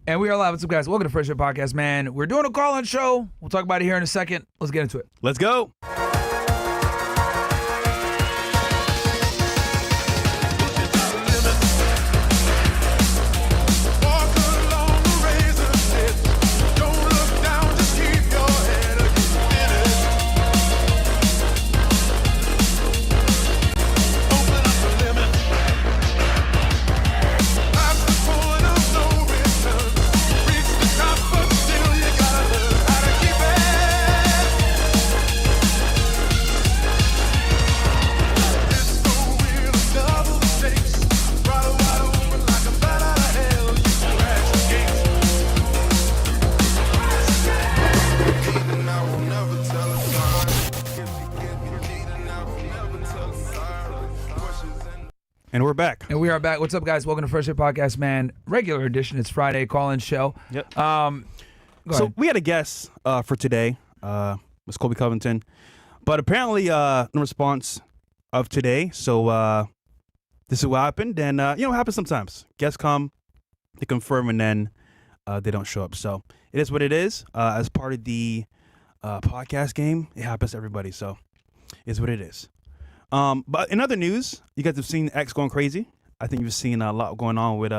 And we are live. What's up, guys? Welcome to Fresh Air Podcast, man. We're doing a call-in show. We'll talk about it here in a second. Let's get into it. Let's go. And we're back. And we are back. What's up, guys? Welcome to Fresh Air Podcast, man. Regular edition. It's Friday, call-in show. Yep. So we had a guest for today, Ms. Colby Covington, but apparently no response of today. So this is what happened, and it happens sometimes. Guests come, they confirm, and then they don't show up. So it is what it is. As part of the podcast game, it happens to everybody. So it's what it is. But in other news, you guys have seen X going crazy. I think you've seen a lot going on with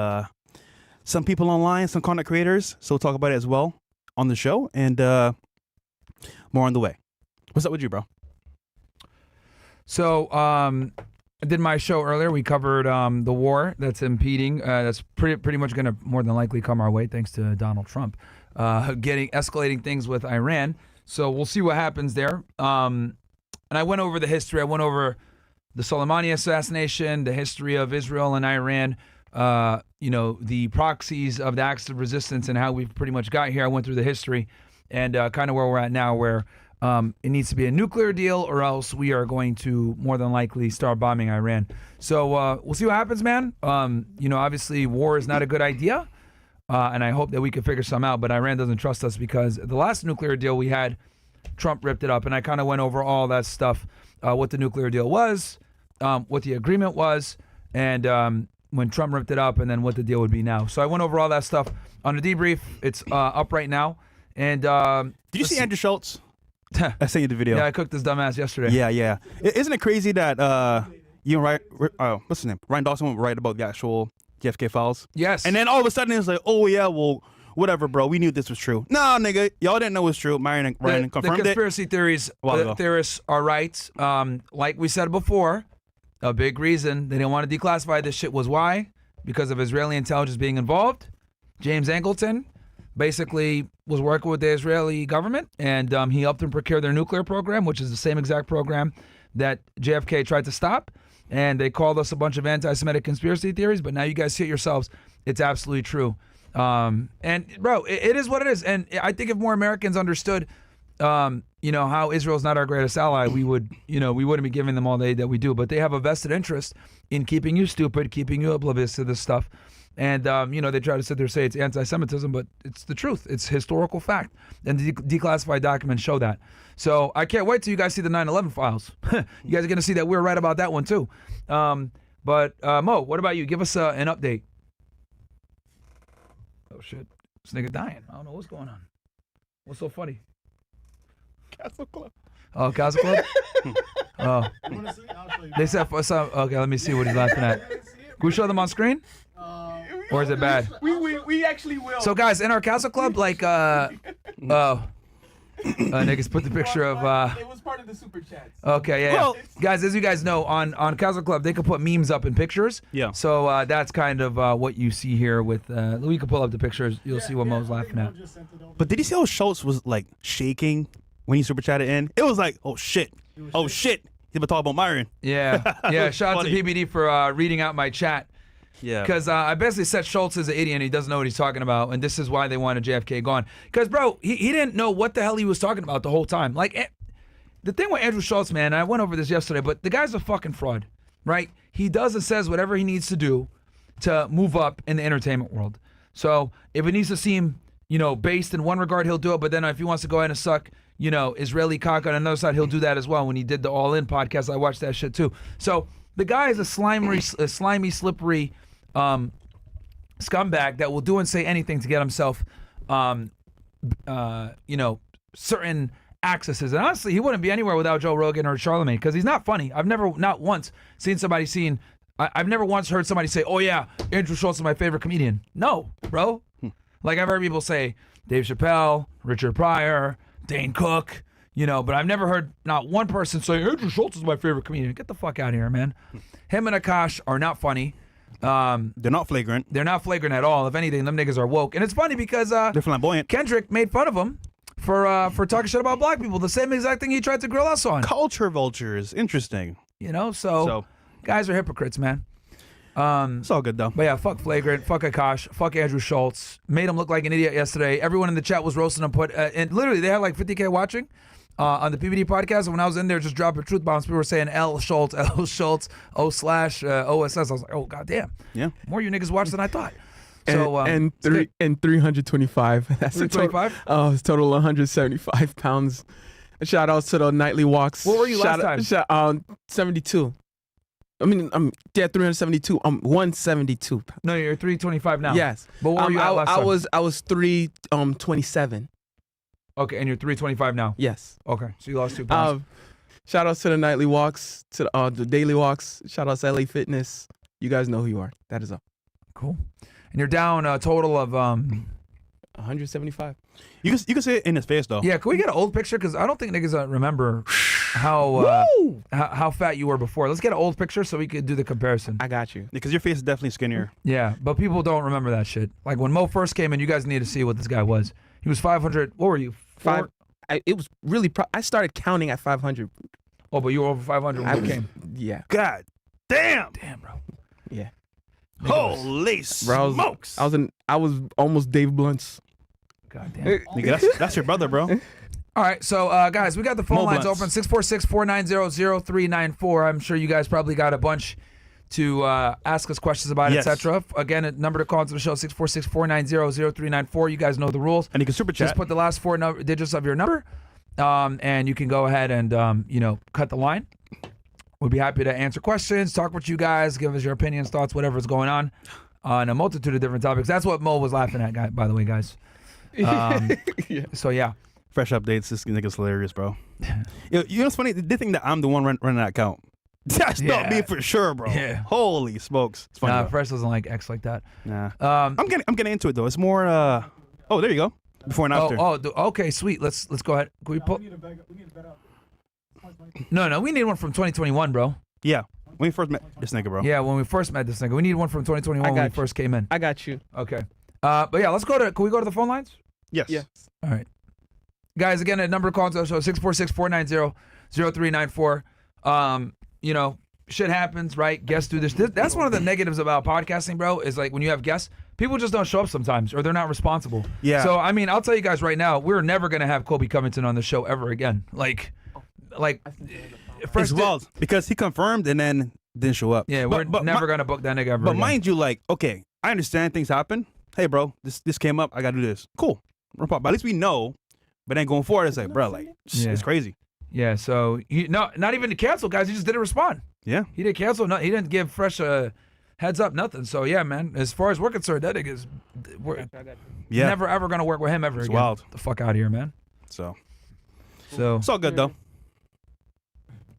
some people online, some content creators. So we'll talk about it as well on the show, and more on the way. What's up with you, bro? So I did my show earlier. We covered the war that's impeding. That's pretty much going to more than likely come our way thanks to Donald Trump escalating things with Iran. So we'll see what happens there. And I went over the history. I went over the Somalian assassination, the history of Israel and Iran, the proxies of the acts of resistance and how we've pretty much got here. I went through the history and kind of where we're at now, where it needs to be a nuclear deal or else we are going to more than likely start bombing Iran. So we'll see what happens, man. Obviously war is not a good idea. And I hope that we can figure something out. But Iran doesn't trust us because the last nuclear deal we had, Trump ripped it up, and I kind of went over all that stuff, what the nuclear deal was, what the agreement was, and when Trump ripped it up, and then what the deal would be now. So I went over all that stuff on the debrief. It's up right now. And did you see Andrew Schulz? I sent you the video. Yeah, I cooked this dumbass yesterday. Yeah. Isn't it crazy that what's his name? Ryan Dawson went right about the actual JFK files? Yes. And then all of a sudden it's like, oh yeah, well, whatever, bro. We knew this was true. Nah, nigga. Y'all didn't know it was true. Myron confirmed it. The conspiracy theories, theorists are right. Like we said before, a big reason they didn't want to declassify this shit was why? Because of Israeli intelligence being involved. James Angleton basically was working with the Israeli government, and he helped them procure their nuclear program, which is the same exact program that JFK tried to stop. And they called us a bunch of anti-Semitic conspiracy theories, but now you guys see it yourselves. It's absolutely true. And bro, it is what it is. And I think if more Americans understood, how Israel's not our greatest ally, we would, we wouldn't be giving them all the aid that we do. But they have a vested interest in keeping you stupid, keeping you oblivious to this stuff. And, they try to sit there and say it's anti-Semitism, but it's the truth. It's historical fact. And the declassified documents show that. So I can't wait till you guys see the 9/11 files. You guys are going to see that we're right about that one too. But Mo, what about you? Give us an update. Oh shit, this nigga dying. I don't know what's going on. What's so funny? Castle Club. Oh, Castle Club? Oh. They said for some. Okay, let me see what he's laughing at. Can we show them on screen? Or is it bad? We actually will. So guys, in our Castle Club, niggas put the picture of it was part of the super chats. Okay, yeah. Well, guys, as you guys know, on Castle Club they can put memes up in pictures. Yeah. So that's kind of what you see here with we can pull up the pictures. You'll see what Mo's laughing at. But did you see how Schulz was like shaking when he super chatted in? It was like, oh shit. He's been talking about Myron. Yeah. Shout out to PBD for reading out my chat. Yeah. Because I basically said Schulz is an idiot and he doesn't know what he's talking about, and this is why they wanted JFK gone. Because, bro, he didn't know what the hell he was talking about the whole time. Like, the thing with Andrew Schulz, man, I went over this yesterday, but the guy's a fucking fraud, right? He does and says whatever he needs to do to move up in the entertainment world. So if it needs to seem, based in one regard, he'll do it. But then if he wants to go ahead and suck, Israeli cock on another side, he'll do that as well. When he did the All In podcast, I watched that shit too. So the guy is a slimy, slippery scumbag that will do and say anything to get himself, certain accesses. And honestly, he wouldn't be anywhere without Joe Rogan or Charlamagne because he's not funny. I've never, not once, I've never once heard somebody say, "Oh yeah, Andrew Schulz is my favorite comedian." No, bro. Like I've heard people say Dave Chappelle, Richard Pryor, Dane Cook, but I've never heard not one person say Andrew Schulz is my favorite comedian. Get the fuck out of here, man. Him and Akash are not funny. They're not flagrant. They're not flagrant at all. If anything, them niggas are woke. And it's funny because they're flamboyant. Kendrick made fun of him for talking shit about black people. The same exact thing he tried to grill us on. Culture vultures. Interesting. So guys are hypocrites, man. It's all good though. But yeah, fuck flagrant, fuck Akash, fuck Andrew Schulz. Made him look like an idiot yesterday. Everyone in the chat was roasting him. And literally they had like 50K watching on the PBD podcast. And when I was in there just dropping truth bombs, people were saying L Schultz, O/OSS. I was like, oh goddamn. Yeah. More you niggas watch than I thought. And 325. That's 325. It's total 175 pounds. Shout outs to the nightly walks. What were you last time? 72. I mean, 372. 172. No, you're 325 now. Yes, but what were you at last time? I was 327. Okay, and you're 325 now. Yes. Okay, so you lost 2 pounds. Shout outs to the nightly walks, to the daily walks. Shout outs to LA Fitness. You guys know who you are. That is all. Cool. And you're down a total of 175. You can see it in his face though. Yeah, can we get an old picture? Because I don't think niggas remember how fat you were before. Let's get an old picture so we could do the comparison. I got you. Because your face is definitely skinnier. Yeah, but people don't remember that shit. Like when Mo first came in, you guys need to see what this guy was. He was 500. What were you? It was really. I started counting at 500. Oh, but you were over 500 when you came. Yeah. God damn, bro. Yeah. Holy smokes! I was almost Dave Blunt's. God damn. Nigga, that's your brother, bro. All right, so guys, we got the phone lines open, 646-490-0394. I'm sure you guys probably got a bunch to ask us questions about, etc. Again, a number to call into the show, 646-490-0394. You guys know the rules. And you can super chat. Just put the last 4 digits of your number, and you can go ahead and, cut the line. We'd be happy to answer questions, talk with you guys, give us your opinions, thoughts, whatever's going on a multitude of different topics. That's what Mo was laughing at, by the way, guys. So, yeah. Fresh updates. This nigga's hilarious, bro. You know what's funny? They think that I'm the one running that account. That's not me for sure, bro. Yeah. Holy smokes. It's funny, Nah, bro. Fresh doesn't like X like that. Nah. I'm getting into it though. It's more oh, there you go. Before and after. Okay, sweet. Let's go ahead. Can we pull? We need a bet up. No, we need one from 2021, bro. Yeah. When we first met this nigga, bro. Yeah, when we first met this nigga. We need one from 2021 when we first came in. I got you. Okay. But yeah, can we go to the phone lines? Yes. Yes. All right. Guys, again, a number to call into the show, 646-490-0394. Shit happens, right? Guests do this. That's one of the negatives about podcasting, bro, is like when you have guests, people just don't show up sometimes or they're not responsible. Yeah. So, I mean, I'll tell you guys right now, we're never going to have Colby Covington on the show ever again. Like It's wild because he confirmed and then didn't show up. Yeah, we're never going to book that nigga ever again. Mind you, like, okay, I understand things happen. Hey, bro, this came up. I got to do this. Cool. No problem. But at least we know. But then going forward, it's like, bro, like, it's crazy. Yeah, so, not even to cancel, guys. He just didn't respond. Yeah. He didn't cancel. No, he didn't give Fresh a heads up, nothing. So, yeah, man, as far as we're concerned, that nigga's never, ever going to work with him ever again. Wild. Get the fuck out of here, man. So it's all good, though.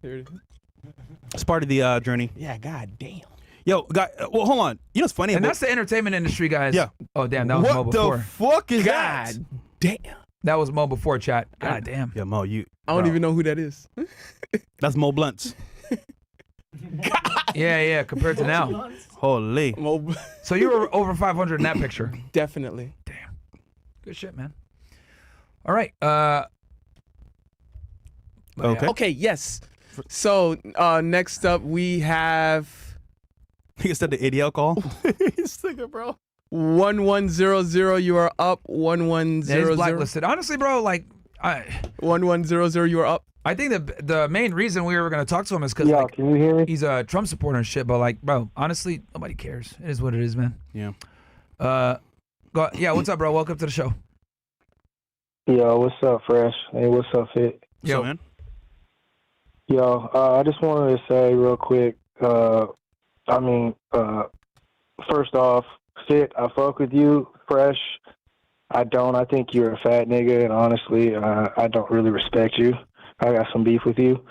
It's part of the journey. Yeah, god damn. Yo, guy, well, hold on. You know what's funny? And that's the entertainment industry, guys. Yeah. Oh, damn, that was Mo before. What the fuck is that? God damn. That was Mo before, chat. God damn. Yeah, Mo, I don't even know who that is. That's Mo Blunts. Yeah, compared to now. Holy. So you were over 500 in that picture. Definitely. Damn. Good shit, man. All right. Okay. Okay, yes. So next up we have He said the ADL call. He's thinking, bro. 1100. You are up. 1100. Yeah, he's blacklisted. Honestly, bro, 1100. You are up. I think the main reason we were going to talk to him is because can you hear me? he's a Trump supporter and shit. But bro, honestly, nobody cares. It is what it is, man. Yeah. What's up, bro? Welcome to the show. Yo, what's up, Fresh? Hey, what's up, Fit? Yo, man. Yo, I just wanted to say real quick, first off, Fit, I fuck with you. Fresh, I don't. I think you're a fat nigga, and honestly, I don't really respect you. I got some beef with you.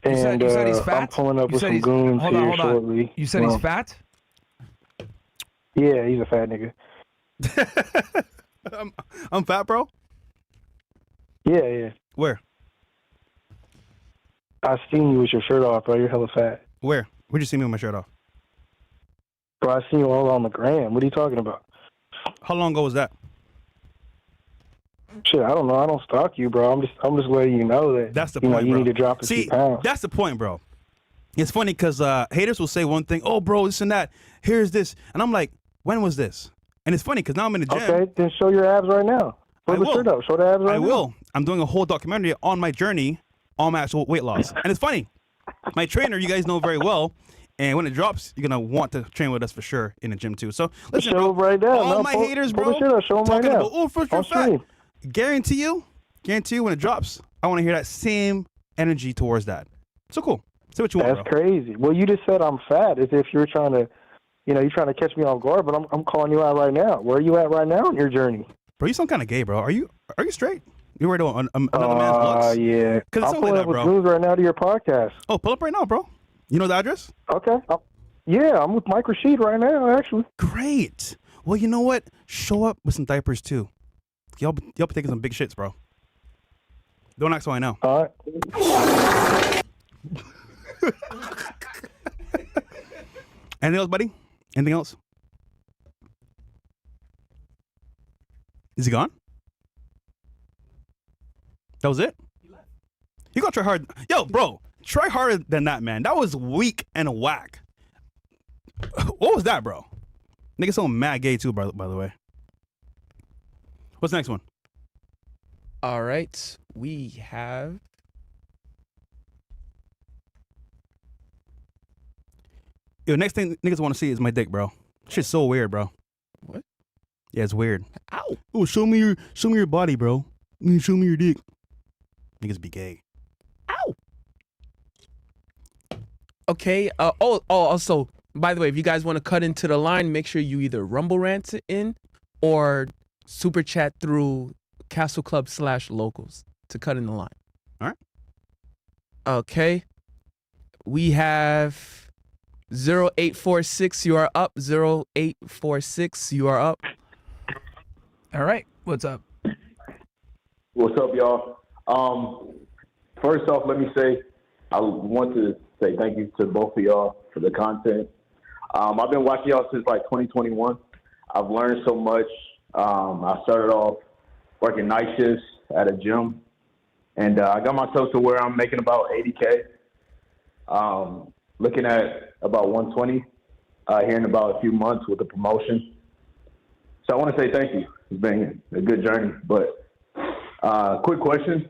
You And said he's fat? I'm pulling up You with said some he's- goons hold on, here hold on. shortly. You said he's fat? Yeah, he's a fat nigga. I'm fat, bro. Yeah. Where? I seen you with your shirt off, bro. You're hella fat. Where'd you see me with my shirt off? Bro, I seen you all on the gram. What are you talking about? How long ago was that? Shit, I don't know. I don't stalk you, bro. I'm just letting you know that That's the you point, know, you bro. need to drop a See, few pounds. that's the point, bro. It's funny because haters will say one thing, oh, bro, this and that. Here's this. And I'm like, when was this? And it's funny because now I'm in the gym. Okay, then show your abs right now. Show the shirt up. Show the abs right now. I will. I'm doing a whole documentary on my journey on my actual weight loss. And it's funny. My trainer, you guys know very well. And when it drops, you're going to want to train with us for sure in the gym too. So listen, Show bro, right now. all No, my pull- haters, pull bro, the shit up. Show 'em right talking now. about, oh, first you're On fat. stream. Guarantee you when it drops, I want to hear that same energy towards that. So cool. Say what you want, That's bro. crazy. Well, you just said I'm fat as if you're trying to, you're trying to catch me off guard, but I'm calling you out right now. Where are you at right now in your journey? Bro, you sound kind of gay, bro. Are you straight? You worried about another man's looks? Yeah. Because it's I'm only pulling that, up with bro. goons right now to your podcast. Oh, pull up right now, bro. You know the address? Okay. Yeah, I'm with Mike Rashid right now, actually. Great. Well, you know what? Show up with some diapers too. Y'all be taking some big shits, bro. Don't act so I know. All right. Anything else, buddy? Anything else? Is he gone? That was it? You gotta try hard. Yo, bro, try harder than that, man. That was weak and whack. What was that, bro? Nigga so mad gay too, by the way. What's the next one? All right, we have. Yo, next thing niggas want to see is my dick, bro. Shit's so weird, bro. What? Yeah, it's weird. Ow. Oh, show me your body, bro. Show me your dick. Niggas be gay. Ow. Okay. Also, by the way, if you guys want to cut into the line, make sure you either Rumble Rant it in or Super Chat through Castle Club /locals to cut in the line. All right. Okay. We have 0846. You are up. 0846. You are up. All right. What's up? What's up, y'all? First off, let me say I want to say thank you to both of y'all for the content. I've been watching y'all since like 2021. I've learned so much. I started off working night shifts at a gym, and I got myself to where I'm making about 80K. Looking at about 120 here in about a few months with the promotion. So I want to say thank you. It's been a good journey. But quick question.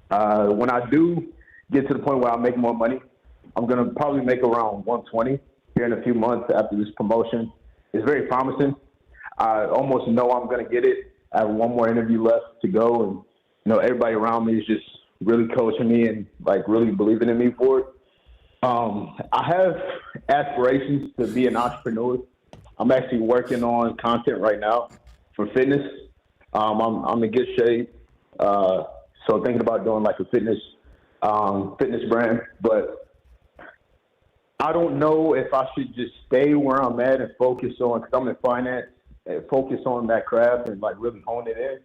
When I do get to the point where I make more money, I'm going to probably make around 120 here in a few months after this promotion. It's very promising. I almost know I'm going to get it. I have one more interview left to go. And, everybody around me is just really coaching me and, like, really believing in me for it. I have aspirations to be an entrepreneur. I'm actually working on content right now for fitness. I'm in good shape. So thinking about doing like a fitness brand, but I don't know if I should just stay where I'm at and focus on, because I'm in finance, and focus on that craft and like really hone it in.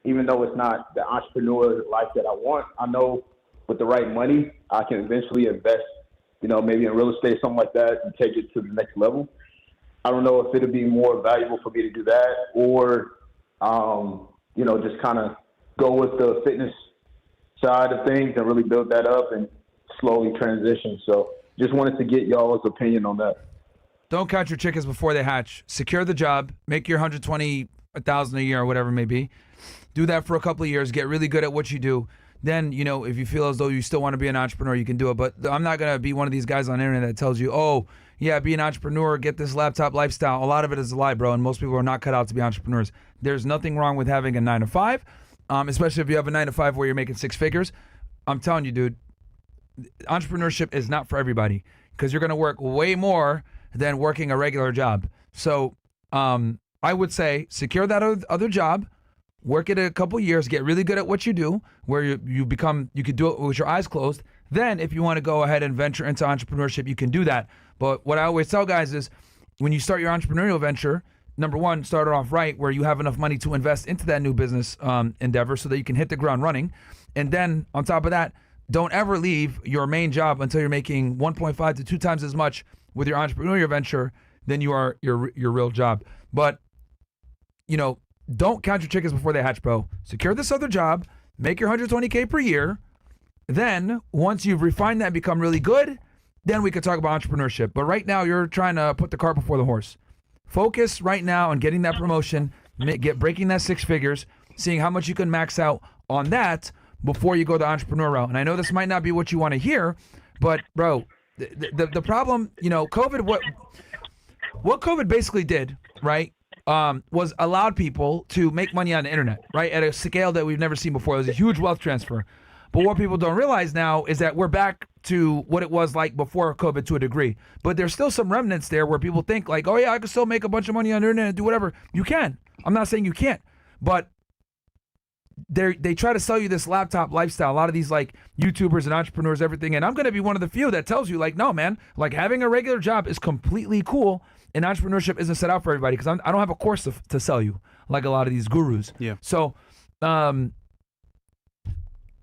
Even though it's not the entrepreneur life that I want, I know with the right money, I can eventually invest, maybe in real estate, something like that, and take it to the next level. I don't know if it'd be more valuable for me to do that or, just kind of go with the fitness side of things and really build that up and slowly transition. So just wanted to get y'all's opinion on that. Don't count your chickens before they hatch. Secure the job. Make your $120,000 a year or whatever it may be. Do that for a couple of years. Get really good at what you do. Then, if you feel as though you still want to be an entrepreneur, you can do it. But I'm not going to be one of these guys on the internet that tells you, oh, yeah, be an entrepreneur, get this laptop lifestyle. A lot of it is a lie, bro, and most people are not cut out to be entrepreneurs. There's nothing wrong with having a 9-to-5, especially if you have a 9-to-5 where you're making six figures. I'm telling you, dude, entrepreneurship is not for everybody because you're going to work way more than working a regular job. So I would say secure that other job, work it a couple years, get really good at what you do, where you could do it with your eyes closed. Then if you want to go ahead and venture into entrepreneurship, you can do that. But what I always tell guys is when you start your entrepreneurial venture, number one, start it off right where you have enough money to invest into that new business endeavor so that you can hit the ground running. And then on top of that, don't ever leave your main job until you're making 1.5 to 2 times as much with your entrepreneurial venture than you are your real job. But, don't count your chickens before they hatch, bro. Secure this other job, make your 120K per year. Then once you've refined that and become really good, then we could talk about entrepreneurship. But right now you're trying to put the cart before the horse. Focus right now on getting that promotion, breaking that 6 figures, seeing how much you can max out on that before you go the entrepreneur route. And I know this might not be what you want to hear, but bro, the problem, COVID, what COVID basically did, right, was allowed people to make money on the internet, right, at a scale that we've never seen before. It was a huge wealth transfer. But what people don't realize now is that we're back to what it was like before COVID to a degree. But there's still some remnants there where people think like, oh yeah, I can still make a bunch of money on the internet and do whatever. You can. I'm not saying you can't. But they try to sell you this laptop lifestyle. A lot of these like YouTubers and entrepreneurs, everything. And I'm going to be one of the few that tells you like, no, man, like having a regular job is completely cool. And entrepreneurship isn't set out for everybody because I don't have a course to sell you like a lot of these gurus. Yeah. So,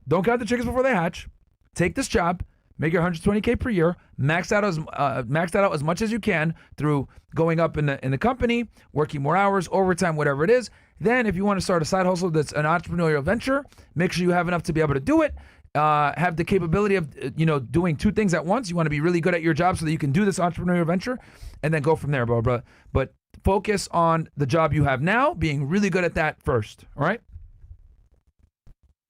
don't count the chickens before they hatch. Take this job, make your 120K per year, max that out as much as you can through going up in the company, working more hours, overtime, whatever it is. Then if you want to start a side hustle that's an entrepreneurial venture, make sure you have enough to be able to do it. Have the capability of doing 2 things at once. You want to be really good at your job so that you can do this entrepreneurial venture, and then go from there, bro. But focus on the job you have now, being really good at that first. All right.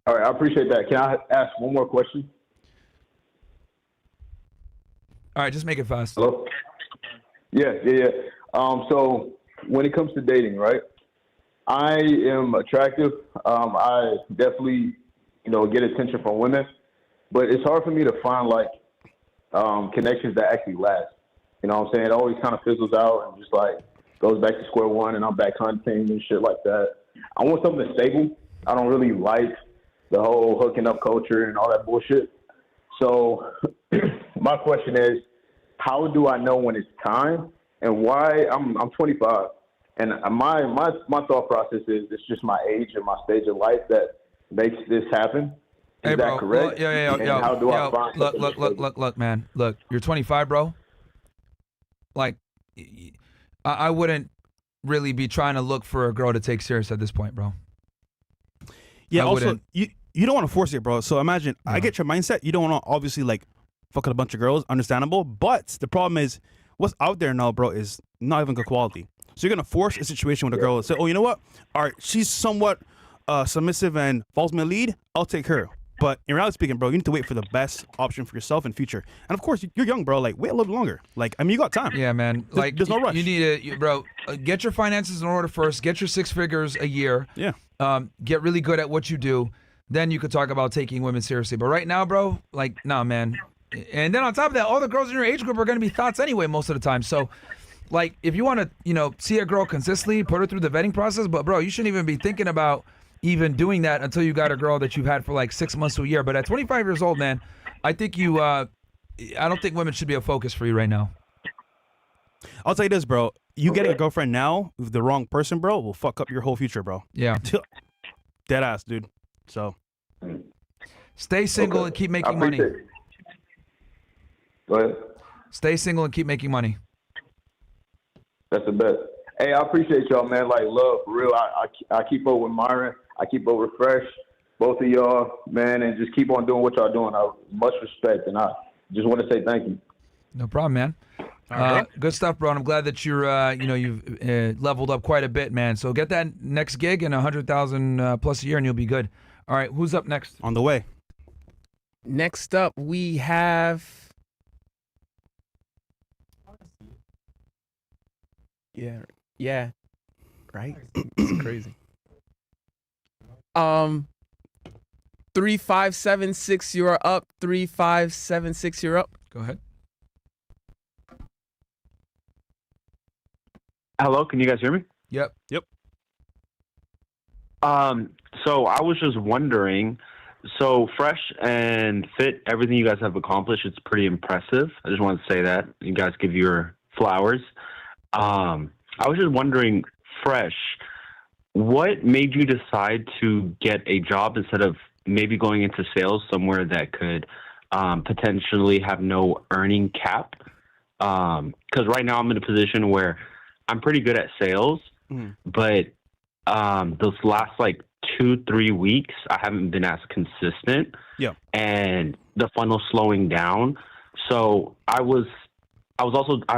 All right, I appreciate that. Can I ask one more question? All right, just make it fast. Hello? Yeah. So when it comes to dating, right, I am attractive. I definitely, get attention from women, but it's hard for me to find like connections that actually last. You know what I'm saying? It always kind of fizzles out and just like goes back to square one, and I'm back hunting and shit like that. I want something stable. I don't really like the whole hooking up culture and all that bullshit. So my question is, how do I know when it's time, and why? I'm 25, and my thought process is it's just my age and my stage of life that makes this happen. Is that correct? Well, how do I find look, man. Look, you're 25, bro. Like, I wouldn't really be trying to look for a girl to take serious at this point, bro. Yeah, also, you don't want to force it, bro. So imagine, I get your mindset. You don't want to obviously like fuck with a bunch of girls, understandable. But the problem is, what's out there now, bro, is not even good quality. So you're going to force a situation with a girl and say, oh, you know what? All right, she's somewhat submissive and follows my lead. I'll take her. But in reality speaking, bro, you need to wait for the best option for yourself in future. And of course, you're young, bro. Like, wait a little longer. Like, I mean, you got time. Yeah, man. Like, there's no rush. You need to, bro, get your finances in order first. Get your 6 figures a year. Yeah. Get really good at what you do. Then you could talk about taking women seriously. But right now, bro, like, nah, man. And then on top of that, all the girls in your age group are going to be thoughts anyway most of the time. So, like, if you want to, see a girl consistently, put her through the vetting process. But, bro, you shouldn't even be thinking about even doing that until you got a girl that you've had for like 6 months to a year. But at 25 years old, man, I think I don't think women should be a focus for you right now. I'll tell you this, bro. You getting a girlfriend now with the wrong person, bro, will fuck up your whole future, bro. Yeah. Dead ass, dude. So stay single and keep making money. Go ahead. Stay single and keep making money. That's the best. Hey, I appreciate y'all, man. Like, love, for real. I keep up with Myron. I keep up with Fresh. Both of y'all, man, and just keep on doing what y'all doing. Much respect, and I just want to say thank you. No problem, man. Good stuff, bro. And I'm glad that you've leveled up quite a bit, man. So get that next gig and 100,000 plus a year, and you'll be good. All right, who's up next? On the way. Next up, we have. Yeah, right. It's crazy. 3576, you're up. 3576, you're up. Go ahead. Hello, can you guys hear me? Yep. So I was just wondering, so fresh and fit, everything you guys have accomplished, it's pretty impressive. I just wanted to say that. You guys give your flowers. I was just wondering, fresh, what made you decide to get a job instead of maybe going into sales somewhere that could potentially have no earning cap? Because right now I'm in a position where I'm pretty good at sales, but those last like 2-3 weeks, I haven't been as consistent. Yeah. And the funnel's slowing down. So I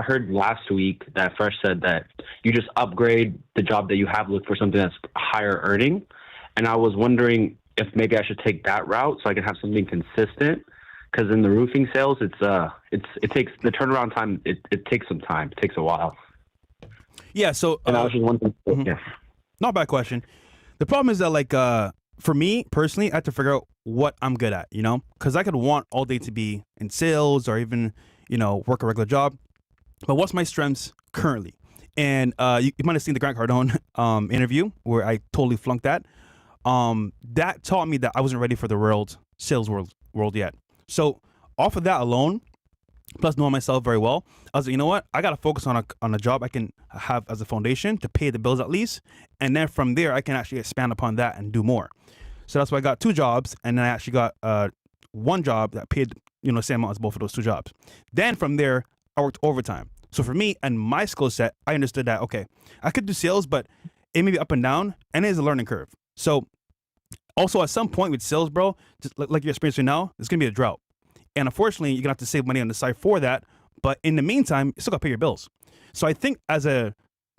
heard last week that Fresh said that you just upgrade the job that you have, look for something that's higher earning. And I was wondering if maybe I should take that route so I can have something consistent. Because in the roofing sales, it takes the turnaround time. It takes some time. It takes a while. Yeah. So and I was just wondering. Yeah. Not a bad question. The problem is that, like, for me personally, I have to figure out what I'm good at, you know? Because I could want all day to be in sales or even, you know, work a regular job. But what's my strengths currently? And you might have seen the Grant Cardone interview where I totally flunked that. That taught me that I wasn't ready for the sales world yet. So off of that alone, plus knowing myself very well, I was like, you know what? I got to focus on a job I can have as a foundation to pay the bills at least. And then from there, I can actually expand upon that and do more. So that's why I got 2 jobs. And then I actually got one job that paid, you know, the same amount as both of those 2 jobs. Then from there, I worked overtime. So for me and my skill set, I understood that, okay, I could do sales, but it may be up and down, and it is a learning curve. So also at some point with sales, bro, just like you're experiencing now, it's going to be a drought. And unfortunately, you're going to have to save money on the side for that. But in the meantime, you still got to pay your bills. So I think as a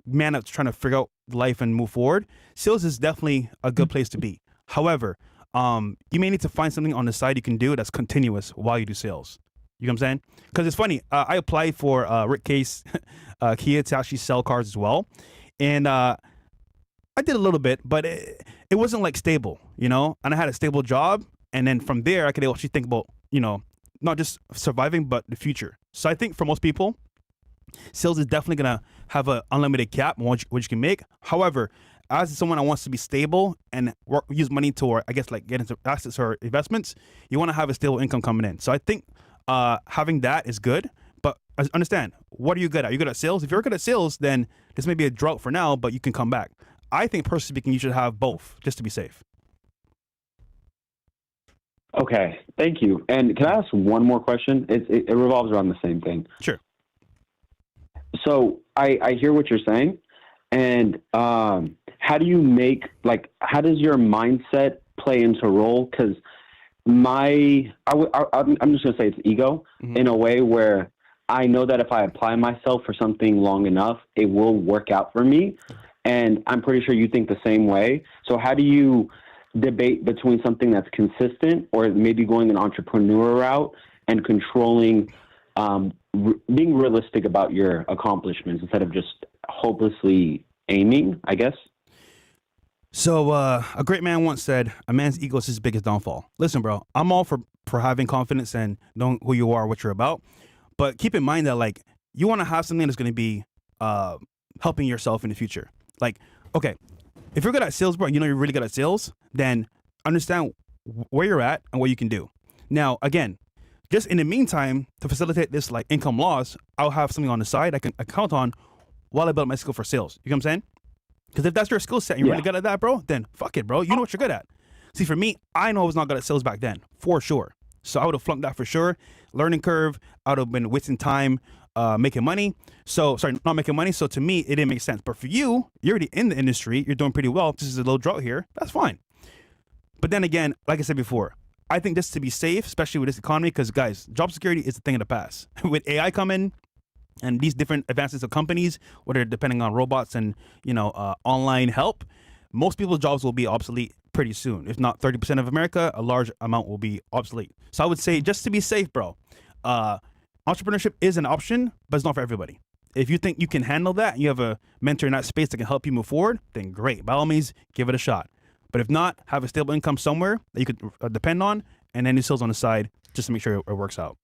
man that's trying to figure out life and move forward, sales is definitely a good place to be. However, you may need to find something on the side you can do that's continuous while you do sales. You know what I'm saying? Because it's funny. I applied for Rick Case Kia to actually sell cars as well. And I did a little bit, but it wasn't like stable, you know? And I had a stable job. And then from there, I could actually think about, you know, not just surviving, but the future. So I think for most people, sales is definitely going to have an unlimited cap on what you can make. However, as someone that wants to be stable and use money to, I guess, like get into assets or investments, you want to have a stable income coming in. So I think having that is good. But understand, what are you good at? Are you good at sales? If you're good at sales, then this may be a drought for now, but you can come back. I think, personally speaking, you should have both just to be safe. Okay, thank you. And can I ask one more question? It revolves around the same thing. Sure. So I hear what you're saying, and how do you how does your mindset play into role? Because I'm just gonna say it's ego in a way where I know that if I apply myself for something long enough, it will work out for me, and I'm pretty sure you think the same way. So how do you debate between something that's consistent or maybe going an entrepreneur route and controlling, being realistic about your accomplishments instead of just hopelessly aiming, I guess? So a great man once said, a man's ego is his biggest downfall. Listen, bro, I'm all for having confidence and knowing who you are, what you're about. But keep in mind that, like, you want to have something that's going to be helping yourself in the future. Like, okay, if you're good at sales, bro, and you know you're really good at sales, then understand where you're at and what you can do. Now, again, just in the meantime, to facilitate this like income loss, I'll have something on the side I can count on while I build my skill for sales. You know what I'm saying? Because if that's your skill set and you're really good at that, bro, then fuck it, bro. You know what you're good at. See, for me, I know I was not good at sales back then, for sure. So I would have flunked that for sure. Learning curve, I would have been wasting time making money. So, sorry, not making money. So to me, it didn't make sense. But for you, you're already in the industry. You're doing pretty well. This is a little drought here. That's fine. But then again, like I said before, I think just to be safe, especially with this economy, because guys, job security is a thing of the past. With AI coming and these different advances of companies, whether depending on robots and, you know, online help, most people's jobs will be obsolete pretty soon. If not 30% of America, a large amount will be obsolete. So I would say just to be safe, bro, entrepreneurship is an option, but it's not for everybody. If you think you can handle that and you have a mentor in that space that can help you move forward, then great. By all means, give it a shot. But if not, have a stable income somewhere that you could depend on, and then do sales on the side just to make sure it works out.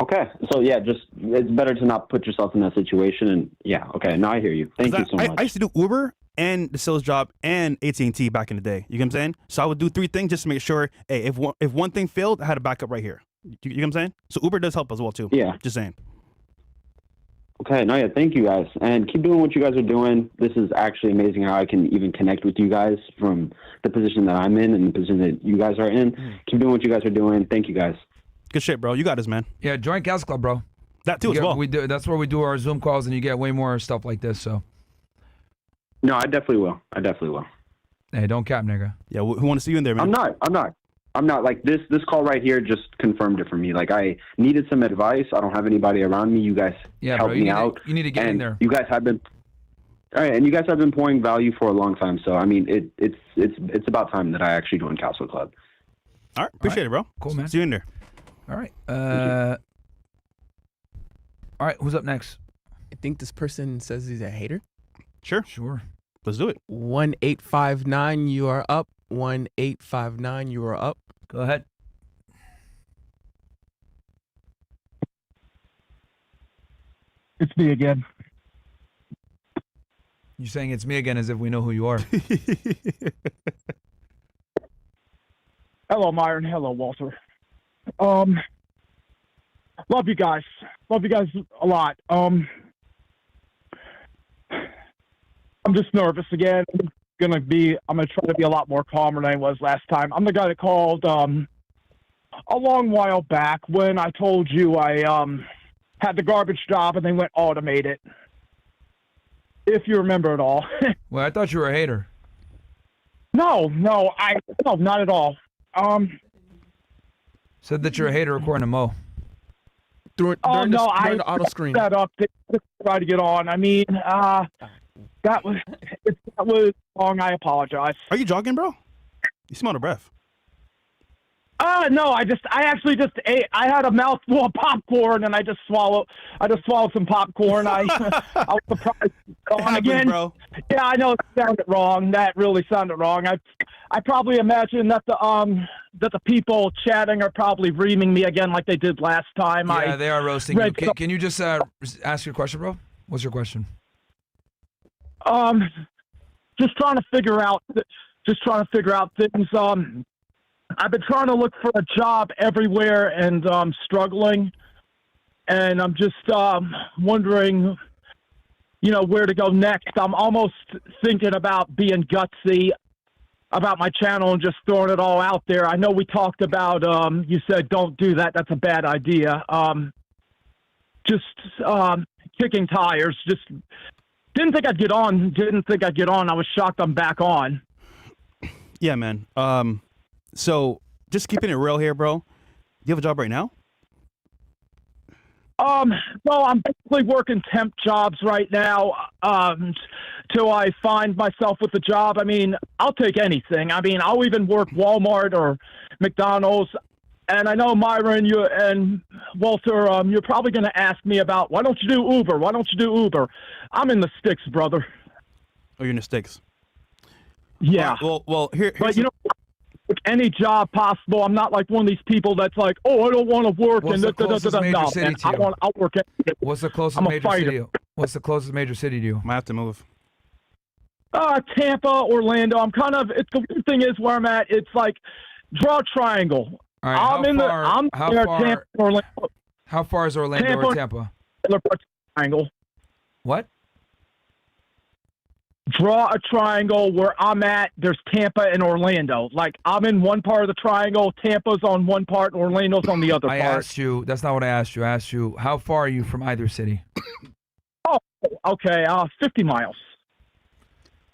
Okay. So yeah, just it's better to not put yourself in that situation. And yeah, okay. Now I hear you. Thank you so much. I used to do Uber and the sales job and AT&T back in the day. You know what I'm saying? So I would do 3 things just to make sure, hey, if one thing failed, I had a backup right here. You know what I'm saying? So Uber does help as well too. Yeah. Just saying. Okay, no, yeah, thank you guys. And keep doing what you guys are doing. This is actually amazing how I can even connect with you guys from the position that I'm in and the position that you guys are in. Keep doing what you guys are doing. Thank you guys. Good shit, bro. You got this, man. Yeah, join Castle Club, bro. That too as well. We do. That's where we do our Zoom calls, and you get way more stuff like this. So. No, I definitely will. Hey, don't cap, nigga. Yeah, we want to see you in there, man. I'm not like this call right here just confirmed it for me. Like I needed some advice. I don't have anybody around me. You guys helped me out. You need to get in there. You guys have been all right, and you guys have been pouring value for a long time. So I mean, it's about time that I actually joined Castle Club. All right, appreciate it, bro. Cool, man. See you in there. All right. All right, who's up next? I think this person says he's a hater. Sure. Let's do it. 1859, you are up. 1859, you are up. Go ahead. It's me again. You're saying it's me again as if we know who you are. Hello, Myron. Hello, Walter. Love you guys. Love you guys a lot. I'm just nervous again. I'm gonna try to be a lot more calmer than I was last time. I'm the guy that called a long while back when I told you I had the garbage job and they went automated. If you remember it all. Well, I thought you were a hater. No, not at all. Said that you're a hater according to Mo. During the auto screen. That up to try to get on. I mean, that was wrong. I apologize. Are you jogging, bro? You smell the breath. No, I actually just ate. I had a mouthful of popcorn and I just swallowed some popcorn. I was surprised. Again, bro. Yeah, I know it sounded wrong. That really sounded wrong. I probably imagine that the people chatting are probably reaming me again like they did last time. Yeah, they are roasting you. Can you just ask your question, bro? What's your question? Just trying to figure out things. I've been trying to look for a job everywhere and struggling, and I'm just wondering, where to go next. I'm almost thinking about being gutsy about my channel and just throwing it all out there. I know we talked about, you said don't do that. That's a bad idea. Just kicking tires. Just didn't think I'd get on. I was shocked I'm back on. Yeah, man. So just keeping it real here, bro. Do you have a job right now? No, I'm basically working temp jobs right now, till I find myself with a job. I mean, I'll take anything. I mean, I'll even work Walmart or McDonald's. And I know Myron, you and Walter, you're probably going to ask me about, why don't you do Uber? I'm in the sticks, brother. Oh, you're in the sticks. Yeah. Well, here's but any job possible. I'm not like one of these people that's like, oh, I don't want to work. What's the closest major city to you? I'll work. What's the closest major city? What's the closest major city to you? Might have to move. Tampa, Orlando. The weird thing is where I'm at. It's like draw a triangle. All right, Tampa, Orlando. How far is Orlando or Tampa? Triangle. What? Draw a triangle where I'm at. There's Tampa and Orlando. Like, I'm in one part of the triangle. Tampa's on one part. Orlando's on the other part. I asked you. That's not what I asked you. I asked you, how far are you from either city? Oh, okay. 50 miles.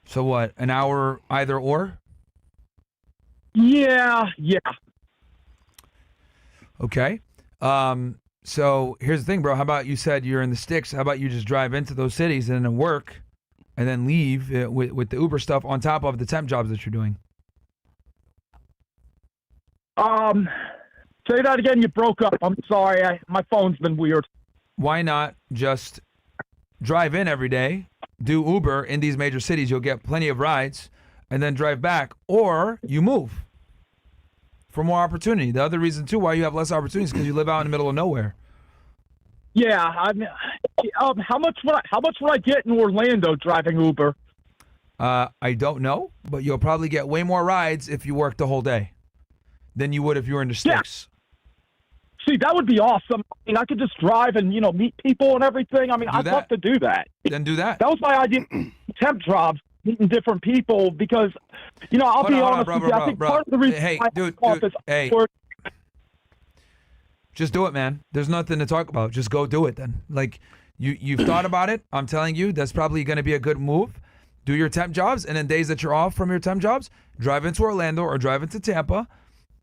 So what? An hour either or? Yeah. Okay. So here's the thing, bro. How about you said you're in the sticks? How about you just drive into those cities and then work and then leave with the Uber stuff on top of the temp jobs that you're doing? Say that again. You broke up. I'm sorry. My phone's been weird. Why not just drive in every day, do Uber in these major cities? You'll get plenty of rides, and then drive back, or you move for more opportunity. The other reason too why you have less opportunities is because you live out in the middle of nowhere. Yeah, I mean, how much would I get in Orlando driving Uber? I don't know, but you'll probably get way more rides if you work the whole day than you would if you were in the sticks. See, that would be awesome. I mean, I could just drive and meet people and everything. I mean, I'd love to do that. Then do that. That was my idea. Temp jobs, meeting different people, because I'll be honest with you. I think part of the reason just do it, man. There's nothing to talk about. Just go do it then. Like, you've thought about it. I'm telling you, that's probably going to be a good move. Do your temp jobs, and then days that you're off from your temp jobs, drive into Orlando or drive into Tampa,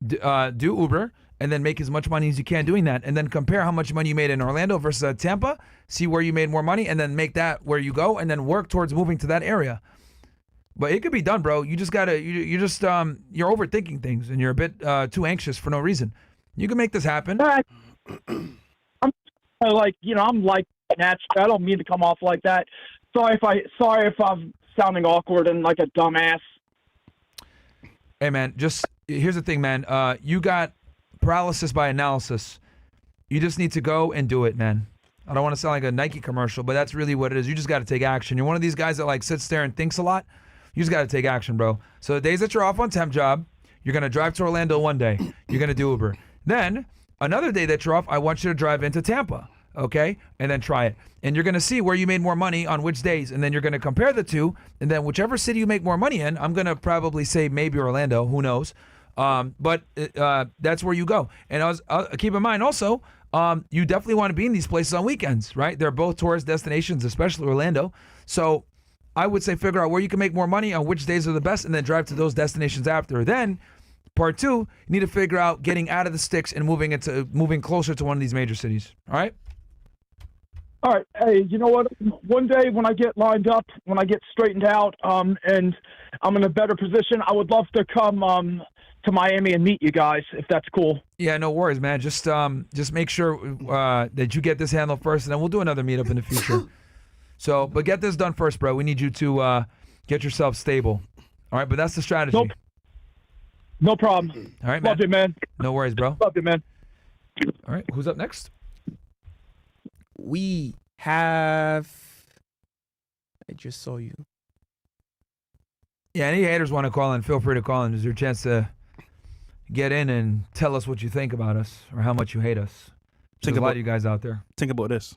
do Uber, and then make as much money as you can doing that. And then compare how much money you made in Orlando versus Tampa, see where you made more money, and then make that where you go, and then work towards moving to that area. But it could be done, bro. You just gotta, you're overthinking things, and you're a bit too anxious for no reason. You can make this happen. I'm like natural. I don't mean to come off like that. Sorry if I'm sounding awkward and like a dumbass. Hey, man, here's the thing, man. You got paralysis by analysis. You just need to go and do it, man. I don't want to sound like a Nike commercial, but that's really what it is. You just got to take action. You're one of these guys that like sits there and thinks a lot. You just got to take action, bro. So the days that you're off on temp job, you're going to drive to Orlando one day. You're going to do Uber. Then another day that you're off, I want you to drive into Tampa, okay? And then try it. And you're going to see where you made more money on which days. And then you're going to compare the two. And then whichever city you make more money in, I'm going to probably say maybe Orlando. Who knows? But that's where you go. And keep in mind also, you definitely want to be in these places on weekends, right? They're both tourist destinations, especially Orlando. So I would say figure out where you can make more money on which days are the best and then drive to those destinations after. Then part two, you need to figure out getting out of the sticks and moving closer to one of these major cities. All right? All right. Hey, you know what? One day when I get lined up, when I get straightened out, and I'm in a better position, I would love to come to Miami and meet you guys, if that's cool. Yeah, no worries, man. Just make sure that you get this handled first, and then we'll do another meetup in the future. So, but get this done first, bro. We need you to get yourself stable. All right, but that's the strategy. Nope. No problem. All right, man. Love you, man. No worries, bro. Love you, man. All right, who's up next? We have... I just saw you. Yeah, any haters want to call in, feel free to call in. There's your chance to get in and tell us what you think about us or how much you hate us. There's a lot of you guys out there. Think about this.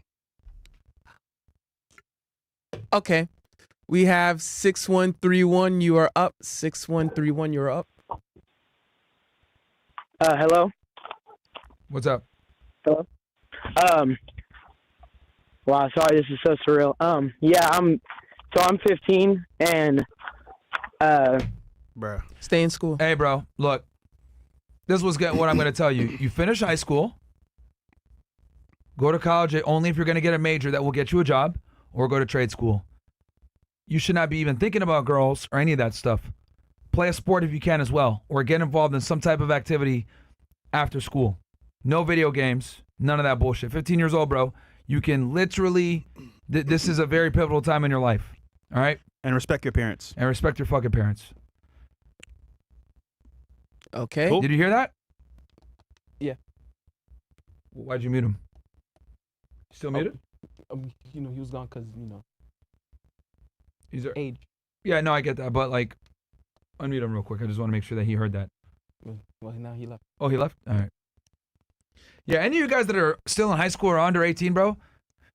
Okay. We have 6131. You are up. 6131, you're up. Hello? What's up? Hello? Wow, sorry, this is so surreal. Yeah, I'm 15 and Bruh. Stay in school. Hey, bro, look. This was what I'm going to tell you. You finish high school, go to college only if you're going to get a major that will get you a job, or go to trade school. You should not be even thinking about girls or any of that stuff. Play a sport if you can as well, or get involved in some type of activity after school. No video games, none of that bullshit. 15 years old, bro. You can literally, this is a very pivotal time in your life. All right? And respect your parents. And respect your fucking parents. Okay. Cool. Did you hear that? Yeah. Why'd you mute him? Still muted? He was gone because, He's age. Yeah, no, I get that. But, like, unmute him real quick. I just want to make sure that he heard that. Well, now he left. Oh, he left? All right. Yeah, any of you guys that are still in high school or under 18, bro,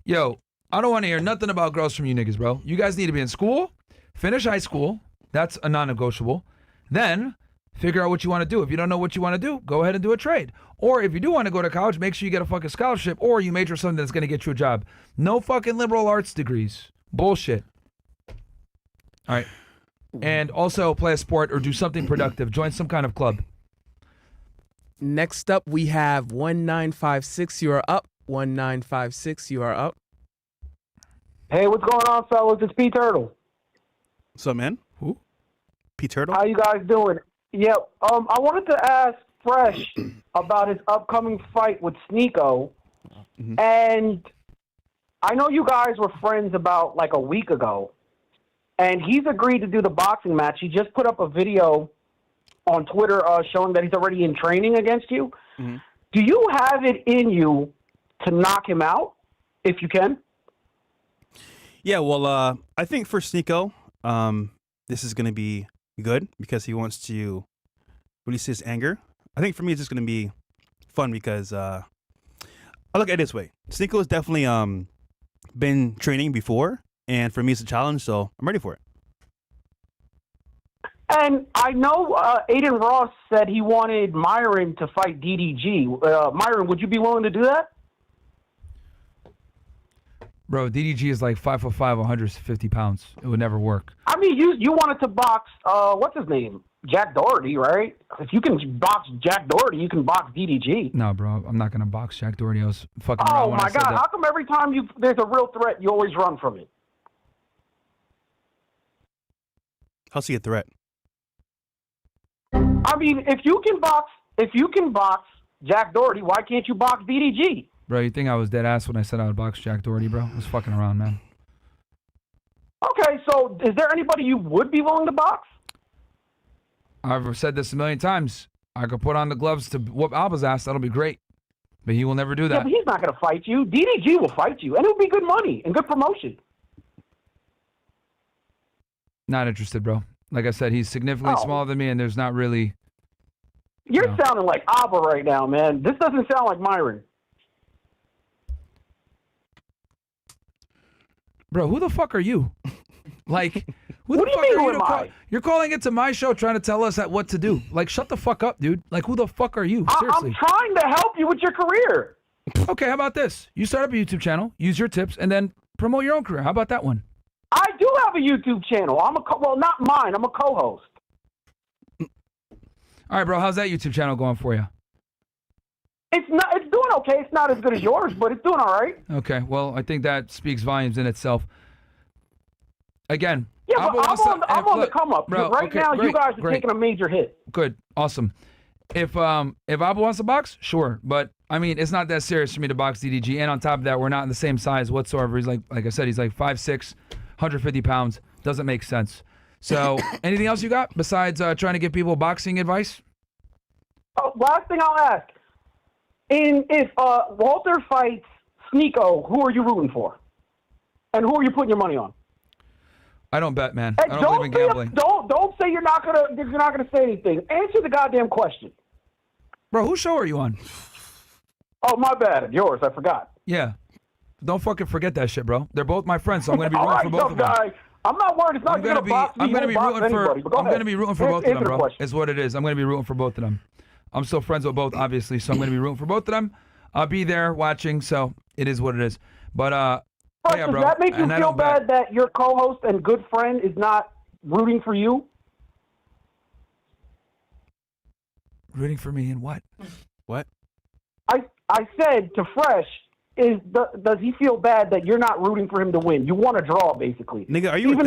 yo, I don't want to hear nothing about girls from you niggas, bro. You guys need to be in school, finish high school. That's a non-negotiable. Then figure out what you want to do. If you don't know what you want to do, go ahead and do a trade. Or if you do want to go to college, make sure you get a fucking scholarship or you major something that's going to get you a job. No fucking liberal arts degrees. Bullshit. All right. And also play a sport or do something productive. Join some kind of club. Next up, we have 1956. You are up. 1956. You are up. Hey, what's going on, fellas? It's P Turtle. What's up, man? Who? P Turtle? How you guys doing? Yeah, I wanted to ask Fresh about his upcoming fight with Sneako. Mm-hmm. And I know you guys were friends about like a week ago. And he's agreed to do the boxing match. He just put up a video on Twitter showing that he's already in training against you. Mm-hmm. Do you have it in you to knock him out? if you can? Yeah, well, I think for Sneako, this is going to be good because he wants to release his anger. I think for me, it's just going to be fun because I look at it this way. Sneako has definitely been training before, and for me, it's a challenge, so I'm ready for it. And I know Aiden Ross said he wanted Myron to fight DDG. Myron, would you be willing to do that? Bro, DDG is like 5'5", 150 pounds. It would never work. I mean, you wanted to box, what's his name? Jack Doherty, right? If you can box Jack Doherty, you can box DDG. No, bro, I'm not gonna box Jack Doherty. I was fucking around Oh when I my said God! that. How come every time there's a real threat, you always run from it? How's he a threat? I mean, if you can box Jack Doherty, why can't you box DDG? Bro, you think I was dead ass when I said I would box Jack Doherty, bro? I was fucking around, man. Okay, so is there anybody you would be willing to box? I've said this a million times. I could put on the gloves to whoop Alba's ass. That'll be great. But he will never do Yeah, that. but he's not going to fight you. DDG will fight you, and it would be good money and good promotion. Not interested, bro. Like I said, he's significantly smaller than me, and there's not really... You're sounding like Abba right now, man. This doesn't sound like Myron. Bro, who the fuck are you? Like, who What the do you fuck mean, are who you to am call? I? You're calling into my show trying to tell us what to do. Like, shut the fuck up, dude. Like, who the fuck are you? Seriously. I'm trying to help you with your career. Okay, how about this? You start up a YouTube channel, use your tips, and then promote your own career. How about that one? I do have a YouTube channel. Well, not mine. I'm a co-host. All right, bro. How's that YouTube channel going for you? It's doing okay. It's not as good as yours, but it's doing all right. Okay, well, I think that speaks volumes in itself. Again, Yeah, but I'm on the come up. Bro, Right okay, now, you great, guys are great. taking a major hit. Good, awesome. If Abba wants to box, sure, but I mean, it's not that serious for me to box DDG. And on top of that, we're not in the same size whatsoever. He's like I said, he's like 5'6", 150 pounds. Doesn't make sense. So, anything else you got besides trying to give people boxing advice? Oh, last thing I'll ask: if Walter fights Sneako, who are you rooting for? And who are you putting your money on? I don't bet, man. Hey, I don't believe in gambling. Don't say you're not gonna say anything. Answer the goddamn question. Bro, whose show are you on? Oh, my bad. Yours. I forgot. Yeah. Don't fucking forget that shit, bro. They're both my friends, so I'm going to be All rooting right, for both tough of them. guy. I'm not worried. It's not I'm going to box me. I'm going to be rooting anybody, for. I'm going to be rooting for both of them, bro. Is what it is. I'm going to be rooting for both of them. I'm still friends with both, obviously, so I'm going to be rooting for both of them. I'll be there watching, so it is what it is. But yeah, does bro. that make you and I feel don't bet. bad that your co-host and good friend is not rooting for you? Rooting for me in what? What? I said to Fresh, does he feel bad that you're not rooting for him to win? You want to draw, basically. Nigga, are you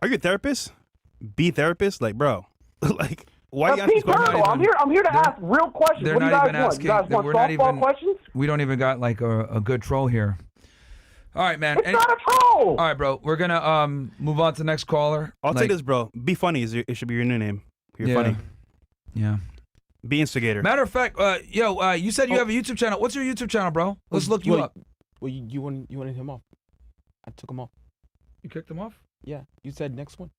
are you a therapist? Be therapist? Like, bro. Like, why you asking Pete Turtle, I'm here to ask real questions. They're What do you not guys even want? asking. You guys want We're not softball even. questions? We don't even got like a good troll here. All right, man. It's not a troll. All right, bro. We're gonna move on to the next caller. I'll say this, bro. Be funny. It should be your new name. You're Yeah. funny. Yeah. Be instigator. Matter of fact, you said you have a YouTube channel. What's your YouTube channel, bro? Let's look you up. Well, you wanted him off. I took him off. You kicked him off? Yeah. You said next one.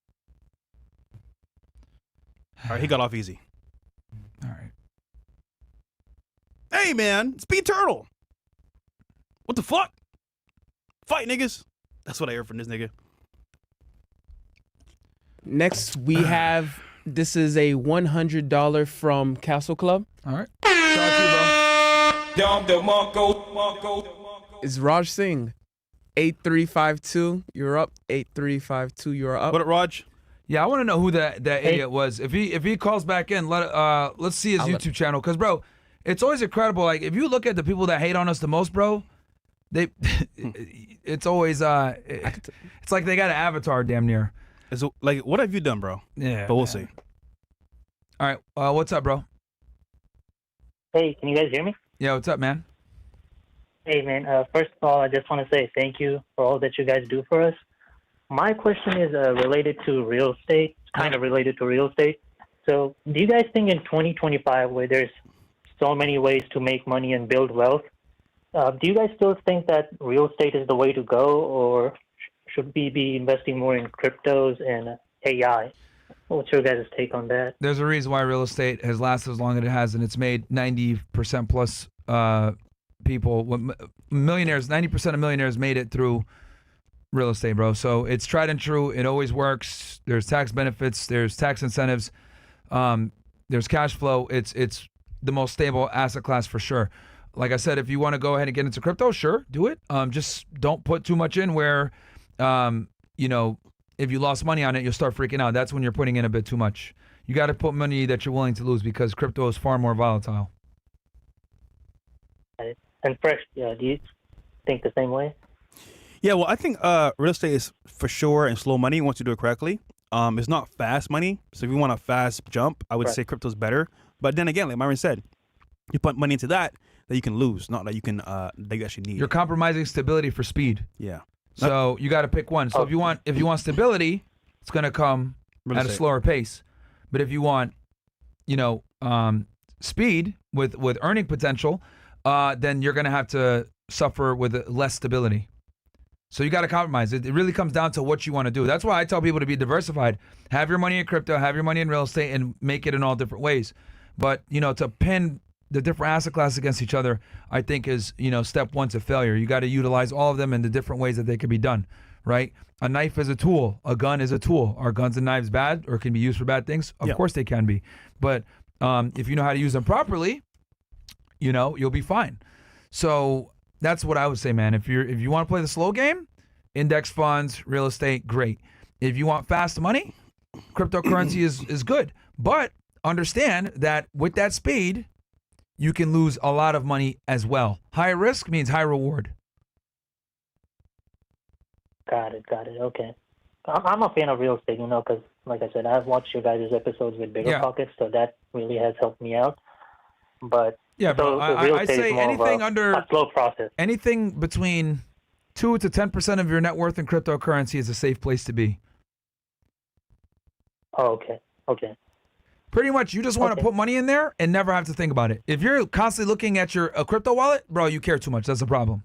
All right, he got off easy. All right. Hey, man, it's Pete Turtle. What the fuck? Fight, niggas. That's what I heard from this nigga. Next, we have. This is a $100 from Castle Club. All right. Shout out to you, bro. It's Raj Singh. 8352. You're up. 8352. You're up. What up, Raj? Yeah, I want to know who that idiot was. If he calls back in, let's see his YouTube channel. Cause bro, it's always incredible. Like if you look at the people that hate on us the most, bro, it's always it's like they got an avatar damn near. So, like, what have you done, bro? Yeah, but we'll see. All right, what's up, bro? Hey, can you guys hear me? Yeah, what's up, man? Hey, man. First of all, I just want to say thank you for all that you guys do for us. My question is related to real estate, kind of related to real estate. So do you guys think in 2025, where there's so many ways to make money and build wealth, Do you guys still think that real estate is the way to go, or should we be investing more in cryptos and AI? What's your guys' take on that? There's a reason why real estate has lasted as long as it has, and it's made 90% plus people, millionaires, 90% of millionaires made it through real estate, bro. So it's tried and true. It always works. There's tax benefits. There's tax incentives. There's cash flow. It's the most stable asset class for sure. Like I said, if you want to go ahead and get into crypto, sure, do it. Just don't put too much in where, if you lost money on it, you'll start freaking out. That's when you're putting in a bit too much. You got to put money that you're willing to lose because crypto is far more volatile. And Fresh, do you think the same way? Yeah, well, I think real estate is for sure and slow money once you do it correctly. It's not fast money. So if you want a fast jump, I would say crypto's better. But then again, like Myron said, you put money into that you can lose, not that you can that you actually need. You're compromising stability for speed. Yeah. So you got to pick one. So if you want stability, it's going to come at a slower pace. But if you want, speed with earning potential, then you're going to have to suffer with less stability. So you got to compromise. It really comes down to what you want to do. That's why I tell people to be diversified. Have your money in crypto, have your money in real estate, and make it in all different ways. But, to pin the different asset classes against each other, I think is, step one to failure. You got to utilize all of them in the different ways that they can be done, right? A knife is a tool. A gun is a tool. Are guns and knives bad or can be used for bad things? Of course they can be. But if you know how to use them properly, you'll be fine. So that's what I would say, man. If you want to play the slow game, index funds, real estate, great. If you want fast money, cryptocurrency is good. But understand that with that speed, you can lose a lot of money as well. High risk means high reward. Got it. Okay. I'm a fan of real estate, because, like I said, I've watched your guys' episodes with Bigger Pockets, so that really has helped me out. But bro, I say anything under a slow process. Anything between 2 to 10% of your net worth in cryptocurrency is a safe place to be. Oh, okay. Pretty much, you just want to put money in there and never have to think about it. If you're constantly looking at your crypto wallet, bro, you care too much. That's the problem.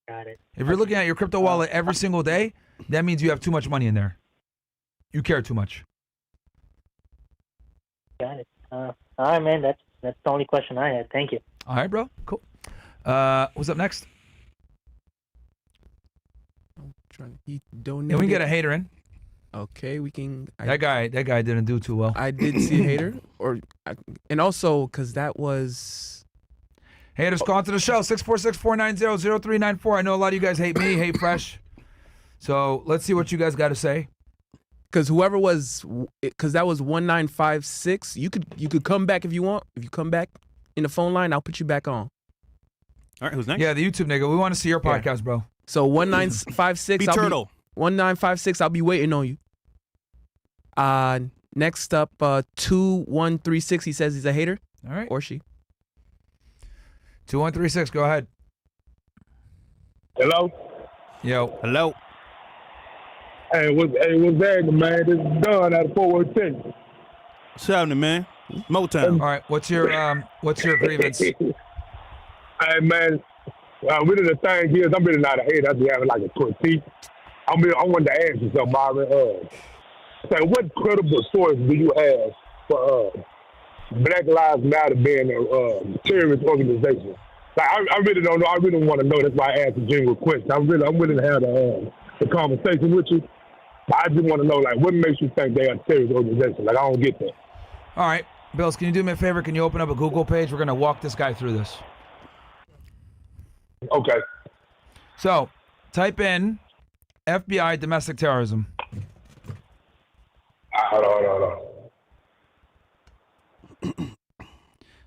Got it. If you're looking at your crypto wallet every single day, that means you have too much money in there. You care too much. Got it. All right, man. That's the only question I had. Thank you. All right, bro. Cool. What's up next? He donated. Yeah, we can get a hater in. Okay, we can. That guy didn't do too well. I did see a hater, and also because that was. Haters, call into the show 646-490-0394. I know a lot of you guys hate me, hate Fresh. So let's see what you guys got to say. Because that was 1956. You could come back if you want. If you come back in the phone line, I'll put you back on. All right, who's next? Yeah, the YouTube nigga. We want to see your podcast, bro. So 1956. Be turtle. 1956. I'll be waiting on you. Next up, 2136. He says he's a hater. All right. Or she. 2136. Go ahead. Hello. Yo. Hello. Hey, what's happening, man? This is Don out of 416. What's happening, man? Motown. All right. What's your grievance? Hey, man. Really the thing is, I'm really not a hater. I be having like a critique. I wanted to ask you something, Myron. So what credible source do you have for Black Lives Matter being a terrorist organization? Like, I really don't know. I really want to know. That's why I asked a general question. I'm willing to have the conversation with you. But I just want to know, like, what makes you think they're a terrorist organization? Like, I don't get that. All right. Bills, can you do me a favor? Can you open up a Google page? We're going to walk this guy through this. Okay. So, type in FBI domestic terrorism. Hold on.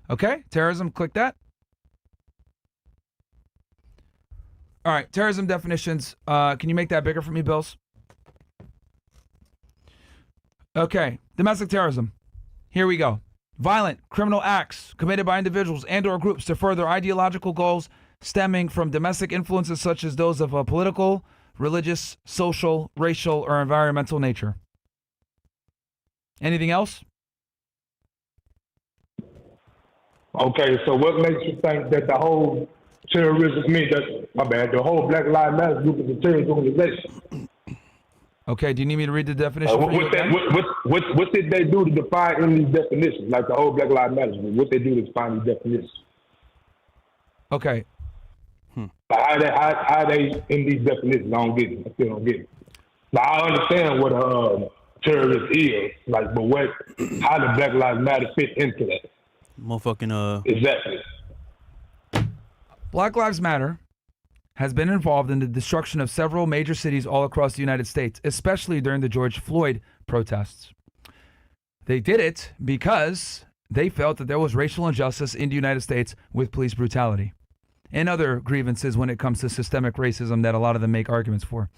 Okay, terrorism, click that. All right, terrorism definitions. Can you make that bigger for me, Bills? Okay, domestic terrorism. Here we go. Violent criminal acts committed by individuals and or groups to further ideological goals stemming from domestic influences such as those of a political, religious, social, racial, or environmental nature. Anything else? Okay, so what makes you think that the whole terrorism, the whole Black Lives Matter group is a terrorist organization? Okay, do you need me to read the definition? What did they do to define in these definitions? Like the whole Black Lives Matter group, what they do to define these definitions? Okay. How they in these definitions? I don't get it. I still don't get it. Now I understand what a terrorist is, like, but how does Black Lives Matter fit into that? Motherfucking Exactly. Black Lives Matter has been involved in the destruction of several major cities all across the United States, especially during the George Floyd protests. They did it because they felt that there was racial injustice in the United States with police brutality and other grievances when it comes to systemic racism that a lot of them make arguments for.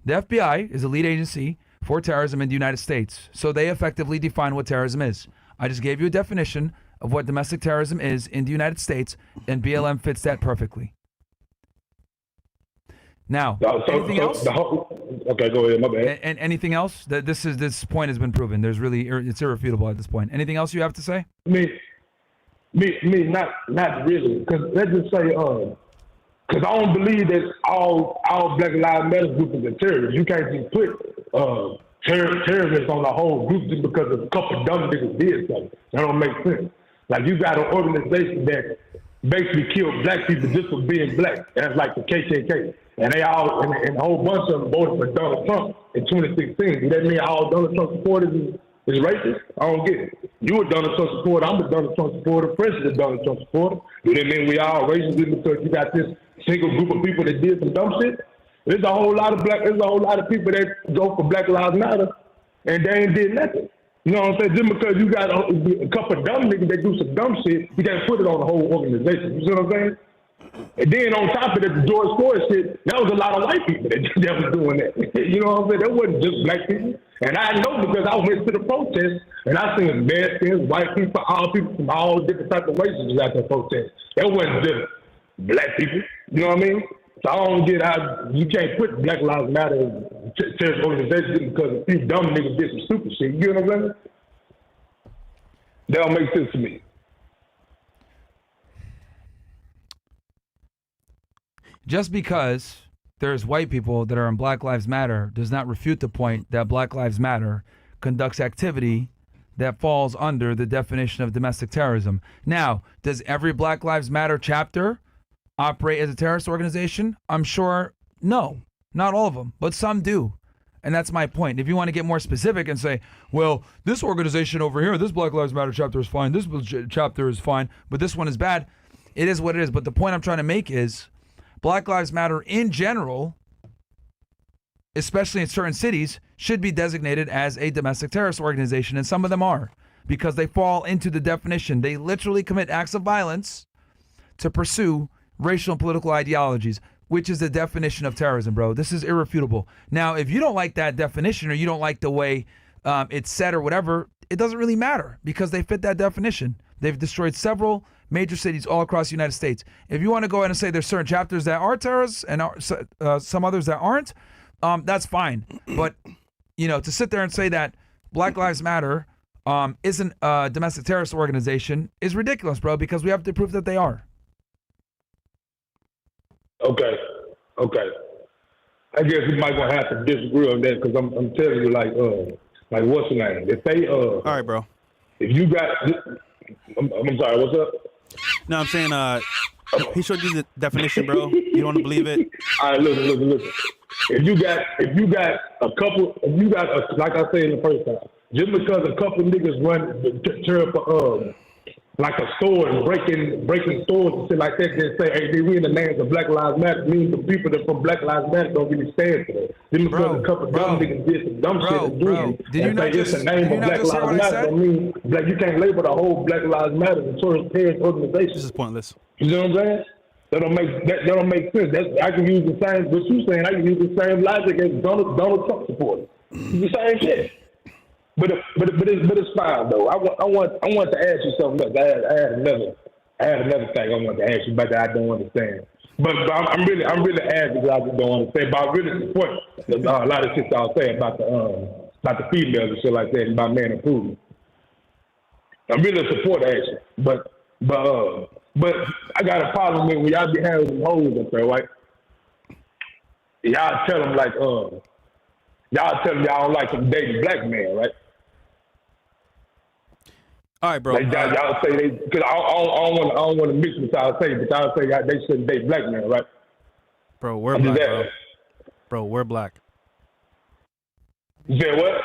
The FBI is a lead agency for terrorism in the United States, so they effectively define what terrorism is. I just gave you a definition of what domestic terrorism is in the United States, and BLM fits that perfectly. Now, anything else? Okay, go ahead. My bad. And anything else? This point has been proven. It's irrefutable at this point. Anything else you have to say? Me, not really. Because let's just say, because I don't believe that all Black Lives Matter group is a terrorist. You can't just put terrorists on the whole group just because a couple dumb niggas did something. That don't make sense. Like, you got an organization that basically killed black people just for being black. That's like the KKK. And they all, and a whole bunch of them voted for Donald Trump in 2016. Does that mean all Donald Trump supporters is racist? I don't get it. You a Donald Trump supporter, I'm a Donald Trump supporter, Prince is a Donald Trump supporter. Do that mean we all racist because you got this single group of people that did some dumb shit? There's a whole lot of people that go for Black Lives Matter and they ain't did nothing. You know what I'm saying? Just because you got a couple of dumb niggas that do some dumb shit, you can't put it on the whole organization. You see what I'm saying? And then on top of that, the George Floyd shit, that was a lot of white people that was doing that. You know what I'm saying? That wasn't just black people. And I know because I went to the protest and I seen Mexicans, white people, all people from all different types of races was at the protest. That wasn't just black people. You know what I mean? So I don't get how you can't put Black Lives Matter in terrorist organization because a few dumb niggas did some stupid shit. You know what I'm saying? That don't make sense to me. Just because there's white people that are in Black Lives Matter does not refute the point that Black Lives Matter conducts activity that falls under the definition of domestic terrorism. Now, does every Black Lives Matter chapter operate as a terrorist organization? I'm sure no, not all of them, but some do. And that's my point. If you want to get more specific and say, well, this organization over here, this Black Lives Matter chapter is fine, this chapter is fine, but this one is bad, it is what it is. But the point I'm trying to make is Black Lives Matter in general, especially in certain cities, should be designated as a domestic terrorist organization, and some of them are, because they fall into the definition. They literally commit acts of violence to pursue racial and political ideologies, which is the definition of terrorism, bro. This is irrefutable. Now, if you don't like that definition or you don't like the way it's said or whatever, it doesn't really matter because they fit that definition. They've destroyed several major cities all across the United States. If you want to go ahead and say there's certain chapters that are terrorists and some others that aren't, that's fine. But, you know, to sit there and say that Black Lives Matter isn't a domestic terrorist organization is ridiculous, bro, because we have to prove that they are. Okay. I guess we might gonna have to disagree on that because I'm telling you, like what's the name? If they all right, bro. If you got, I'm sorry. What's up? No, I'm saying he showed you the definition, bro. You don't want to believe it? All right, listen. If you got a couple, like I said in the first time, just because a couple niggas run tear up like a store and breaking stores and shit like that, just say, hey, we in the names of Black Lives Matter, means the people that from Black Lives Matter don't really stand for that. Just because a couple dumb niggas did some dumb shit and do it, and say it's the name of Black Lives Matter, I mean, like, you can't label the whole Black Lives Matter as a terrorist organization. This is pointless. You know what I'm saying? That don't make sense. I can use the same, what you saying, I can use the same logic as Donald Trump supporters. It's the same shit. But it's fine though. I want to ask you something else. I had another thing I want to ask you, but I don't understand. But I'm really asking because I just don't understand. But I really support a lot of shit I was saying about the females and shit like that, and about man improvement. I'm really a support action. But But I got a problem with when y'all be having some hoes up there, right? Y'all tell them like, y'all tell them y'all don't like some dating black man, right? All right, bro. Like y'all say they, because I don't want to mix what y'all say, but y'all say they shouldn't date black men, right? Bro, we're black, bro. Bro, we're black. You said what?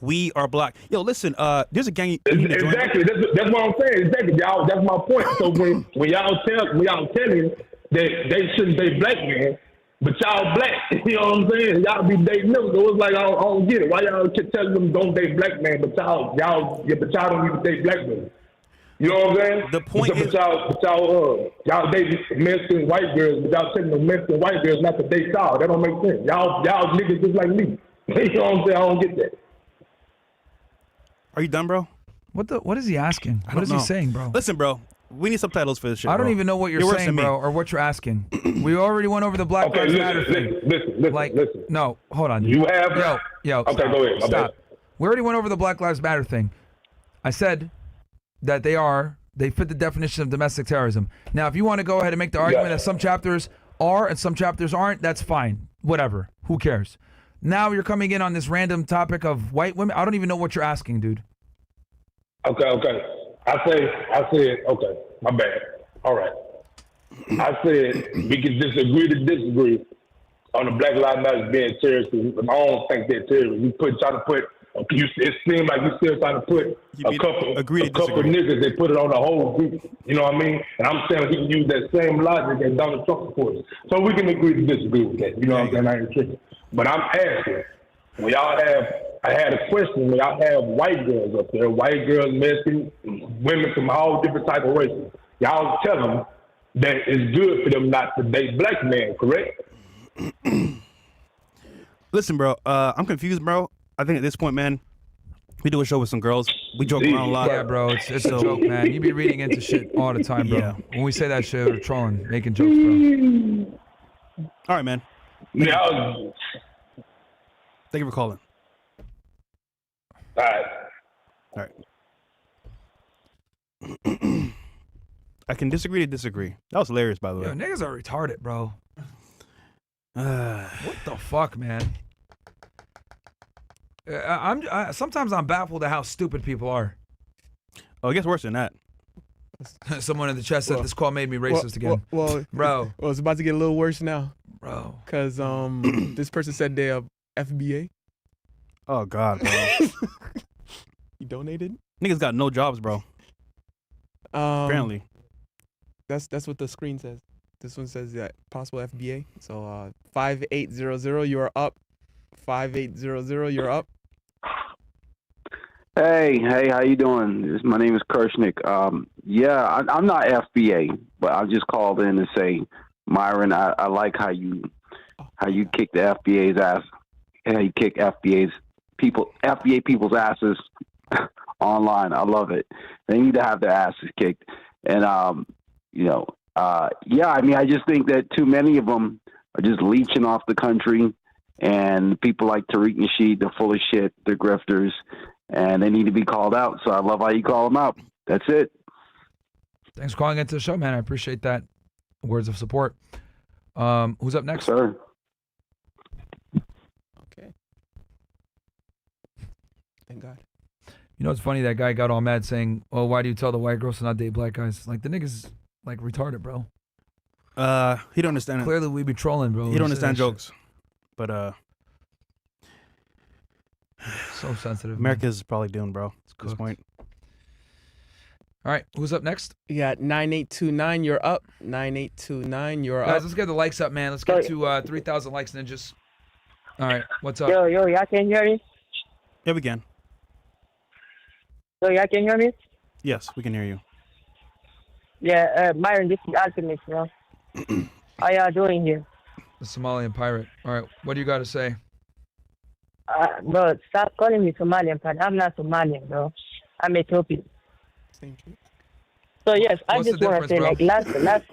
We are black. Yo, listen. There's a gang. Exactly. That's what I'm saying. Exactly. Y'all. That's my point. So when y'all telling that they shouldn't date black men, but y'all black, you know what I'm saying? Y'all be dating them. So it's like I don't get it. Why y'all keep telling them don't date black men, but y'all don't even date black men? You know what I'm saying? The point is, y'all date Mexican white girls, but y'all telling them Mexican white girls not to date y'all. That don't make sense. Y'all niggas just like me. You know what I'm saying? I don't get that. Are you done, bro? What is he asking? What is he saying, bro? Listen, bro. We need subtitles for this shit. I don't bro. even know what you're saying, bro, or what you're asking. We already went over the Black Lives Matter thing. Listen. No, hold on. You have... Yo. Okay, stop, go ahead. Stop. We already went over the Black Lives Matter thing. I said that they fit the definition of domestic terrorism. Now, if you want to go ahead and make the argument that some chapters are and some chapters aren't, that's fine. Whatever. Who cares? Now you're coming in on this random topic of white women. I don't even know what you're asking, dude. Okay. I said, okay, my bad. All right. I said we can disagree to disagree on the Black Lives Matter being terrorists. I don't think they're terrorists. It seems like you still trying to put a couple niggas. They put it on the whole group. You know what I mean? And I'm saying we can use that same logic as Donald Trump supporters. So we can agree to disagree with that. You know what I'm saying? I ain't tripping. But I'm asking, I had a question, when y'all have white girls up there, white girls, Mexican, women from all different type of races. Y'all tell them that it's good for them not to date black men, correct? Listen, bro, I'm confused, bro. I think at this point, man, we do a show with some girls. We joke around a lot. Yeah, bro, it's a joke, man. You be reading into shit all the time, bro. Yeah. When we say that shit, we're trolling, making jokes, bro. All right, man. Thank you for calling. All right. I can disagree to disagree. That was hilarious, by the way. Yo, niggas are retarded, bro. What the fuck, man? Sometimes I'm baffled at how stupid people are. Oh, it gets worse than that. Someone in the chat said this call made me racist again. Bro. Well, it's about to get a little worse now. Bro. Because this person said they are FBA. Oh, God, bro. You donated? Niggas got no jobs, bro. Apparently. That's what the screen says. This one says that possible FBA. So 5800, you are up. 5800, you're up. Hey, how you doing? My name is Kirshnick. I'm not FBA, but I just called in to say, Myron, I like how you kick the FBA's ass, how you kick FBA people's asses online. I love it. They need to have their asses kicked, and I just think that too many of them are just leeching off the country, and people like Tariq Nasheed, they're full of shit, they're grifters, and they need to be called out. So I love how you call them out. That's it. Thanks for calling into the show, man. I appreciate that. Words of support. Who's up next? Sir. Okay. Thank God. You know, it's funny, that guy got all mad saying, "Oh, why do you tell the white girls to not date black guys?" Like, the niggas like retarded, bro. He don't understand it. Clearly we be trolling, bro. He don't understand jokes. Shit. But so sensitive. America's probably doomed, bro. At this point. All right, who's up next? You got 9829, you're up. 9829, you're up. Guys, let's get the likes up, man. Let's get to 3,000 likes, ninjas. All right, what's up? Yo, y'all can hear me? Yeah, we can. Yo, y'all can hear me? Yes, we can hear you. Yeah, Myron, this is Ultimate, bro. How y'all doing here? The Somalian pirate. All right, what do you got to say? Bro, stop calling me Somalian, but I'm not Somalian, bro. I'm Ethiopian. So yes, I just want to say, like last time. Last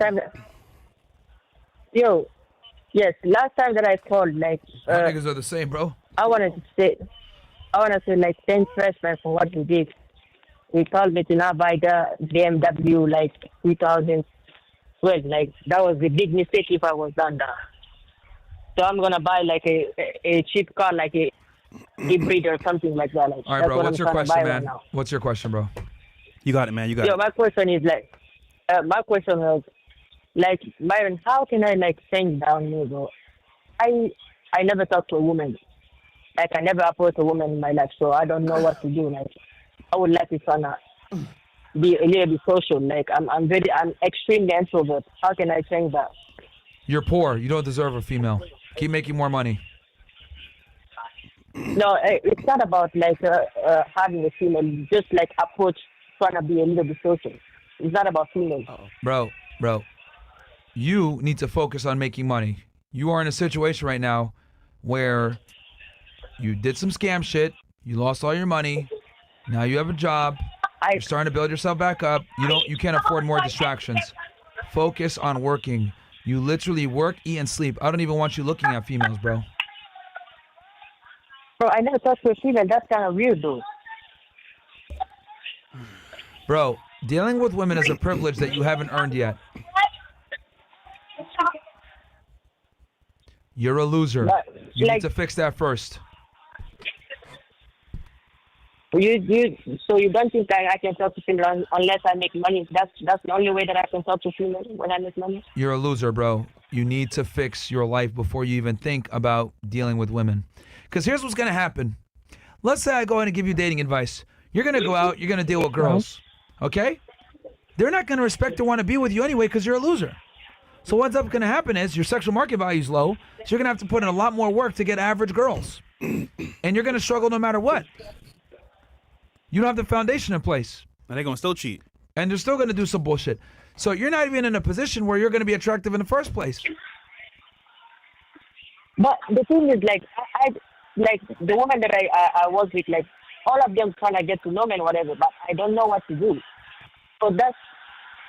time that I called, like niggas are the same, bro. I want to say like thanks first, man, for what you did. he told me to not buy the BMW like 2012. Like that was the big mistake if I was done that. So I'm gonna buy like a cheap car, like a hybrid or something like that. Like, All right, that's bro. what What's I'm your trying to question, buy man? right now. What's your question, bro? You got it, man. You got Yo, it. my question is my question is Myron, how can I like change down me, bro? I never talked to a woman. Like I never approached a woman in my life, so I don't know what to do. Like I would like to try to be a little bit social. Like I'm extremely introvert. How can I change that? You're poor. You don't deserve a female. Keep making more money. No, it's not about like having a female. Just like approach, trying to be a little bit social. It's not about females. Bro, you need to focus on making money. You are in a situation right now where you did some scam shit. You lost all your money. Now you have a job. You're starting to build yourself back up. You can't afford more distractions. Focus on working. You literally work, eat, and sleep. I don't even want you looking at females, bro. Bro, I never talked to a female. That's kind of weird, though. Bro, dealing with women is a privilege that you haven't earned yet. You're a loser. You need to fix that first. So you don't think that I can talk to female unless I make money? That's the only way that I can talk to female when I make money? You're a loser, bro. You need to fix your life before you even think about dealing with women. Because here's what's going to happen. Let's say I go in and give you dating advice. You're going to go out, you're going to deal with girls, okay? They're not going to respect or want to be with you anyway because you're a loser. So what's up going to happen is your sexual market value is low, so you're going to have to put in a lot more work to get average girls. And you're going to struggle no matter what. You don't have the foundation in place. And they're going to still cheat. And they're still going to do some bullshit. So you're not even in a position where you're going to be attractive in the first place. But the thing is, like, I like the woman that I was with, like, all of them trying to get to know me and whatever, but I don't know what to do. So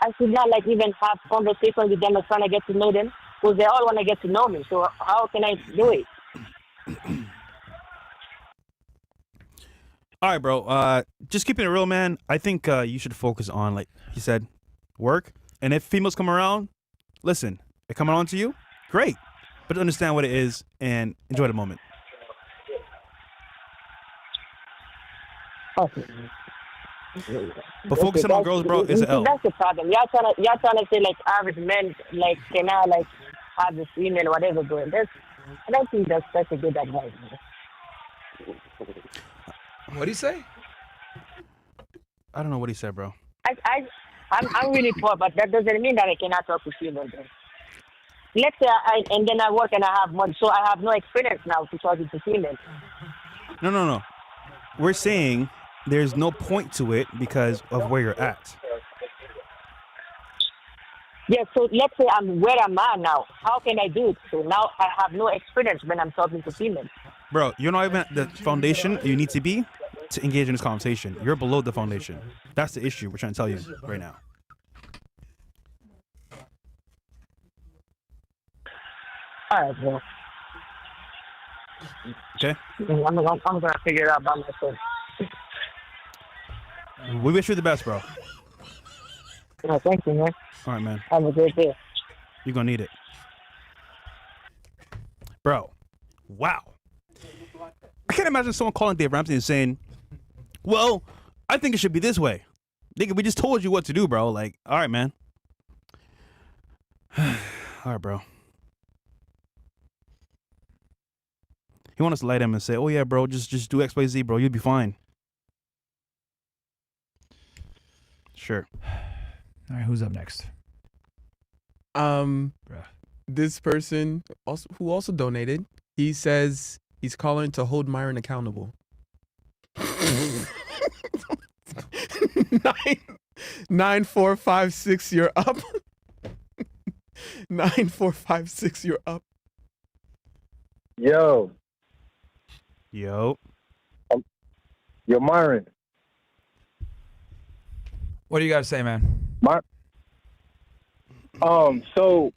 I should not, like, even have conversation with them and trying to get to know them because they all want to get to know me. So how can I do it? All right, bro. Just keeping it real, man. I think you should focus on, like you said, work. And if females come around, listen, they're coming on to you, great. But understand what it is and enjoy the moment. Okay. But focusing on girls, bro, is an L. That's the problem. Y'all trying to say like average men like cannot like have this female or whatever, bro. I don't think that's a good advice, man. What'd he say? I don't know what he said, bro. I'm really poor, but that doesn't mean that I cannot talk to females. Let's say and then I work and I have money, so I have no experience now to talk to females. No. We're saying there's no point to it because of where you're at. Yeah, so let's say I'm where I'm at now. How can I do it? So now I have no experience when I'm talking to females. Bro, you're not even at the foundation you need to be to engage in this conversation. You're below the foundation. That's the issue we're trying to tell you right now. All right, bro. Okay? I'm going to figure it out by myself. We wish you the best, bro. No, thank you, man. All right, man. Have a great day. You're going to need it. Bro, wow. I can't imagine someone calling Dave Ramsey and saying, well, I think it should be this way. Nigga, we just told you what to do, bro. Like, all right, man. All right, bro. He wants us to light him and say, oh, yeah, bro, just do X, Y, Z, bro. You'll be fine. Sure. All right, who's up next? This person who also donated, he says he's calling to hold Myron accountable. 9456, you're up. 9456, you're up. Yo, Myron. What do you got to say, man? So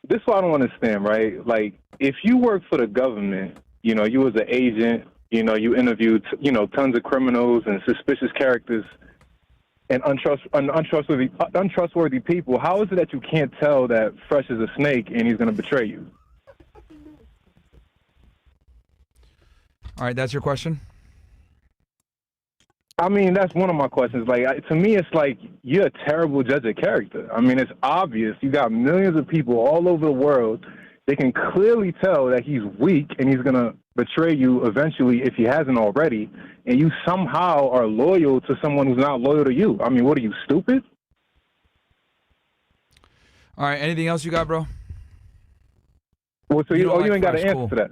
this is what I don't understand, right? Like, if you work for the government, you know, you as an agent, you know, you interviewed, you know, tons of criminals and suspicious characters, and untrustworthy people, how is it that you can't tell that Fresh is a snake and he's going to betray you? All right, that's your question? I mean, that's one of my questions. Like, to me, it's like you're a terrible judge of character. I mean, it's obvious. You got millions of people all over the world. They can clearly tell that he's weak and he's going to betray you eventually if he hasn't already. And you somehow are loyal to someone who's not loyal to you. I mean, what are you, stupid? All right, anything else you got, bro? Well, so you ain't got Fresh, an answer cool. to that.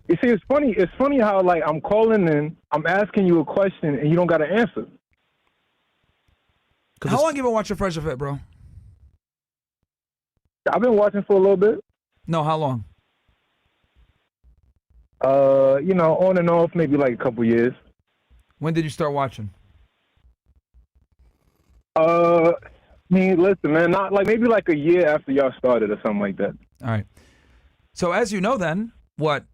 You see, it's funny. It's funny how, like, I'm calling in, I'm asking you a question, and you don't got an answer. How long you been watching Fresh Fit, bro? I've been watching for a little bit. No, how long? You know, on and off, maybe like a couple years. When did you start watching? I mean, listen, man, not like maybe like a year after y'all started or something like that. All right. So as you know then, what,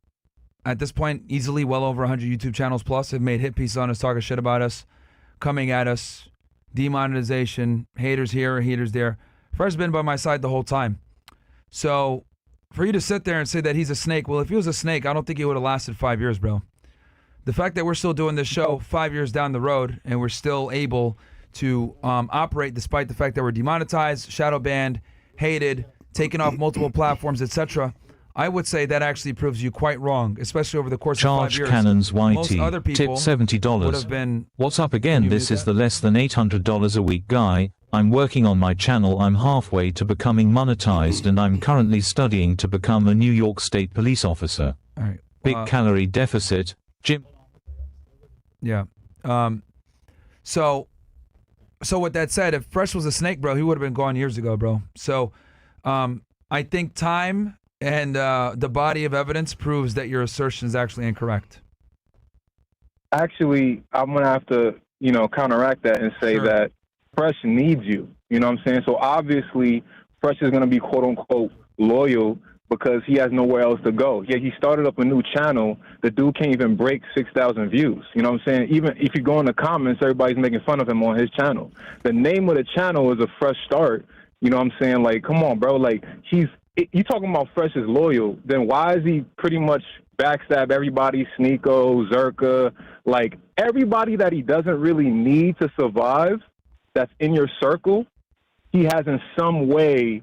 at this point, easily well over 100 YouTube channels plus have made hit pieces on us, talking shit about us, coming at us, demonetization, haters here, haters there. Fresh been by my side the whole time. So for you to sit there and say that he's a snake, well, if he was a snake, I don't think he would have lasted 5 years, bro. The fact that we're still doing this show 5 years down the road and we're still able to operate despite the fact that we're demonetized, shadow banned, hated, taken off multiple platforms, etc., I would say that actually proves you quite wrong, especially over the course of 5 Charge years. Cannons Most other YT, people tip would $70. have been. What's up again? This is the less than $800 a week guy. I'm working on my channel. I'm halfway to becoming monetized and I'm currently studying to become a New York State police officer. All right. Big calorie deficit. Gym. Yeah. So with that said, if Fresh was a snake, bro, he would have been gone years ago, bro. So I think time and the body of evidence proves that your assertion is actually incorrect. Actually, I'm going to have to, you know, counteract that and say that Fresh needs you. You know what I'm saying? So obviously, Fresh is going to be quote unquote loyal because he has nowhere else to go. Yeah, he started up a new channel. The dude can't even break 6,000 views. You know what I'm saying? Even if you go in the comments, everybody's making fun of him on his channel. The name of the channel is A Fresh Start. You know what I'm saying? Like, come on, bro. Like, you talking about Fresh is loyal, then why is he pretty much backstab everybody, Sneako, Zherka, like everybody that he doesn't really need to survive that's in your circle, he has in some way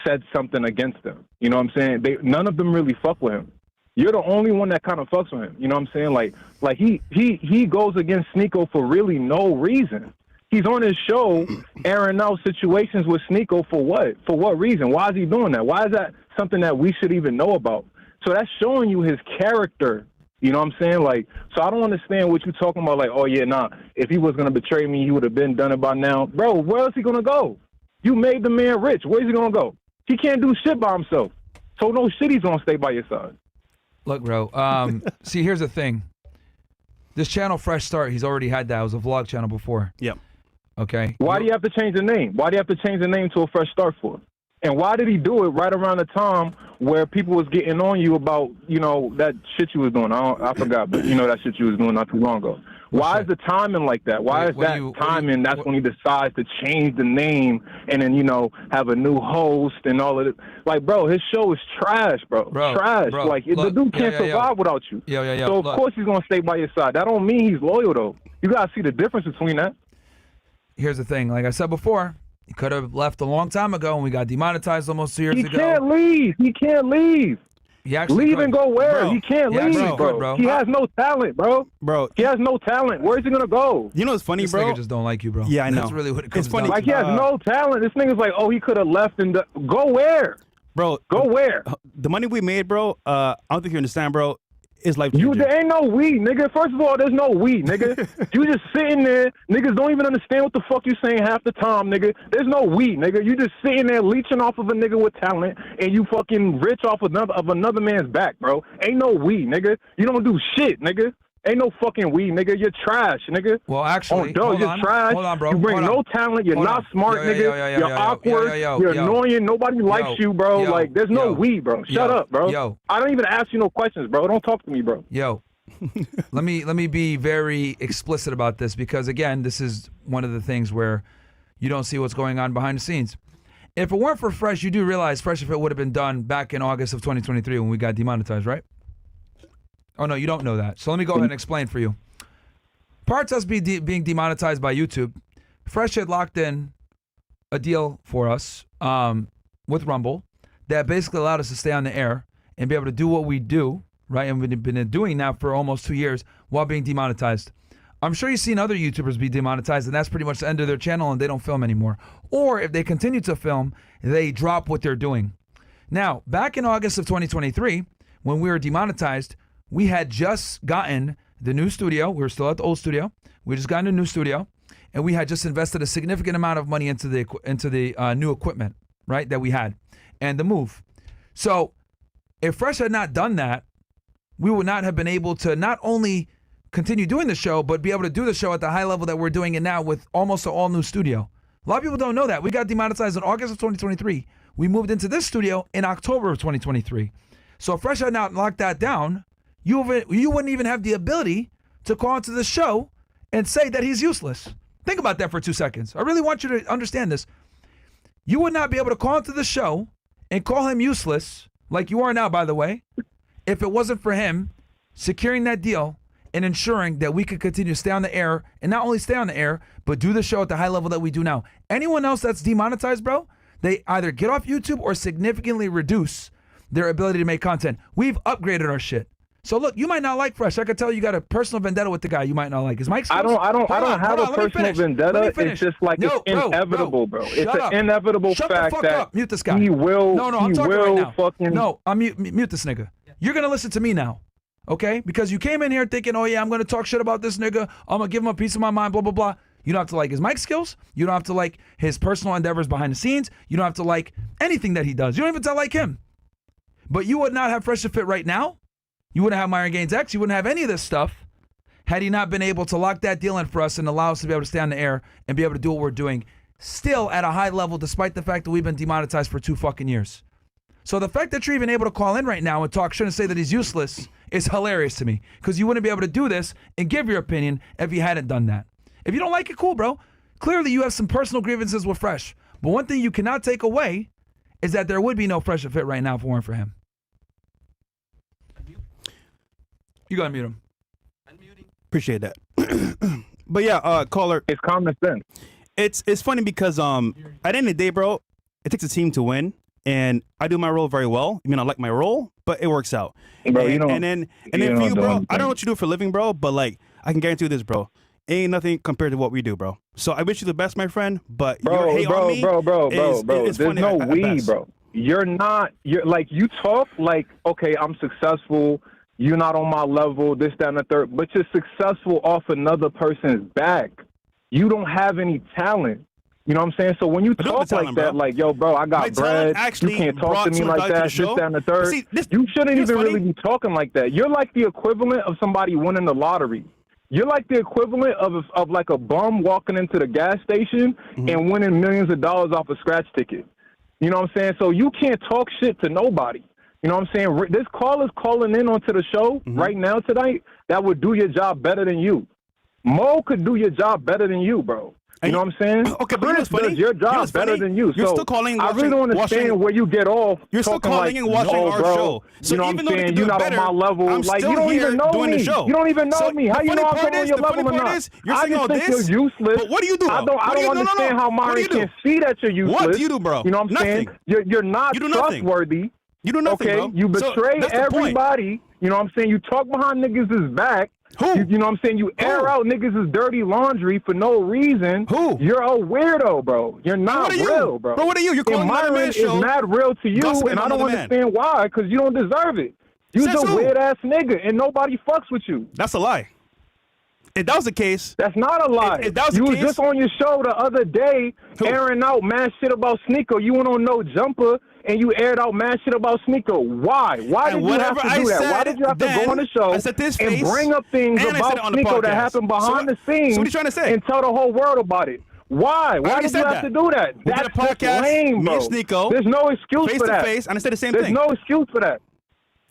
said something against them. You know what I'm saying? None of them really fuck with him. You're the only one that kind of fucks with him. You know what I'm saying? Like he goes against Sneako for really no reason. He's on his show airing out situations with Sneako for what? For what reason? Why is he doing that? Why is that something that we should even know about? So that's showing you his character. You know what I'm saying? Like, so I don't understand what you're talking about. Like, oh yeah, nah, if he was going to betray me, he would have been done it by now. Bro, where else he going to go? You made the man rich. Where's he going to go? He can't do shit by himself. So no shit he's going to stay by your side. Look, bro, see, here's the thing. This channel, Fresh Start, he's already had that. It was a vlog channel before. Yep. Okay. Why do you have to change the name? Why do you have to change the name to A Fresh Start for? And why did he do it right around the time where people was getting on you about, you know, that shit you was doing? I forgot, but you know that shit you was doing not too long ago. Why is the timing like that? Why is that timing? That's when he decides to change the name and then, you know, have a new host and all of it. Like, bro, his show is trash, bro. Trash. Bro, like, the dude can't survive without you. So, of course, he's going to stay by your side. That don't mean he's loyal, though. You got to see the difference between that. Here's the thing. Like I said before, he could have left a long time ago and we got demonetized almost 2 years ago. He can't leave. He can't leave. He actually leave and go where? Bro. He can't leave, bro. He has no talent, bro. He has no talent. Where's he gonna go? You know what's funny, This bro? nigga just don't like you, bro. Yeah, I know. That's really what it comes It's funny. down Like, to. he has no talent. This nigga's like, oh, he could have left and go where? Bro, go where? The money we made, bro, I don't think you understand, bro, is life You, changing. there ain't no we, nigga. First of all, there's no we, nigga. You just sitting there. Niggas don't even understand what the fuck you saying half the time, nigga. There's no we, nigga. You just sitting there leeching off of a nigga with talent and you fucking rich off of another man's back, bro. Ain't no we, nigga. You don't do shit, nigga. Ain't no fucking we, nigga. You're trash, nigga. Well, actually, you're trash. Hold on, bro. You bring Hold no on. talent. You're Hold not on. smart, Yo, yo, nigga. yo, yo, yo, You're yo, awkward. yo, yo, You're yo. annoying. Nobody likes you, bro. yo, like, there's no yo, we, bro. Shut yo, up, bro. yo. I don't even ask you no questions, bro. Don't talk to me, bro. Yo, let me be very explicit about this because, again, this is one of the things where you don't see what's going on behind the scenes. If it weren't for Fresh, you do realize Fresh If It would have been done back in August of 2023 when we got demonetized, right? Oh, no, you don't know that. So let me go ahead and explain for you. Prior to us being demonetized by YouTube, Fresh had locked in a deal for us with Rumble that basically allowed us to stay on the air and be able to do what we do, right? And we've been doing that for almost 2 years while being demonetized. I'm sure you've seen other YouTubers be demonetized, and that's pretty much the end of their channel, and they don't film anymore. Or if they continue to film, they drop what they're doing. Now, back in August of 2023, when we were demonetized, we had just gotten the new studio. We were still at the old studio. We just got a new studio, and we had just invested a significant amount of money into the new equipment, right, that we had, and the move. So if Fresh had not done that, we would not have been able to not only continue doing the show, but be able to do the show at the high level that we're doing it now with almost an all-new studio. A lot of people don't know that. We got demonetized in August of 2023. We moved into this studio in October of 2023. So if Fresh had not locked that down, you wouldn't even have the ability to call into the show and say that he's useless. Think about that for 2 seconds. I really want you to understand this. You would not be able to call into the show and call him useless, like you are now, by the way, if it wasn't for him securing that deal and ensuring that we could continue to stay on the air, and not only stay on the air, but do the show at the high level that we do now. Anyone else that's demonetized, bro, they either get off YouTube or significantly reduce their ability to make content. We've upgraded our shit. So look, you might not like Fresh. I could tell you got a personal vendetta with the guy you might not like. Is Mike skills? I don't have a personal vendetta. It's just like it's inevitable, bro. It's an inevitable fact that mute this guy. He will. No, I'm talking right now. Fucking. No, mute this nigga. You're gonna listen to me now, okay? Because you came in here thinking, oh yeah, I'm gonna talk shit about this nigga. I'm gonna give him a piece of my mind. Blah blah blah. You don't have to like his mic skills. You don't have to like his personal endeavors behind the scenes. You don't have to like anything that he does. You don't even have to like him. But you would not have Fresh to Fit right now. You wouldn't have Myron Gaines X. You wouldn't have any of this stuff had he not been able to lock that deal in for us and allow us to be able to stay on the air and be able to do what we're doing still at a high level, despite the fact that we've been demonetized for 2 fucking years. So the fact that you're even able to call in right now and talk shit and say that he's useless is hilarious to me, because you wouldn't be able to do this and give your opinion if you hadn't done that. If you don't like it, cool, bro. Clearly you have some personal grievances with Fresh. But one thing you cannot take away is that there would be no Fresh Fit right now if it weren't for him. You gotta mute him. Appreciate that. But yeah, caller. It's common sense. It's funny because at the end of the day, bro, it takes a team to win, and I do my role very well. I mean, I like my role, but it works out. Bro, and then for you, bro, I don't know what you do for a living, bro, but like I can guarantee you this, bro. Ain't nothing compared to what we do, bro. So I wish you the best, my friend. But your hate on me is There's funny no at we, best. bro. You're like you talk like, okay, I'm successful. You're not on my level, this, that, and the third. But you're successful off another person's back. You don't have any talent. You know what I'm saying? So when you talk like that, like, yo, bro, I got bread. You can't talk to me like that, this, that, and the third. See, you shouldn't even really be talking like that. You're like the equivalent of somebody winning the lottery. You're like the equivalent of like a bum walking into the gas station and winning millions of dollars off a scratch ticket. You know what I'm saying? So you can't talk shit to nobody. You know what I'm saying? This caller's calling in onto the show right now tonight that would do your job better than you. Mo could do your job better than you, bro. You know what I'm saying? Okay, but Chris does your job better than you. You're so still calling. I really don't understand where you get off. You're still calling and watching our show. So you know what I'm saying? You're not on my level. I'm like still you don't here even know doing me. the show. You don't even know me. How you know I'm on your level or not? You're saying all I just think this. you're useless. But what do you do? I don't understand how Myron can see that you're useless. What do you do, bro? You know what I'm saying? You're not trustworthy. You do nothing, okay? bro. You betray everybody. You know what I'm saying? You talk behind niggas' back. Who? You know what I'm saying? You air out niggas' dirty laundry for no reason. Who? You're a weirdo, bro. You're not real, bro. Bro, what are you? You're calling Myron man is show. mad real to you, and I don't understand why, because you don't deserve it. You're a weird-ass nigga, and nobody fucks with you. That's a lie. If that was the case, that's not a lie. If that was you the was case, just on your show the other day airing out mad shit about Sneako. You went on No Jumper and you aired out mad shit about Sneako. Why? Why did you have to do that? Why did you have to go on the show and bring up things about Sneako that happened behind the scenes? So what are you trying to say? And tell the whole world about it? Why? Why did you have to do that? We That's did a podcast, lame, bro. me and Sneako, There's no excuse for that. face to face, and I said the same thing. There's no excuse for that.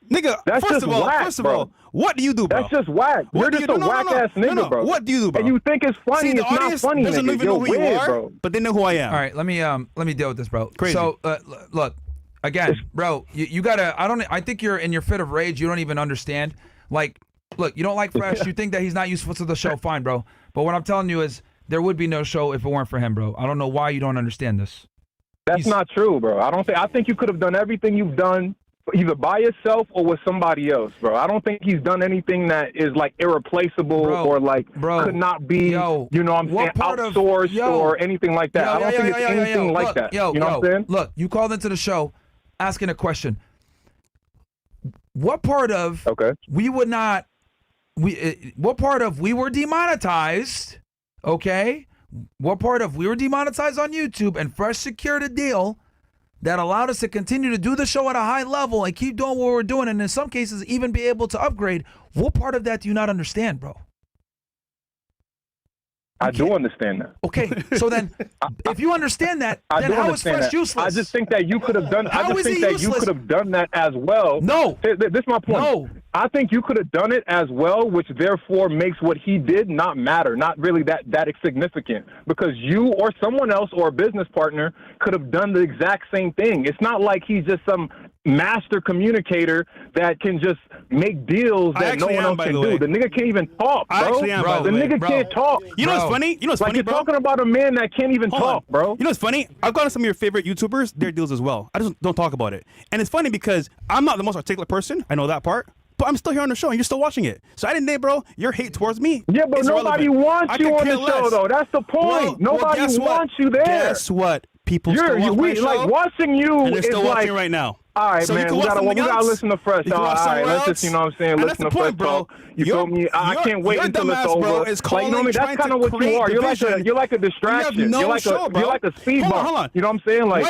Nigga, That's first just of all, whack, all, what do you do, bro? That's just whack. You're just a whack-ass nigga, bro. What do you do, bro? And you think it's funny, See, the it's not audience funny, doesn't nigga. even You're know who weird, you are, bro. but they know who I am. All right, let me deal with this, bro. Crazy. So look, again, bro, you gotta. I think you're in your fit of rage. You don't even understand. Like, look, you don't like Fresh. You think that he's not useful to the show. Fine, bro. But what I'm telling you is there would be no show if it weren't for him, bro. I don't know why you don't understand this. That's not true, bro. I think you could have done everything you've done either by yourself or with somebody else, bro. I don't think he's done anything that is like irreplaceable or like could not be, you know what I'm saying, outsourced or anything like that. I don't think it's anything like that. You know what I'm saying? Look, you called into the show asking a question. What part of we were demonetized, okay? What part of we were demonetized on YouTube and Fresh secured a deal that allowed us to continue to do the show at a high level and keep doing what we're doing, and in some cases even be able to upgrade? What part of that do you not understand, bro? I do understand that. Okay, so then, if you understand that, then how is Fresh useless? I just think that you could have done. How I just is think he that you useless? could have done that as well. No, this is my point. No, I think you could have done it as well, which therefore makes what he did not matter, not really that significant, because you or someone else or a business partner could have done the exact same thing. It's not like he's just some master communicator that can just make deals that no one else can do. The nigga can't even talk, bro. I actually am, by the way, nigga bro. can't talk. You know what's funny? You know what's like funny, you're bro? talking about a man that can't even Hold talk, on. bro. You know what's funny? I've gone to some of your favorite YouTubers, their deals as well. I just don't talk about it. And it's funny because I'm not the most articulate person. I know that part. But I'm still here on the show and you're still watching it. So at the end of the day, bro, your hate towards me. Yeah, but nobody wants you on the show, though. That's the point. Nobody wants you there. Guess what? People still watch my show, like watching you and they're is still watching like, right now. All right, So man, we gotta listen to Fresh. All right, let's just, you know what I'm saying, And listen to that's the Fresh point, bro. talk. You feel me? I can't wait your until it's dumbass, over. bro, is Like, you know what I mean? That's calling, kind of what trying you to are. create division. You're like a You have distraction. no You're like show, bro. you're like a speed bump. Hold on. You know what I'm saying? Like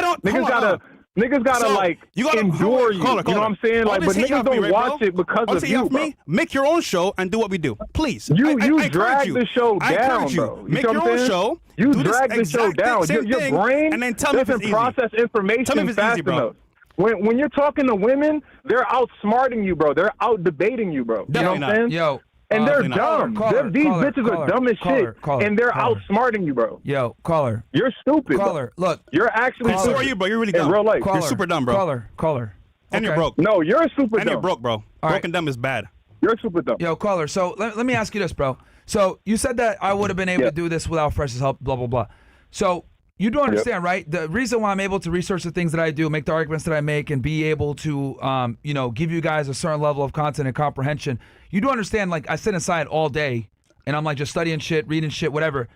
niggas gotta So, like you gotta endure you. Caller. You know what I'm saying? Like, but niggas don't watch it because of you, bro. Make your own show and do what we do, please. You I drag the show down, bro. Make your own show. You do drag the show down. Your brain and then tell me if doesn't it's process information fast enough. When you're talking to women, they're outsmarting you, bro. They're out debating you, bro. You know what I'm saying? Yo, and they're dumb. These bitches are dumb as shit, and they're outsmarting you, bro. Yo, caller. You're stupid. Caller, look. You're actually. So are you, bro? You're really dumb. In real life. You're super dumb, bro. Caller. And you're broke. No, you're super dumb. And you're broke, bro. Broke and dumb is bad. You're super dumb. Yo, caller. So let me ask you this, bro. So you said that I would have been able to do this without Fresh's help, blah, blah, blah. So you do understand, right? The reason why I'm able to research the things that I do, make the arguments that I make, and be able to, give you guys a certain level of content and comprehension. You do understand, like, I sit inside all day, and I'm like just studying shit, reading shit, whatever.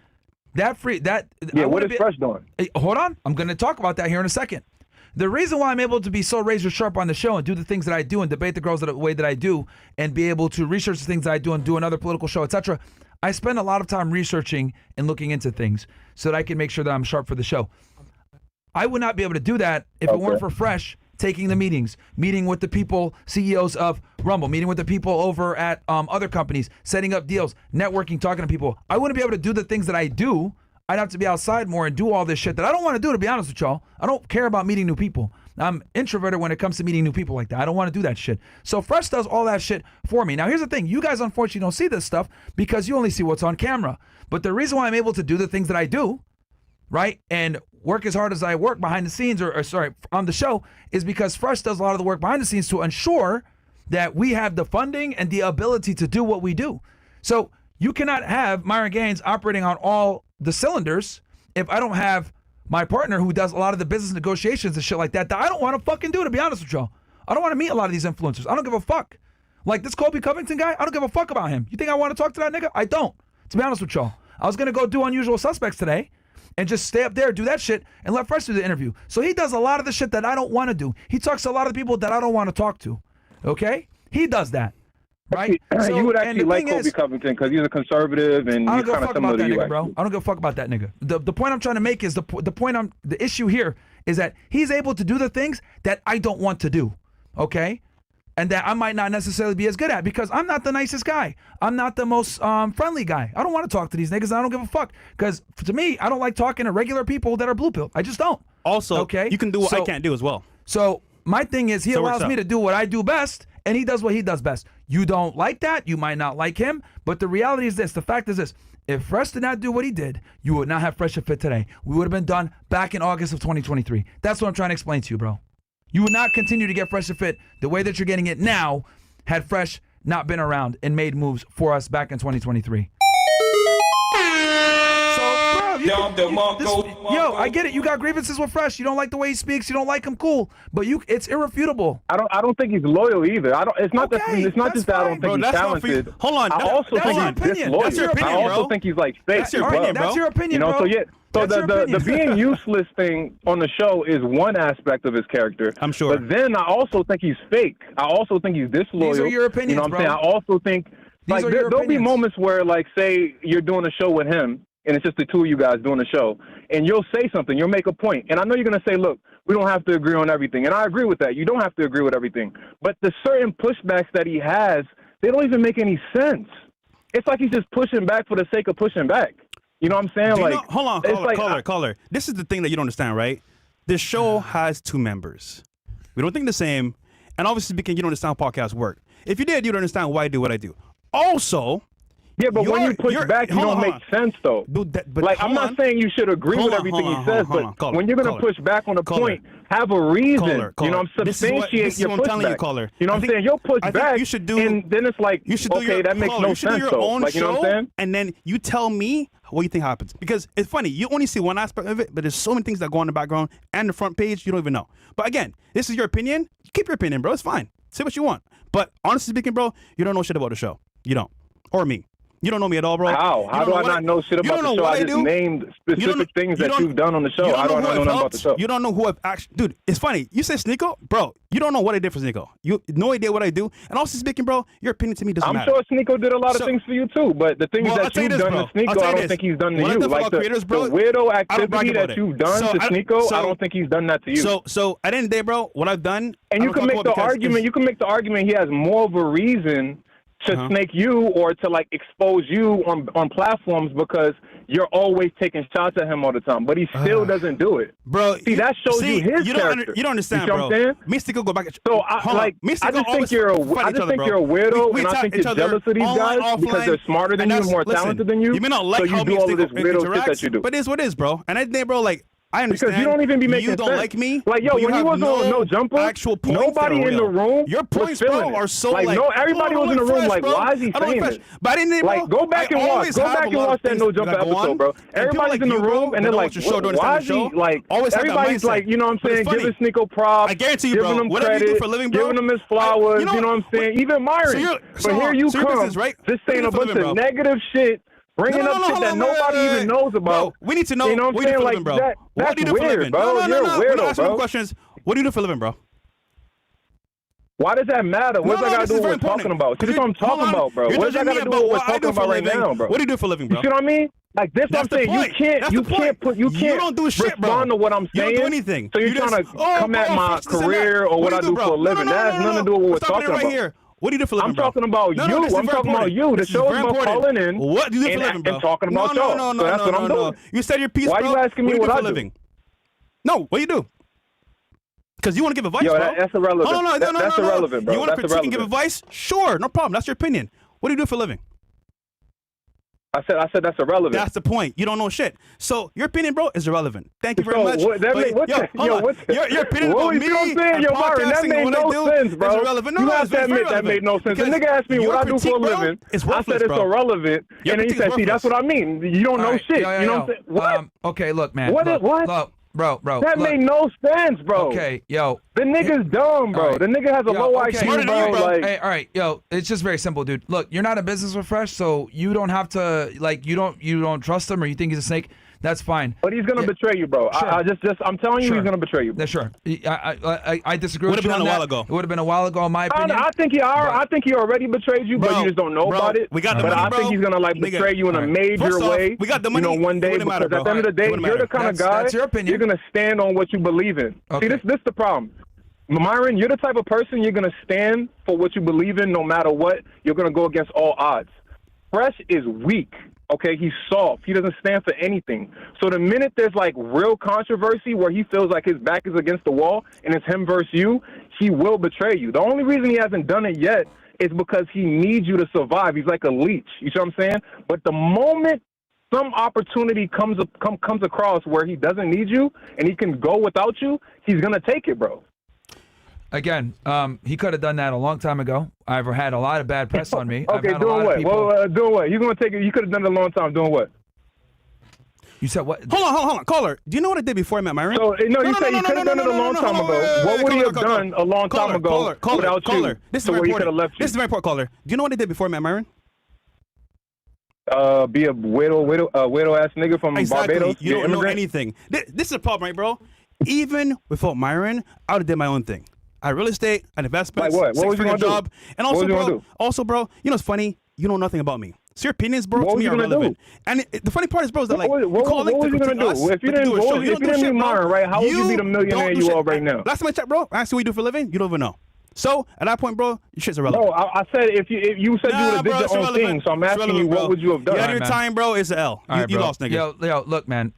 Yeah, what is Fresh doing? Hey, hold on. I'm going to talk about that here in a second. The reason why I'm able to be so razor sharp on the show and do the things that I do and debate the girls the way that I do and be able to research the things that I do and do another political show, etc., I spend a lot of time researching and looking into things so that I can make sure that I'm sharp for the show. I would not be able to do that if it weren't for Fresh taking the meetings, meeting with the people, CEOs of Rumble, meeting with the people over at other companies, setting up deals, networking, talking to people. I wouldn't be able to do the things that I do. I'd have to be outside more and do all this shit that I don't want to do, to be honest with y'all. I don't care about meeting new people. I'm introverted when it comes to meeting new people like that. I don't want to do that shit. So Fresh does all that shit for me. Now, here's the thing. You guys, unfortunately, don't see this stuff because you only see what's on camera. But the reason why I'm able to do the things that I do, right, and work as hard as I work behind the scenes, or on the show, is because Fresh does a lot of the work behind the scenes to ensure that we have the funding and the ability to do what we do. So you cannot have Myron Gaines operating on all the cylinders if I don't have my partner who does a lot of the business negotiations and shit like that I don't want to fucking do, to be honest with y'all. I don't want to meet a lot of these influencers. I don't give a fuck. Like this Colby Covington guy, I don't give a fuck about him. You think I want to talk to that nigga? I don't, to be honest with y'all. I was going to go do Unusual Suspects today and just stay up there, do that shit, and let Fresh do the interview. So he does a lot of the shit that I don't want to do. He talks to a lot of the people that I don't want to talk to. Okay? He does that. Right? So, you would actually like Colby Covington because he's a conservative and he's kind of similar to you, nigga, bro. I don't give a fuck about that nigga. The point I'm trying to make is the issue here is that he's able to do the things that I don't want to do, okay? And that I might not necessarily be as good at because I'm not the nicest guy. I'm not the most friendly guy. I don't want to talk to these niggas. I don't give a fuck because to me, I don't like talking to regular people that are blue pilled. I just don't. Also, okay? You can do what I can't do as well. So my thing is he allows me to do what I do best. and he does what he does best. You don't like that. You might not like him, but the reality is this. The fact is this. If Fresh did not do what he did, you would not have Fresh and Fit today. We would have been done back in August of 2023. That's what I'm trying to explain to you, bro. You would not continue to get Fresh and Fit the way that you're getting it now had Fresh not been around and made moves for us back in 2023. Yo, I get it. You got grievances with Fresh. You don't like the way he speaks. You don't like him. Cool, but it's irrefutable. I don't think he's loyal either. It's not just that I don't think he's talented. Hold on. I also think he's disloyal. That's your opinion, I also think he's like fake. That's your opinion, bro. That's your opinion, bro. So yeah. So the being useless thing on the show is one aspect of his character. I'm sure. But then I also think he's fake. I also think he's disloyal. These are your opinions, you know what bro. I'm saying? I also think there'll be moments where, like, say you're doing a show with him and it's just the two of you guys doing the show, and you'll say something, you'll make a point, and I know you're going to say, look, we don't have to agree on everything, and I agree with that. You don't have to agree with everything. But the certain pushbacks that he has, they don't even make any sense. It's like he's just pushing back for the sake of pushing back. You know what I'm saying? Hold on, caller. This is the thing that you don't understand, right? This show has two members. We don't think the same, and obviously speaking, you don't understand how podcasts work. If you did, you'd understand why I do what I do. Also, yeah, but when you push back, you don't make sense, though. Dude, I'm not saying you should agree with everything he says, but when you're going to push back on a point, have a reason. You know, substantiate your pushback. You know what I'm saying? You'll push back, and then it's like, okay, that makes no sense, though. Like, you know what I'm saying? And then you tell me what you think happens. Because it's funny, you only see one aspect of it, but there's so many things that go on in the background and the front page, you don't even know. But again, this is your opinion. Keep your opinion, bro. It's fine. Say what you want. But honestly speaking, bro, you don't know shit about the show. You don't. Or me. You don't know me at all, bro. How do I not know shit about the show? I just named specific things that you've done on the show. How do I not know nothing about the show? You don't know who I've actually... Dude, it's funny. You said Sneako? Bro, you don't know what I did for Sneako. You no idea what I do. And also speaking, bro, your opinion to me doesn't matter. I'm sure Sneako did a lot of things for you, too. But the things that you've done to Sneako, I don't think he's done to you. Like the weirdo activity that you've done to Sneako, I don't think he's done that to you. So at the end of the day, bro, what I've done... And you can make the argument he has more of a reason to snake you or to like expose you on platforms because you're always taking shots at him all the time, but he still doesn't do it, bro. See, that shows you his character. You don't understand, you know bro. what I'm saying? Mystical go back. So I just think you're a weirdo, and I think you're jealous of these guys because they're smarter than you and more talented than you. You may not like how do all of this weirdo shit that you do, but it is what it is, bro. And at the day, bro, like. I understand. Because you don't even be making sense. You don't like me. Like, yo, when you was on No Jumper, nobody in the room your points, bro, are so like, no, everybody was in the room like, why is he saying this? But I didn't, like, go back and watch that No Jumper episode, bro. Everybody's in the room, and they're like, why is he, like, everybody's like, you know what I'm saying, giving Sneako props, I guarantee you, bro, giving him credit, giving him his flowers, you know what I'm saying? Even Myron. But here you come, just saying a bunch of negative shit, bringing up shit that nobody even knows about. Bro, we need to know. You know what I'm saying? Like, bro. that's weird, bro. You're a weirdo, bro. Questions. What do you do for a living, bro? Why does that matter? What's that got to do with what we're talking about? This is what I'm talking about, bro. What's that got to do with what we're talking about right now, bro? What do you do for a living, bro? You see what I mean? Like, this what I'm saying. You can't respond to what I'm saying. You don't do anything. So you're trying to come at my career or what I do for a living. That has nothing to do with what we're talking about. What do you do for a living, I'm talking about you. I'm talking about you. The show is about calling in. What do you do for a living, bro? And talking about y'all. So that's what I'm doing. You said your piece, bro. Why are you asking me what I do? No, what do you do? Because you want to give advice, Yo, bro. That's irrelevant. No. That's irrelevant, bro. You want to critique and give advice? Sure, no problem. That's your opinion. What do you do for a living? I said that's irrelevant. That's the point. You don't know shit. So your opinion, bro, is irrelevant. Thank you very much. Your opinion about me and podcasting and what I do is irrelevant. You have to admit that made no sense. The nigga asked me what I do for a living. I said it's irrelevant. And then he said, see, that's what I mean. You don't know shit. You know what I'm saying? What? Okay, look, man. What? Bro. That made no sense, bro. Okay, yo. The nigga's dumb, bro. Right. The nigga has a low IQ, bro. Like, hey, all right, yo. It's just very simple, dude. Look, you're not in business with Fresh, so you don't have to, like, you don't trust him or you think he's a snake. That's fine. But he's gonna betray you, bro. Sure. I'm telling you, he's gonna betray you. Yeah, sure. I disagree with you on that. Would have been a while ago. It would have been a while ago, in my opinion. I think he already betrayed you, but you just don't know about it. We got the money, I think he's gonna like betray you in a major way. We got the money. You know, one day. Because at the end of the day, you're the kind of guy. That's your opinion. You're gonna stand on what you believe in. See, this is the problem. Myron, you're the type of person you're gonna stand for what you believe in, no matter what. You're gonna go against all odds. Fresh is weak. Okay, he's soft. He doesn't stand for anything. So the minute there's like real controversy where he feels like his back is against the wall and it's him versus you, he will betray you. The only reason he hasn't done it yet is because he needs you to survive. He's like a leech. You see what I'm saying? But the moment some opportunity comes across where he doesn't need you and he can go without you, he's gonna take it, bro. Again, he could have done that a long time ago. I've had a lot of bad press on me. Okay, doing what? Well, doing what? He's gonna take it. You could have done it a long time. Doing what? You said what? Hold on, caller. Do you know what I did before I met Myron? So you said you could have done it a long time ago. What would he have done a long time ago without you? This is where he very could have important. left you. This is very important, caller. Do you know what I did before I met Myron? Be a widow ass nigga from Barbados. You don't know anything. This is a problem, right, bro? Even without Myron, I would have did my own thing. I had real estate, I had investments, like what? What was you gonna job, do? and also, bro, you know what's funny? You know nothing about me. So your opinions, bro, to me are relevant. And the funny part is, bro, is that like, what was you gonna do? If you didn't meet Myron, right? How would you be the millionaire you are right now? Last time I checked, bro, I asked you what you do for a living. You don't even know. So at that point, bro, your shit's irrelevant. No, I said if you said you would have did your own thing. So I'm asking you, what would you have done? You had your time, bro. It's an L. You lost, nigga. Yo, look, man.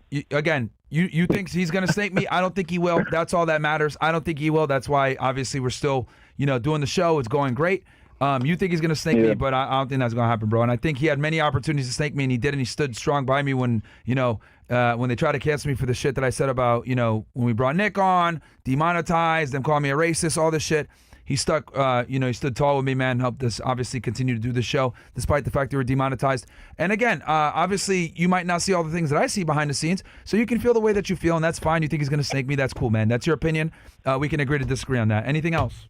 You think he's gonna snake me? I don't think he will. That's all that matters. I don't think he will. That's why obviously we're still, doing the show. It's going great. You think he's gonna snake me, but I don't think that's gonna happen, bro. And I think he had many opportunities to snake me, and he did, and he stood strong by me when when they tried to cancel me for the shit that I said about when we brought Nick on, demonetized, them calling me a racist, all this shit. He stuck, he stood tall with me, man, helped us obviously continue to do the show, despite the fact they were demonetized. And again, obviously, you might not see all the things that I see behind the scenes, so you can feel the way that you feel, and that's fine. You think he's going to snake me, that's cool, man. That's your opinion. We can agree to disagree on that. Anything else?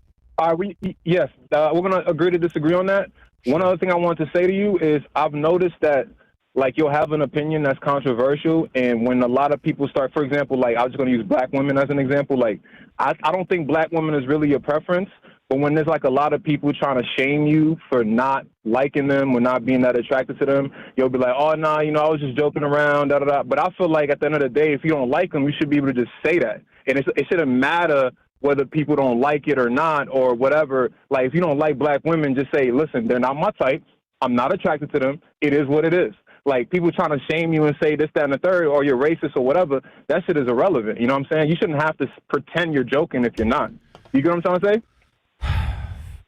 Yes, we're going to agree to disagree on that. One other thing I want to say to you is I've noticed that, like, you'll have an opinion that's controversial, and when a lot of people start, for example, like, I was going to use black women as an example, like, I don't think black women is really your preference. But when there's like a lot of people trying to shame you for not liking them or not being that attracted to them, you'll be like, oh, nah, I was just joking around, da-da-da. But I feel like at the end of the day, if you don't like them, you should be able to just say that. And it shouldn't matter whether people don't like it or not or whatever. Like, if you don't like black women, just say, listen, they're not my type. I'm not attracted to them. It is what it is. Like, people trying to shame you and say this, that, and the third, or you're racist or whatever, that shit is irrelevant. You know what I'm saying? You shouldn't have to pretend you're joking if you're not. You get what I'm trying to say?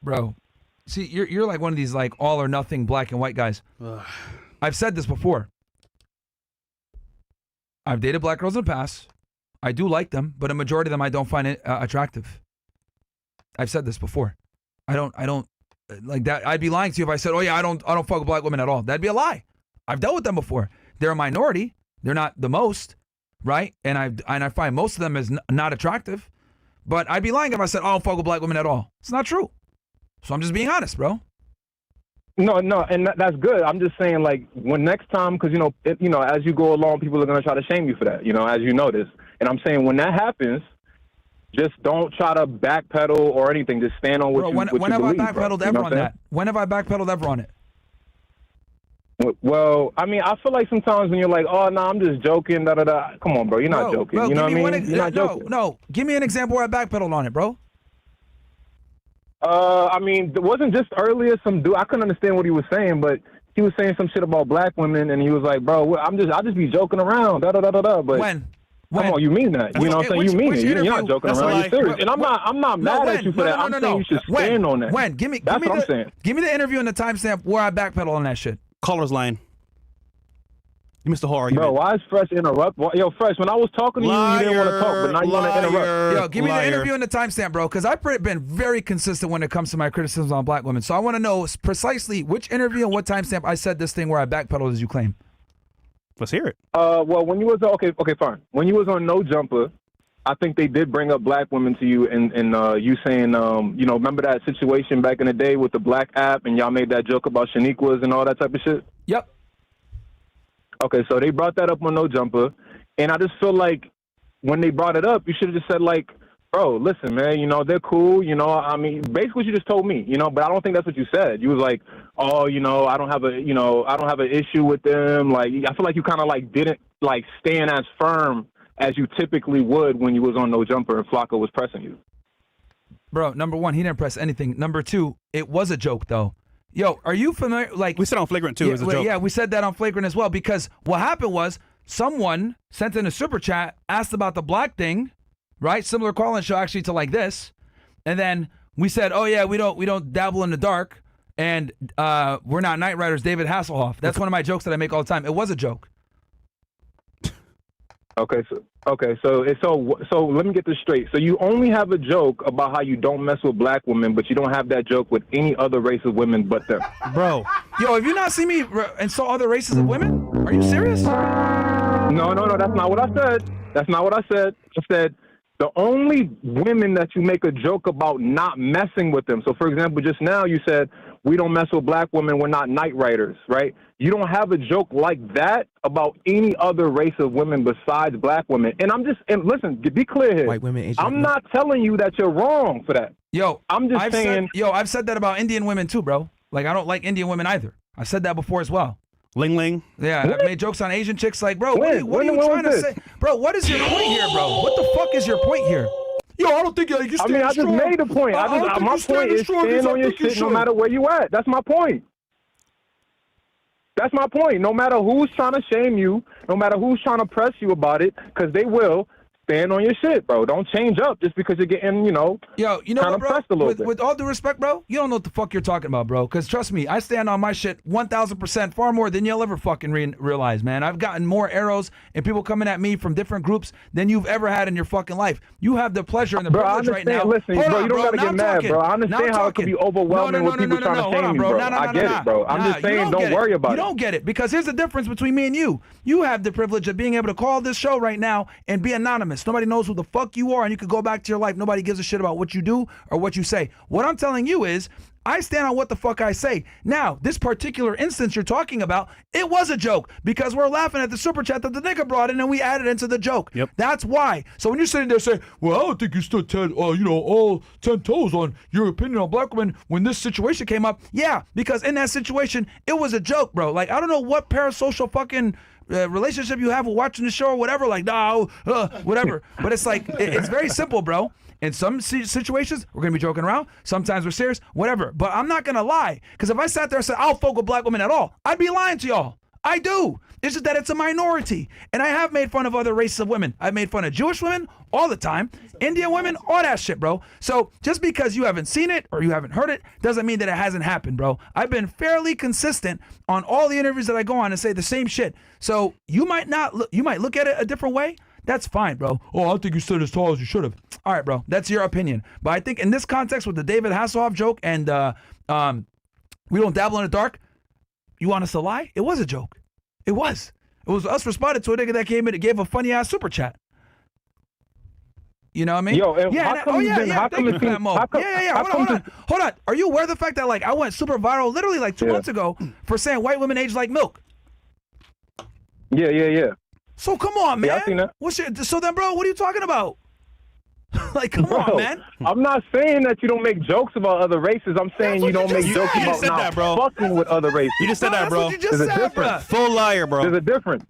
Bro, see, you're like one of these like all or nothing black and white guys. I've said this before. I've dated black girls in the past. I do like them, but a majority of them I don't find it attractive. I've said this before. I don't like that. I'd be lying to you if I said, oh yeah, I don't fuck with black women at all. That'd be a lie. I've dealt with them before. They're a minority. They're not the most, right? And I find most of them as not attractive. But I'd be lying if I said, oh, I don't fuck with black women at all. It's not true. So I'm just being honest, bro. No, and that's good. I'm just saying, like, when next time, because, as you go along, people are going to try to shame you for that, as you notice. And I'm saying when that happens, just don't try to backpedal or anything. Just stand on what you believe. When have I backpedaled ever on that? When have I backpedaled ever on it? Well, I mean, I feel like sometimes when you're like, oh, no, I'm just joking, da-da-da. Come on, bro. You're not joking. You know what I mean? You're not joking. No. Give me an example where I backpedaled on it, bro. I mean, it wasn't just earlier some dude. I couldn't understand what he was saying, but he was saying some shit about black women, and he was like, "Bro, I'll just be joking around." Da da da da da. But when? Come on, you mean that? You know what I'm saying? You mean it. You're not joking around. You're serious. And I'm not mad at you for that. I'm saying you should stand on that. When? Give me what I'm saying. Give me the interview and the timestamp where I backpedal on that shit. Caller's line. You missed the whole argument. Bro, why is Fresh interrupt? Yo, Fresh, when I was talking to you, you didn't want to talk, but now you want to interrupt. Yo, give me the interview and the timestamp, bro, because I've been very consistent when it comes to my criticisms on black women. So I want to know precisely which interview and what timestamp I said this thing where I backpedaled as you claim. Let's hear it. Well, when you was okay, fine. When you was on No Jumper, I think they did bring up black women to you, and you saying, remember that situation back in the day with the black app, and y'all made that joke about Shaniquas and all that type of shit? Yep. Okay, so they brought that up on No Jumper, and I just feel like when they brought it up, you should have just said, like, bro, listen, man, they're cool, I mean, basically what you just told me, but I don't think that's what you said. You was like, oh, I don't have an issue with them. Like, I feel like you kind of, like, didn't, like, stand as firm as you typically would when you was on No Jumper and Flacco was pressing you. Bro, number one, he didn't press anything. Number two, it was a joke, though. Yo, are you familiar? Like, we said on Flagrant too. Yeah, as a joke. Yeah, we said that on Flagrant as well, because what happened was someone sent in a super chat, asked about the black thing, right? Similar call-in show actually to like this, and then we said, oh yeah, we don't dabble in the dark, and we're not night riders. David Hasselhoff. That's one of my jokes that I make all the time. It was a joke. Okay, so let me get this straight. So you only have a joke about how you don't mess with black women, but you don't have that joke with any other race of women but them. Bro. Yo, have you not seen me insult other races of women? Are you serious? No, that's not what I said. That's not what I said. I said the only women that you make a joke about not messing with them. So, for example, just now you said, we don't mess with black women, we're not night riders, right? You don't have a joke like that about any other race of women besides black women. And listen, be clear here. White women, Asian I'm not telling you that you're wrong for that. Yo, I'm just saying. I've said that about Indian women too, bro. Like, I don't like Indian women either. I said that before as well. Ling Ling. Yeah, I've made jokes on Asian chicks like, bro, what are you trying to say? Bro, what is your point here, bro? What the fuck is your point here? Yo, I don't think you stand strong. I just made a point. My point is stand on your shit no matter where you at. That's my point. That's my point. No matter who's trying to shame you, no matter who's trying to press you about it, because they will, stand on your shit, bro. Don't change up just because you're getting, Yo, you know kind what, of bro? pressed a little bit. With all due respect, bro, you don't know what the fuck you're talking about, bro. Because trust me, I stand on my shit 1,000%, far more than you'll ever fucking realize, man. I've gotten more arrows and people coming at me from different groups than you've ever had in your fucking life. You have the pleasure and the privilege right now. Listen, Hold bro, on, you don't gotta get mad, bro. I understand how it could be overwhelming with people trying to shame you, bro. I get it, bro. I'm just saying, don't worry about it. You don't get it, because here's the difference between me and you. You have the privilege of being able to call this show right now and be anonymous. Nobody knows who the fuck you are, and you can go back to your life. Nobody gives a shit about what you do or what you say. What I'm telling you is, I stand on what the fuck I say. Now, this particular instance you're talking about, it was a joke because we're laughing at the super chat that the nigga brought in and we added into the joke. Yep. That's why. So when you're sitting there saying, well, I don't think you stood all 10 toes on your opinion on black women when this situation came up. Yeah, because in that situation, it was a joke, bro. Like, I don't know what parasocial fucking relationship you have with watching the show or whatever, like, no, whatever. But it's like, it's very simple, bro. In some situations, we're going to be joking around. Sometimes we're serious, whatever. But I'm not going to lie. Because if I sat there and said, I don't fuck with black women at all, I'd be lying to y'all. I do. It's just that it's a minority. And I have made fun of other races of women. I've made fun of Jewish women all the time. Indian women, all that shit, bro. So just because you haven't seen it or you haven't heard it doesn't mean that it hasn't happened, bro. I've been fairly consistent on all the interviews that I go on and say the same shit. So you might look at it a different way. That's fine, bro. Oh, I think you stood as tall as you should have. All right, bro. That's your opinion. But I think in this context with the David Hasselhoff joke and we don't dabble in the dark, you want us to lie? It was a joke. It was. It was us responding to a nigga that came in and gave a funny ass super chat. You know what I mean? Yo, how come Hold on. Are you aware of the fact that like I went super viral literally like 2 months ago for saying white women age like milk? Yeah. So come on, man. Yeah, I seen that. So then, bro, what are you talking about? Like, come on, man. I'm not saying that you don't make jokes about other races. I'm saying you don't make jokes about not fucking with other races. You just said that, bro. There's a difference. Full liar, bro. There's a difference.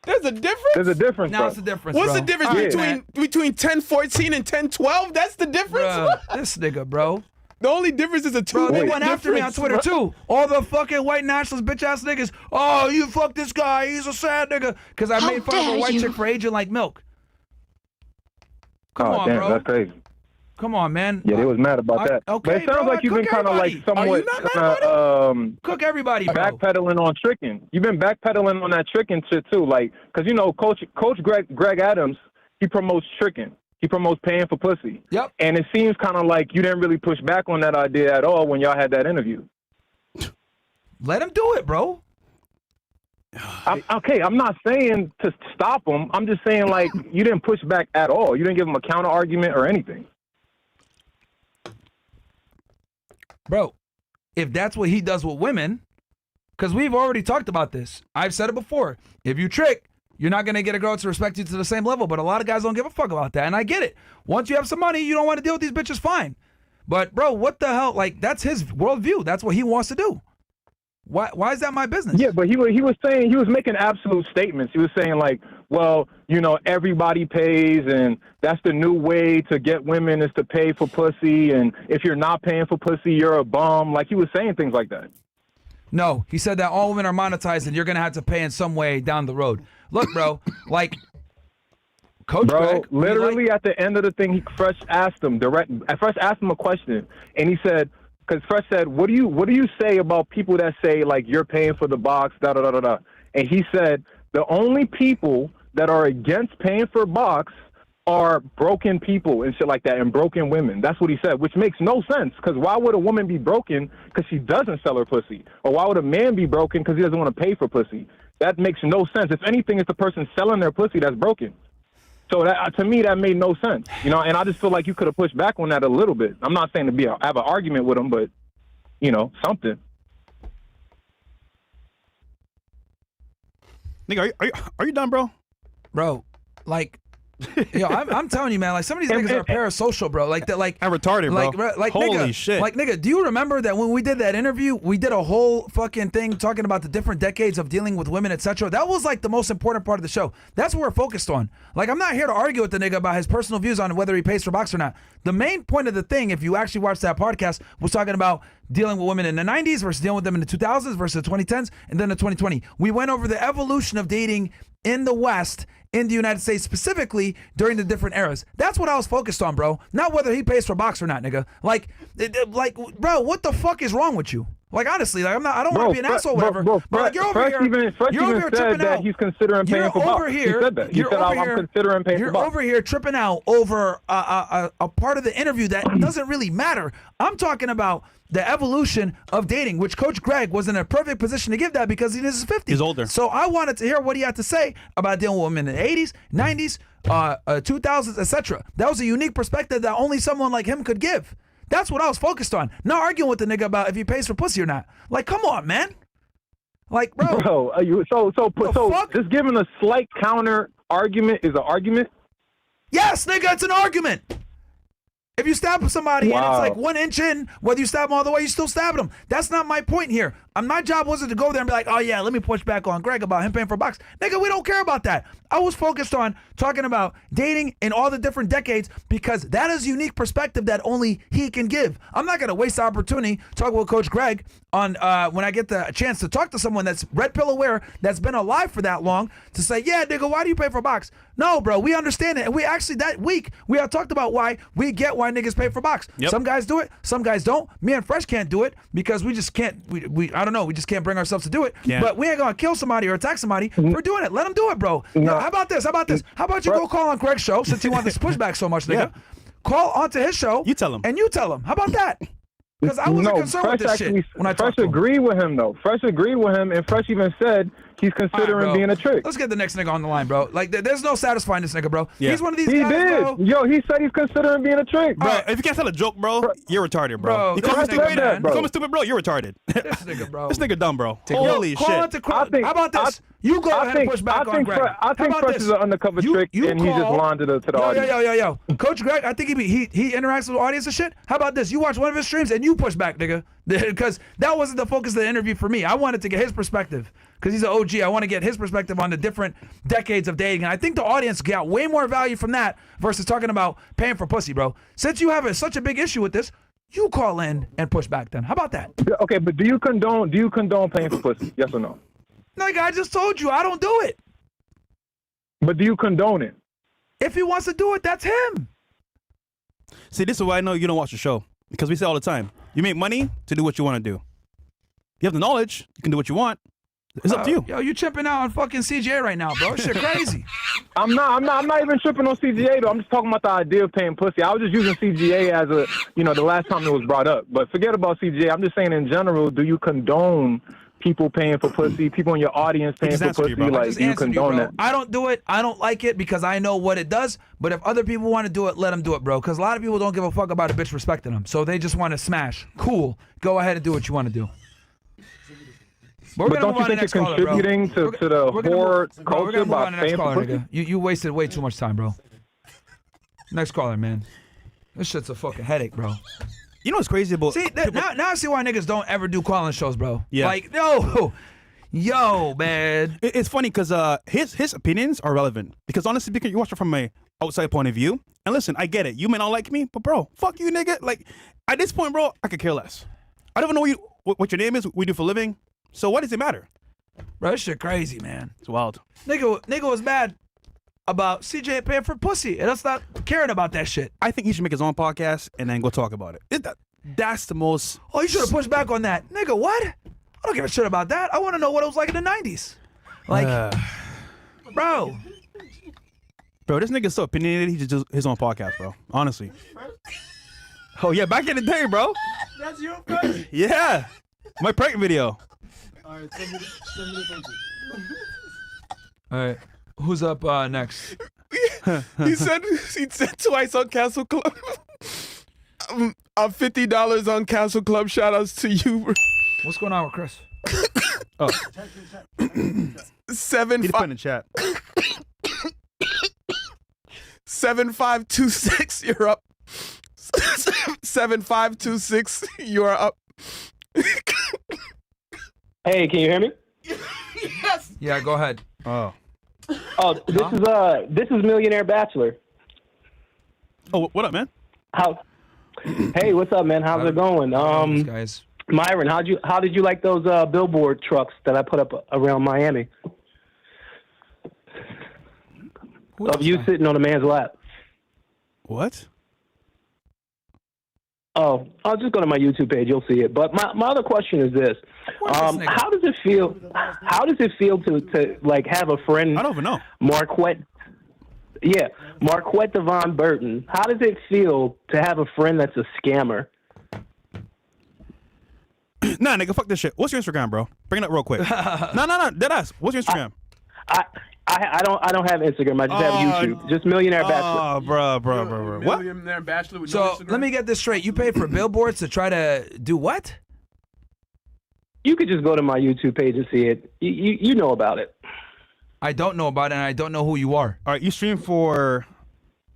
There's a difference? There's a difference, Now it's a difference, What's bro. the difference between 10-14 and 10-12? That's the difference? Bruh, this nigga, bro. The only difference is a 2. Bro, they went after me on Twitter, too. All the fucking white nationalist bitch-ass niggas. Oh, you fuck this guy. He's a sad nigga. Because I made fun of a white chick for aging like milk. Come on, damn, bro. That's crazy. Come on, man. Yeah, they was mad about that. Okay, but it sounds bro, like you've been kind of like somewhat cook everybody, bro. backpedaling on tricking. You've been backpedaling on that tricking shit too, like because you know Coach Greg Adams, he promotes tricking. He promotes paying for pussy. Yep. And it seems kind of like you didn't really push back on that idea at all when y'all had that interview. Let him do it, bro. I'm not saying to stop him. I'm just saying like you didn't push back at all. You didn't give him a counter argument or anything. Bro, if that's what he does with women, because we've already talked about this. I've said it before. If you trick, you're not going to get a girl to respect you to the same level. But a lot of guys don't give a fuck about that. And I get it. Once you have some money, you don't want to deal with these bitches, fine. But, bro, what the hell? Like, that's his worldview. That's what he wants to do. Why is that my business? Yeah, but he was saying, he was making absolute statements. He was saying like, well, you know, everybody pays and that's the new way to get women is to pay for pussy. And if you're not paying for pussy, you're a bum. Like he was saying things like that. No, he said that all women are monetized and you're going to have to pay in some way down the road. Look, bro, like, Coach Bro, Greg, literally at the end of the thing, Fresh asked him Fresh asked him a question, and he said, because Fresh said, what do you say about people that say like you're paying for the box, da da da da da, and he said the only people that are against paying for box are broken people and shit like that, and broken women. That's what he said, which makes no sense, because why would a woman be broken because she doesn't sell her pussy? Or why would a man be broken because he doesn't want to pay for pussy? That makes no sense. If anything, it's the person selling their pussy that's broken. So that, to me, that made no sense, you know. And I just feel like you could have pushed back on that a little bit. I'm not saying to have an argument with him, but you know, something. Nigga, are you done, bro? Bro, like, yo, I'm telling you, man. Like, some of these niggas are parasocial, bro. Like that, like I'm retarded, bro. Like, Holy nigga, shit. Like, nigga, do you remember that when we did that interview, we did a whole fucking thing talking about the different decades of dealing with women, etc. That was like the most important part of the show. That's what we're focused on. Like, I'm not here to argue with the nigga about his personal views on whether he pays for box or not. The main point of the thing, if you actually watch that podcast, was talking about dealing with women in the 90s versus dealing with them in the 2000s versus the 2010s and then the 2020. We went over the evolution of dating in the West, in the United States specifically, during the different eras. That's what I was focused on, bro. Not whether he pays for box or not, nigga. Like, bro, what the fuck is wrong with you? Like, honestly, like, I don't want to be an asshole, whatever. But like, you're over here. Fresh You're over even here said tripping that out. he's considering paying for box. He said that. He said, I'm considering paying for box. You're over here tripping out over a part of the interview that doesn't really matter. I'm talking about the evolution of dating, which Coach Greg was in a perfect position to give that because he's in his 50s. He's older. So I wanted to hear what he had to say about dealing with women in the 80s, 90s, 2000s, etc. That was a unique perspective that only someone like him could give. That's what I was focused on. Not arguing with the nigga about if he pays for pussy or not. Like, come on, man. Like, bro. So just giving a slight counter argument is an argument? Yes, nigga, it's an argument. If you stab somebody and it's like 1 inch in, whether you stab them all the way, you still stabbed them. That's not my point here. My job wasn't to go there and be like, oh yeah, let me push back on Greg about him paying for a box. Nigga, we don't care about that. I was focused on talking about dating in all the different decades because that is a unique perspective that only he can give. I'm not going to waste the opportunity talking with Coach Greg on when I get the chance to talk to someone that's red pill aware, that's been alive for that long, to say, yeah, nigga, why do you pay for a box? No, bro, we understand it. And we actually, that week, we had talked about why we get why niggas pay for box. Yep. Some guys do it, some guys don't. Me and Fresh can't do it because we just can't, I don't know, we just can't bring ourselves to do it. Yeah. But we ain't gonna kill somebody or attack somebody for doing it. Let them do it, bro. No. Yo, how about this? How about you go call on Greg's show since you want this pushback so much, nigga? Yeah. Call onto his show. You tell him. And you tell him. How about that? Because I wasn't concerned with this shit when I talked to him. Fresh agreed with him, though. Fresh agreed with him, and Fresh even said he's considering being a trick. Let's get the next nigga on the line, bro. Like, there's no satisfying this nigga, bro. Yeah. He's one of these He guys, did. bro. Yo, he said he's considering being a trick. Bro, if you can't tell a joke, bro, you're retarded, bro. Bro, You call me this nigga, stupid, man. you call me stupid, bro, you're retarded. This nigga, bro. This nigga dumb, bro. Yo, Holy call shit. into how about this? You go ahead and push back on Greg. I think Fresh is an undercover trick, and he just laundered it to the audience. Yo. Coach Greg, I think he interacts with the audience and shit. How about this? You watch one of his streams and you push back, nigga. Because that wasn't the focus of the interview for me. I wanted to get his perspective. Because he's an OG. I want to get his perspective on the different decades of dating. And I think the audience got way more value from that versus talking about paying for pussy, bro. Since you have such a big issue with this, you call in and push back then. How about that? Okay, but do you condone paying for pussy? Yes or no? Nigga, I just told you I don't do it. But do you condone it? If he wants to do it, that's him. See, this is why I know you don't watch the show. Because we say all the time, you make money to do what you want to do. You have the knowledge, you can do what you want. It's up to you. Yo, you tripping out on fucking CGA right now, bro. Shit crazy. I'm not even tripping on CGA though. I'm just talking about the idea of paying pussy. I was just using CGA as the last time it was brought up. But forget about CGA. I'm just saying in general, do you condone people paying for pussy, people in your audience paying for pussy? Like, do you condone that? I don't do it. I don't like it because I know what it does. But if other people want to do it, let them do it, bro. Because a lot of people don't give a fuck about a bitch respecting them. So they just want to smash. Cool. Go ahead and do what you want to do. But don't you think it's contributing to the horror culture by paying for pussy? You wasted way too much time, bro. Next caller, man. This shit's a fucking headache, bro. You know what's crazy about... See, now I see why niggas don't ever do call-in shows, bro. Yeah. Like, yo, man. It's funny because his opinions are relevant. Because honestly speaking, you watch it from my outside point of view. And listen, I get it. You may not like me, but bro, fuck you, nigga. Like, at this point, bro, I could care less. I don't even know what your name is, what you do for a living. So what does it matter? Bro, this shit crazy, man. It's wild. Nigga was mad about CJ paying for pussy and us not caring about that shit. I think he should make his own podcast and then go talk about it. That's the most. Oh, you should have pushed back on that. Nigga, what? I don't give a shit about that. I want to know what it was like in the 90s. Like, bro. Bro, this nigga's so opinionated, he should do his own podcast, bro. Honestly. Oh, yeah, back in the day, bro. That's your first? Yeah. My prank video. All right, send me the picture. All right. Who's up next? he said twice on Castle Club. I'm $50 on Castle Club. Shout outs to you. What's going on with Chris? Oh. 75 in the chat. 7526, you're up. 7526, you're up. Hey, can you hear me? Yes. Yeah, go ahead. Oh. Oh, this is Millionaire Bachelor. Oh, what up, man? Hey, what's up, man? How's it going? Guys. Myron, how did you like those billboard trucks that I put up around Miami? Of you sitting on a man's lap. What? Oh, I'll just go to my YouTube page. You'll see it. But my other question is this: how does it feel? How does it feel to like have a friend? I don't even know. Marquette. Yeah, Marquette Devon Burton. How does it feel to have a friend that's a scammer? Nah, nigga, fuck this shit. What's your Instagram, bro? Bring it up real quick. No, deadass. What's your Instagram? I don't have Instagram. I just have YouTube. Just Millionaire Bachelor. Oh, bro. What? Millionaire Bachelor with So let me get this straight. You paid for billboards to try to do what? You could just go to my YouTube page and see it. You know about it. I don't know about it, and I don't know who you are. All right, you streamed for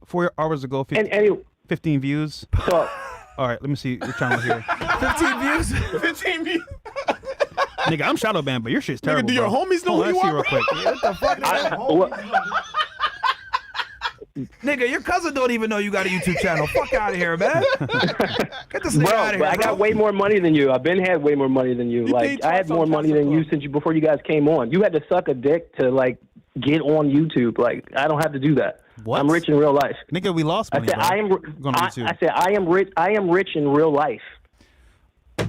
4 hours ago. 15 views. So, all right, let me see your channel here. 15 views? 15 views. Nigga, I'm shadow banned, but your shit's terrible. Nigga, do your bro. homies know Hold who on, you let's are? see real quick. What the fuck? Nigga, your cousin don't even know you got a YouTube channel. Fuck out of here, man. Get this nigga out of here, I got way more money than you. I've had way more money than you. Like I had more money than you before you guys came on. You had to suck a dick to like get on YouTube. Like I don't have to do that. What? I'm rich in real life. Nigga, we lost money. I said I am rich. I am rich in real life.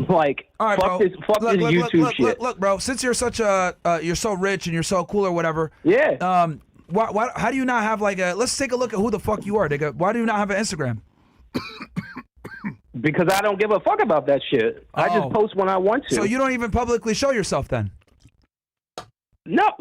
Like all right, fuck bro. this YouTube shit. Look, bro. Since you're such a you're so rich and you're so cool or whatever. Yeah. Why? How do you not have like a? Let's take a look at who the fuck you are, nigga. Why do you not have an Instagram? Because I don't give a fuck about that shit. I just post when I want to. So you don't even publicly show yourself then? No,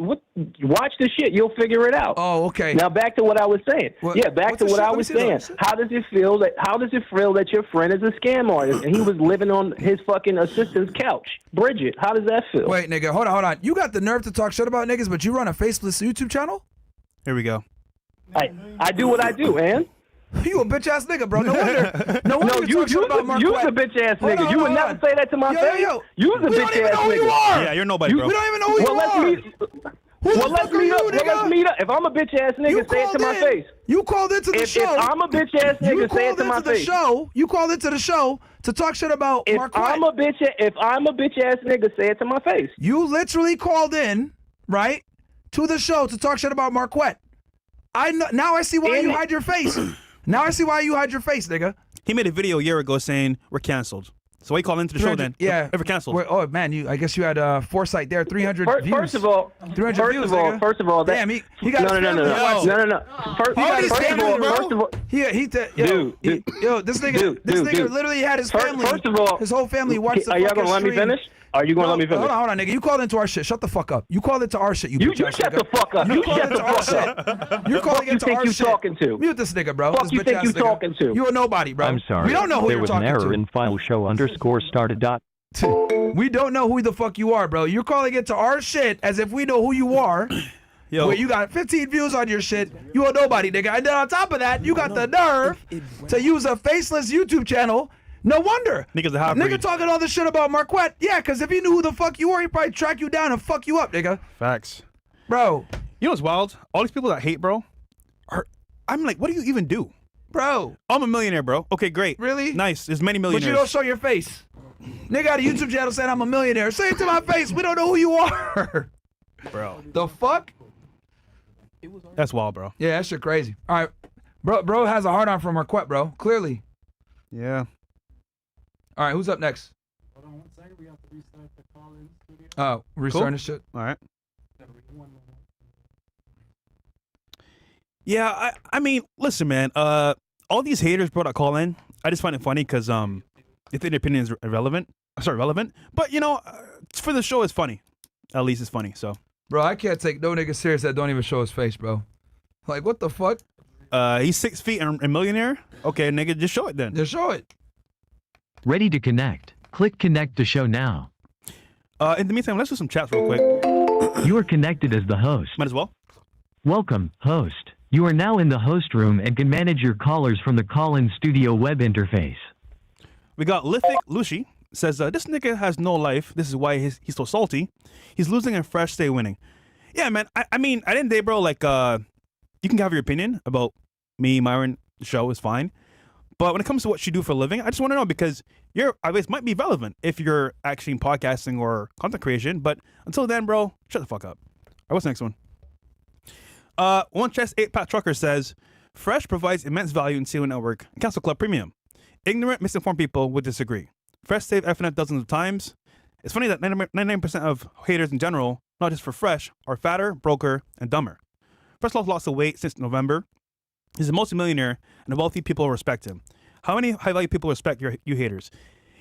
watch the shit. You'll figure it out. Oh, okay. Now back to what I was saying. Back to what I was saying. Shit? How does it feel that your friend is a scam artist and he was living on his fucking assistant's couch? Bridget, how does that feel? Wait, nigga, hold on. You got the nerve to talk shit about niggas, but you run a faceless YouTube channel? Here we go. I do what I do, man. You a bitch ass nigga, bro. No wonder. No wonder you talk shit about Marquette. You's a bitch ass nigga. You would never say that to my face. You's a bitch ass nigga. Yeah, you're nobody, bro. We don't even know who you are. Let's meet up. If I'm a bitch ass nigga, say it to my face. You called into the show. If I'm a bitch ass nigga, say it to my face. You called into the show to talk shit about Marquette. If I'm a bitch ass nigga, say it to my face. You literally called in, right, to the show to talk shit about Marquette. Now I see why you hide your face. Now I see why you hide your face, nigga. He made a video a year ago saying we're canceled. So why you call into the show then? Yeah. We're canceled. Oh, man, I guess you had foresight there. 300 views. First of all, 300 views, nigga. Damn, he got no. This nigga literally had his family. First of all, his whole family watched the Are y'all gonna let me finish? Are you gonna let me finish? Hold on, nigga. You called into our shit. Shut the fuck up. You called into our shit. You shut the fuck up. You shut the fuck up. You're calling into our shit. Talking to? Mute this nigga, bro. Fuck you think you talking to? You a nobody, bro. I'm sorry. We don't know who there you're was talking an error to. in file show _started dot. We don't know who the fuck you are, bro. You're calling into our shit as if we know who you are. Yo. Where you got 15 views on your shit. You a nobody, nigga. And then on top of that, you got the nerve to use a faceless YouTube channel. No wonder. Nigga's a hot breed. Nigga talking all this shit about Marquette. Yeah, because if he knew who the fuck you were, he'd probably track you down and fuck you up, nigga. Facts. Bro. You know what's wild? All these people that hate, bro, I'm like, what do you even do? Bro. I'm a millionaire, bro. Okay, great. Really? Nice. There's many millionaires. But you don't show your face. Nigga got a YouTube channel saying I'm a millionaire. Say it to my face. We don't know who you are. Bro. The fuck? That's wild, bro. Yeah, that shit crazy. All right, bro has a hard on from Marquette, bro. Clearly. Yeah. All right, who's up next? Hold on 1 second. We have to restart the call-in studio. Oh, restarting the shit. All right. Yeah, I mean, listen, man. All these haters, bro, that call in, I just find it funny because they think their opinion is relevant. But you know, for the show, it's funny. At least it's funny. So, bro, I can't take no nigga serious that don't even show his face, bro. Like, what the fuck? He's 6 feet and a millionaire. Okay, nigga, just show it then. Just show it. Ready to connect. Click connect to show now. In the meantime, let's do some chats real quick. You are connected as the host. Might as well. Welcome, host. You are now in the host room and can manage your callers from the call-in studio web interface. We got Lithic Lushi says, this nigga has no life. This is why he's so salty. He's losing and Fresh stay winning. Yeah, man. I mean, at the end of the day, bro, like, you can have your opinion about me, Myron, the show is fine. But when it comes to what you do for a living, I just want to know because your advice might be relevant if you're actually in podcasting or content creation. But until then, bro, shut the fuck up. All right, what's the next one? One Chess 8-Pack Trucker says, Fresh provides immense value in CEO Network and Castle Club Premium. Ignorant, misinformed people would disagree. Fresh saved FNF dozens of times. It's funny that 99% of haters in general, not just for Fresh, are fatter, broker, and dumber. Fresh lost of weight since November. He's a multimillionaire, and the wealthy people respect him. How many high-value people respect you haters?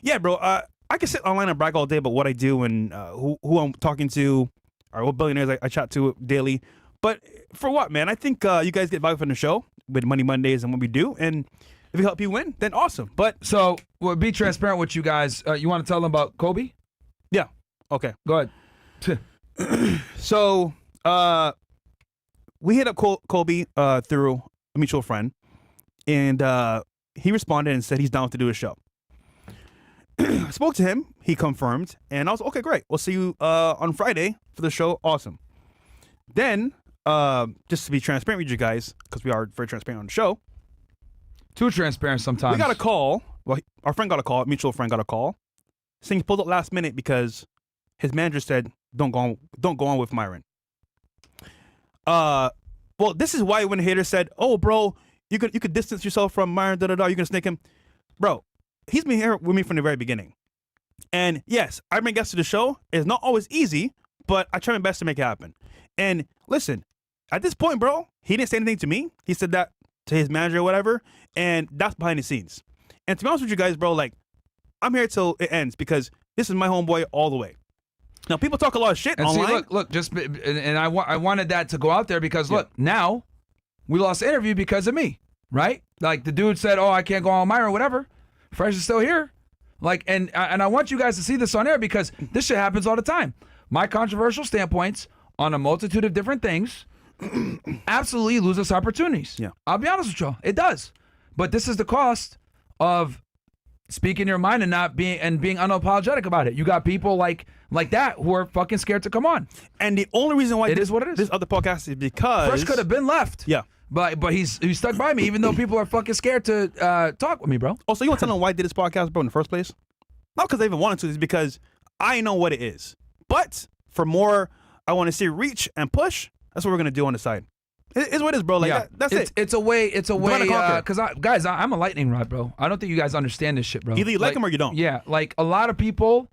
Yeah, bro, I can sit online and brag all day about what I do and who I'm talking to, or what billionaires I chat to daily. But for what, man? I think you guys get value from the show with Money Mondays and what we do. And if we help you win, then awesome. But so we'll be transparent with you guys. You want to tell them about Colby? Yeah. Okay. Go ahead. So we hit up Colby through a mutual friend. And he responded and said he's down to do a show. I spoke to him. He confirmed. And I was okay, great. We'll see you on Friday for the show. Awesome. Then, just to be transparent with you guys, because we are very transparent on the show. Too transparent sometimes. We got a call. Well, our friend got a call. Mutual friend got a call. Saying he pulled up last minute because his manager said, "Don't go on with Myron." Well, this is why when the hater said, "Oh, bro, you could distance yourself from Myron, you're gonna snake him," bro. He's been here with me from the very beginning. And yes, I bring guests to the show. It's not always easy, but I try my best to make it happen. And listen, at this point, bro, he didn't say anything to me. He said that to his manager or whatever, and that's behind the scenes. And to be honest with you guys, bro, like, I'm here till it ends because this is my homeboy all the way. Now, people talk a lot of shit and online. See, look, and I wanted that to go out there because, look, now we lost the interview because of me, right? Like, the dude said, oh, I can't go on Myron or whatever. Fresh is still here. Like, and I want you guys to see this on air because this shit happens all the time. My controversial standpoints on a multitude of different things absolutely lose us opportunities. Yeah. I'll be honest with y'all. It does. But this is the cost of speaking your mind and being unapologetic about it. You got people like that who are fucking scared to come on. And the only reason why it is what it is. This other podcast is because Fresh could have been left. Yeah. But he's stuck by me even though people are fucking scared to talk with me, bro. Oh, so you want to tell them why I did this podcast, bro, in the first place? Not because I even wanted to, it's because I know what it is. But for more, I want to see reach and push. That's what we're gonna do on the side. It's what it is, bro. Like that's it. It's a way. Because guys, I'm a lightning rod, bro. I don't think you guys understand this shit, bro. Either you like him or you don't. Yeah, like a lot of people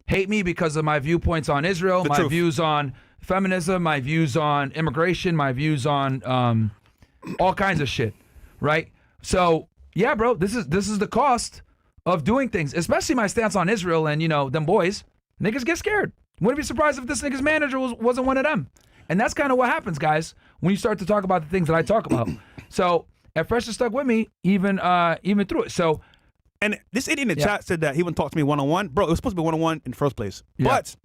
hate me because of my viewpoints on Israel, my views on feminism, my views on immigration, my views on all kinds of shit, right? So yeah, bro, this is the cost of doing things, especially my stance on Israel and them boys. Niggas get scared. Wouldn't be surprised if this nigga's manager wasn't one of them. And that's kind of what happens, guys, when you start to talk about the things that I talk about. So, and Fresh is stuck with me even through it. So, and this idiot in the chat said that he wouldn't talk to me one-on-one. Bro, it was supposed to be one-on-one in the first place. But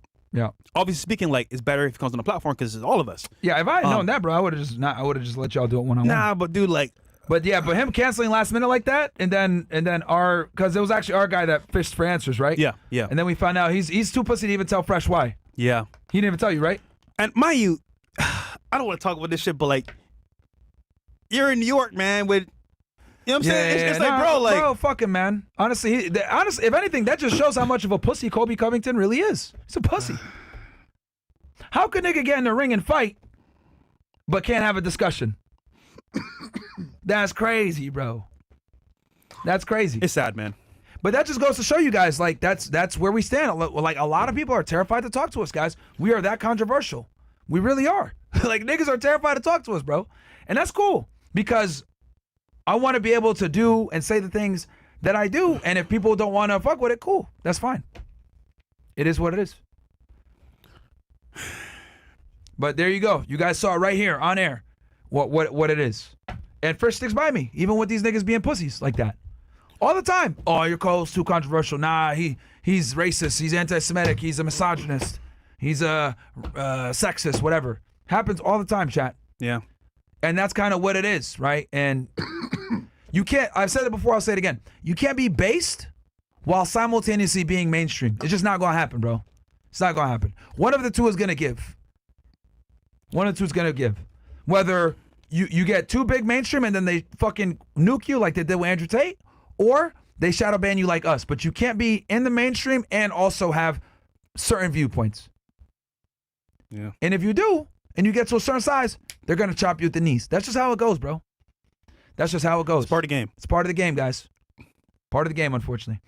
obviously speaking, like, it's better if he comes on the platform because it's all of us. Yeah, if I had known that, bro, I would have just let y'all do it one-on-one. Nah, but dude, like, but him canceling last minute like that, and then because it was actually our guy that fished for answers, right? Yeah. And then we found out he's too pussy to even tell Fresh why. Yeah. He didn't even tell you, right? And mind you, I don't want to talk about this shit, but like, you're in New York, man. With you know what I'm saying? It's like, bro, fucking man. Honestly, if anything, that just shows how much of a pussy Colby Covington really is. He's a pussy. How could nigga get in the ring and fight, but can't have a discussion. That's crazy, bro. That's crazy. It's sad, man. But that just goes to show you guys, like, that's where we stand. Like, a lot of people are terrified to talk to us, guys. We are that controversial. We really are. Like, niggas are terrified to talk to us, bro. And that's cool because I want to be able to do and say the things that I do. And if people don't want to fuck with it, cool. That's fine. It is what it is. But there you go. You guys saw it right here on air what it is. And Fresh sticks by me, even with these niggas being pussies like that. All the time. Oh, your Cole's too controversial. Nah, he's racist. He's anti-Semitic. He's a misogynist. He's a sexist, whatever. Happens all the time, chat. Yeah. And that's kind of what it is, right? And you can't, I've said it before, I'll say it again. You can't be based while simultaneously being mainstream. It's just not going to happen, bro. It's not going to happen. One of the two is going to give. One of the two is going to give. Whether you get too big mainstream and then they fucking nuke you like they did with Andrew Tate, or they shadow ban you like us. But you can't be in the mainstream and also have certain viewpoints. Yeah. And if you do, and you get to a certain size, they're going to chop you at the knees. That's just how it goes, bro. That's just how it goes. It's part of the game. It's part of the game, guys. Part of the game, unfortunately.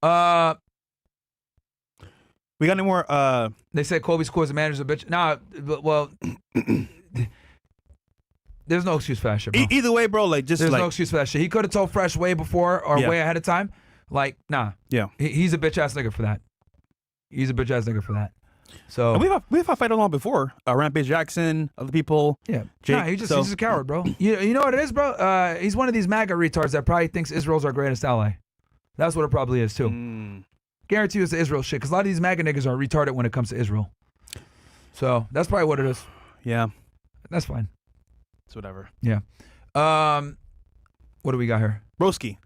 We got any more? They said Colby scores the manager's a bitch. Nah, well, there's no excuse for that shit, bro. Either way, bro, like just there's like no excuse for that shit. He could have told Fresh way before or way ahead of time. Like, nah. Yeah. He's a bitch ass nigga for that. He's a bitch ass nigga for that. So and we've had fight along before. Rampage Jackson, other people. Yeah, Jake, nah, he's just a coward, bro. You know what it is, bro? He's one of these MAGA retards that probably thinks Israel's our greatest ally. That's what it probably is too. Guarantee you it's the Israel shit, because a lot of these MAGA niggas are retarded when it comes to Israel. So that's probably what it is. Yeah, that's fine. It's whatever. Yeah. What do we got here? Broski.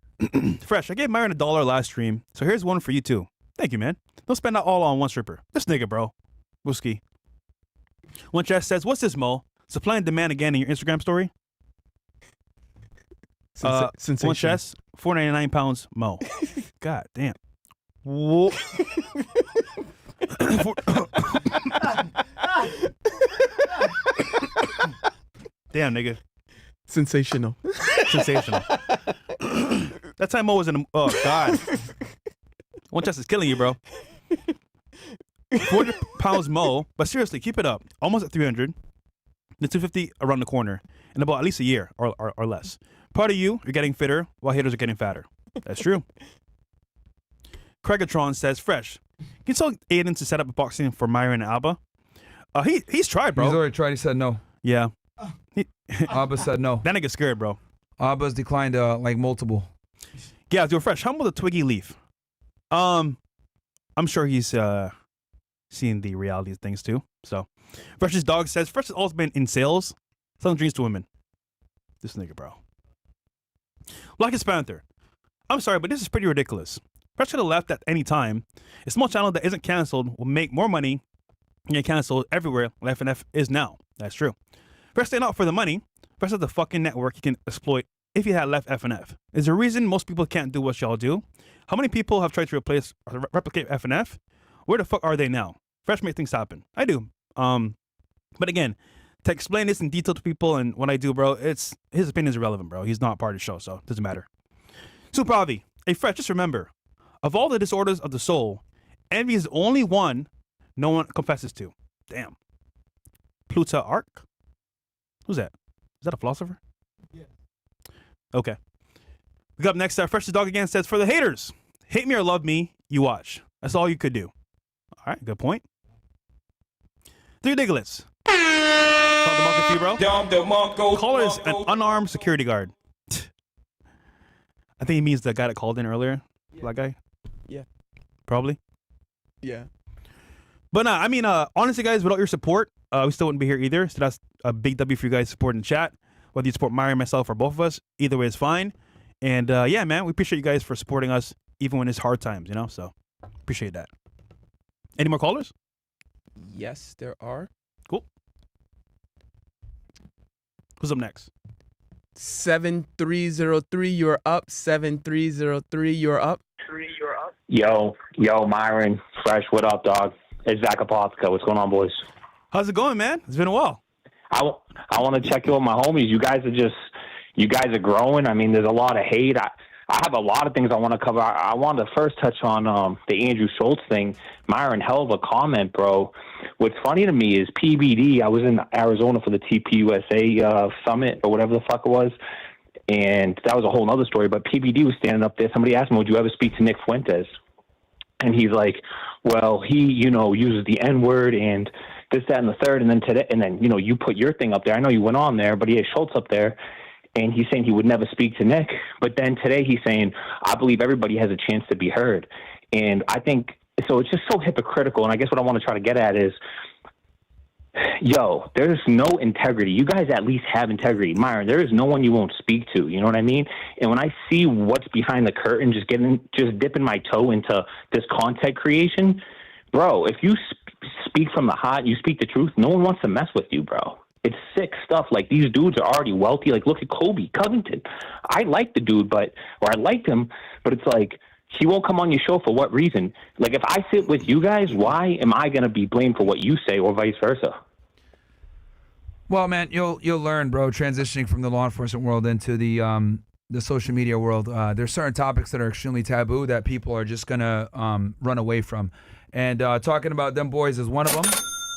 Fresh, I gave Myron $1 last stream, so here's one for you too. Thank you, man. Don't spend that all on one stripper. This nigga, bro. Broski. One chat says, what's this, Mo? Supply and demand again in your Instagram story? Sensation. One chest, 499 pounds, Mo. God damn. Whoa. Damn, nigga. Sensational. Sensational. That time Mo was in a... Oh, God. One chest is killing you, bro. 400 pounds Mo, but seriously, keep it up. Almost at 300. The 250 around the corner in about at least a year or less. Part of you're getting fitter while haters are getting fatter. That's true. Craigatron says, Fresh, can you tell Aiden to set up a boxing for Myron and Alba? He's tried, bro. He's already tried. He said no. Yeah. Abba said no. That nigga scared, bro. Abba's declined like multiple. Yeah, dude, Fresh, humble the Twiggy Leaf. I'm sure he's seeing the reality of things too. So, Fresh's dog says, Fresh has always been in sales, selling dreams to women. This nigga, bro. Blackest Panther. I'm sorry, but this is pretty ridiculous. Fresh could have left at any time. A small channel that isn't canceled will make more money and get canceled everywhere like FNF is now. That's true. Fresh staying out for the money. Fresh has the fucking network you can exploit if you had left FNF. Is there a reason most people can't do what y'all do? How many people have tried to replicate FNF? Where the fuck are they now? Fresh make things happen. I do. But again, to explain this in detail to people and what I do, bro, his opinion is irrelevant, bro. He's not part of the show, so it doesn't matter. Supravi, hey Fresh, just remember, of all the disorders of the soul, envy is the only one no one confesses to. Damn. Plutarch? Who's that? Is that a philosopher? Yeah. Okay. We got up next. Fresh's dog again says, for the haters, hate me or love me, you watch. That's all you could do. All right, good point. Three Diglets. Caller is an unarmed security guard. I think he means the guy that called in earlier. Yeah. Black guy? Yeah. Probably? Yeah. But nah, I mean, honestly, guys, without your support, we still wouldn't be here either. So that's a big W for you guys supporting the chat. Whether you support Myron, myself, or both of us, either way is fine. And yeah, man, we appreciate you guys for supporting us even when it's hard times, you know? So appreciate that. Any more callers? Yes, there are. Cool. Who's up next? 7303, you're up. 7303, you're up. Yo, Myron, Fresh, what up, dog? It's Zach Apotheka. What's going on, boys? How's it going, man? It's been a while. I want to check in with my homies. You guys are growing. I mean, there's a lot of hate. I have a lot of things I want to cover. I wanted to first touch on the Andrew Schulz thing. Myron, hell of a comment, bro. What's funny to me is PBD. I was in Arizona for the TPUSA summit or whatever the fuck it was, and that was a whole other story. But PBD was standing up there. Somebody asked him, would you ever speak to Nick Fuentes? And he's like, well, he, uses the N-word and this, that, and the third. And then today, you put your thing up there. I know you went on there, but he had Schultz up there. And he's saying he would never speak to Nick. But then today he's saying, I believe everybody has a chance to be heard. And I think, so it's just so hypocritical. And I guess what I want to try to get at is, there's no integrity. You guys at least have integrity. Myron, there is no one you won't speak to. You know what I mean? And when I see what's behind the curtain, just dipping my toe into this content creation, bro, if you speak from the heart, you speak the truth, no one wants to mess with you, bro. It's sick stuff. Like, these dudes are already wealthy. Like, look at Colby Covington. I like the dude, or I liked him, but it's like, he won't come on your show for what reason? Like, if I sit with you guys, why am I going to be blamed for what you say or vice versa? Well, man, you'll learn, bro, transitioning from the law enforcement world into the social media world. There's certain topics that are extremely taboo that people are just going to run away from. And talking about them boys is one of them.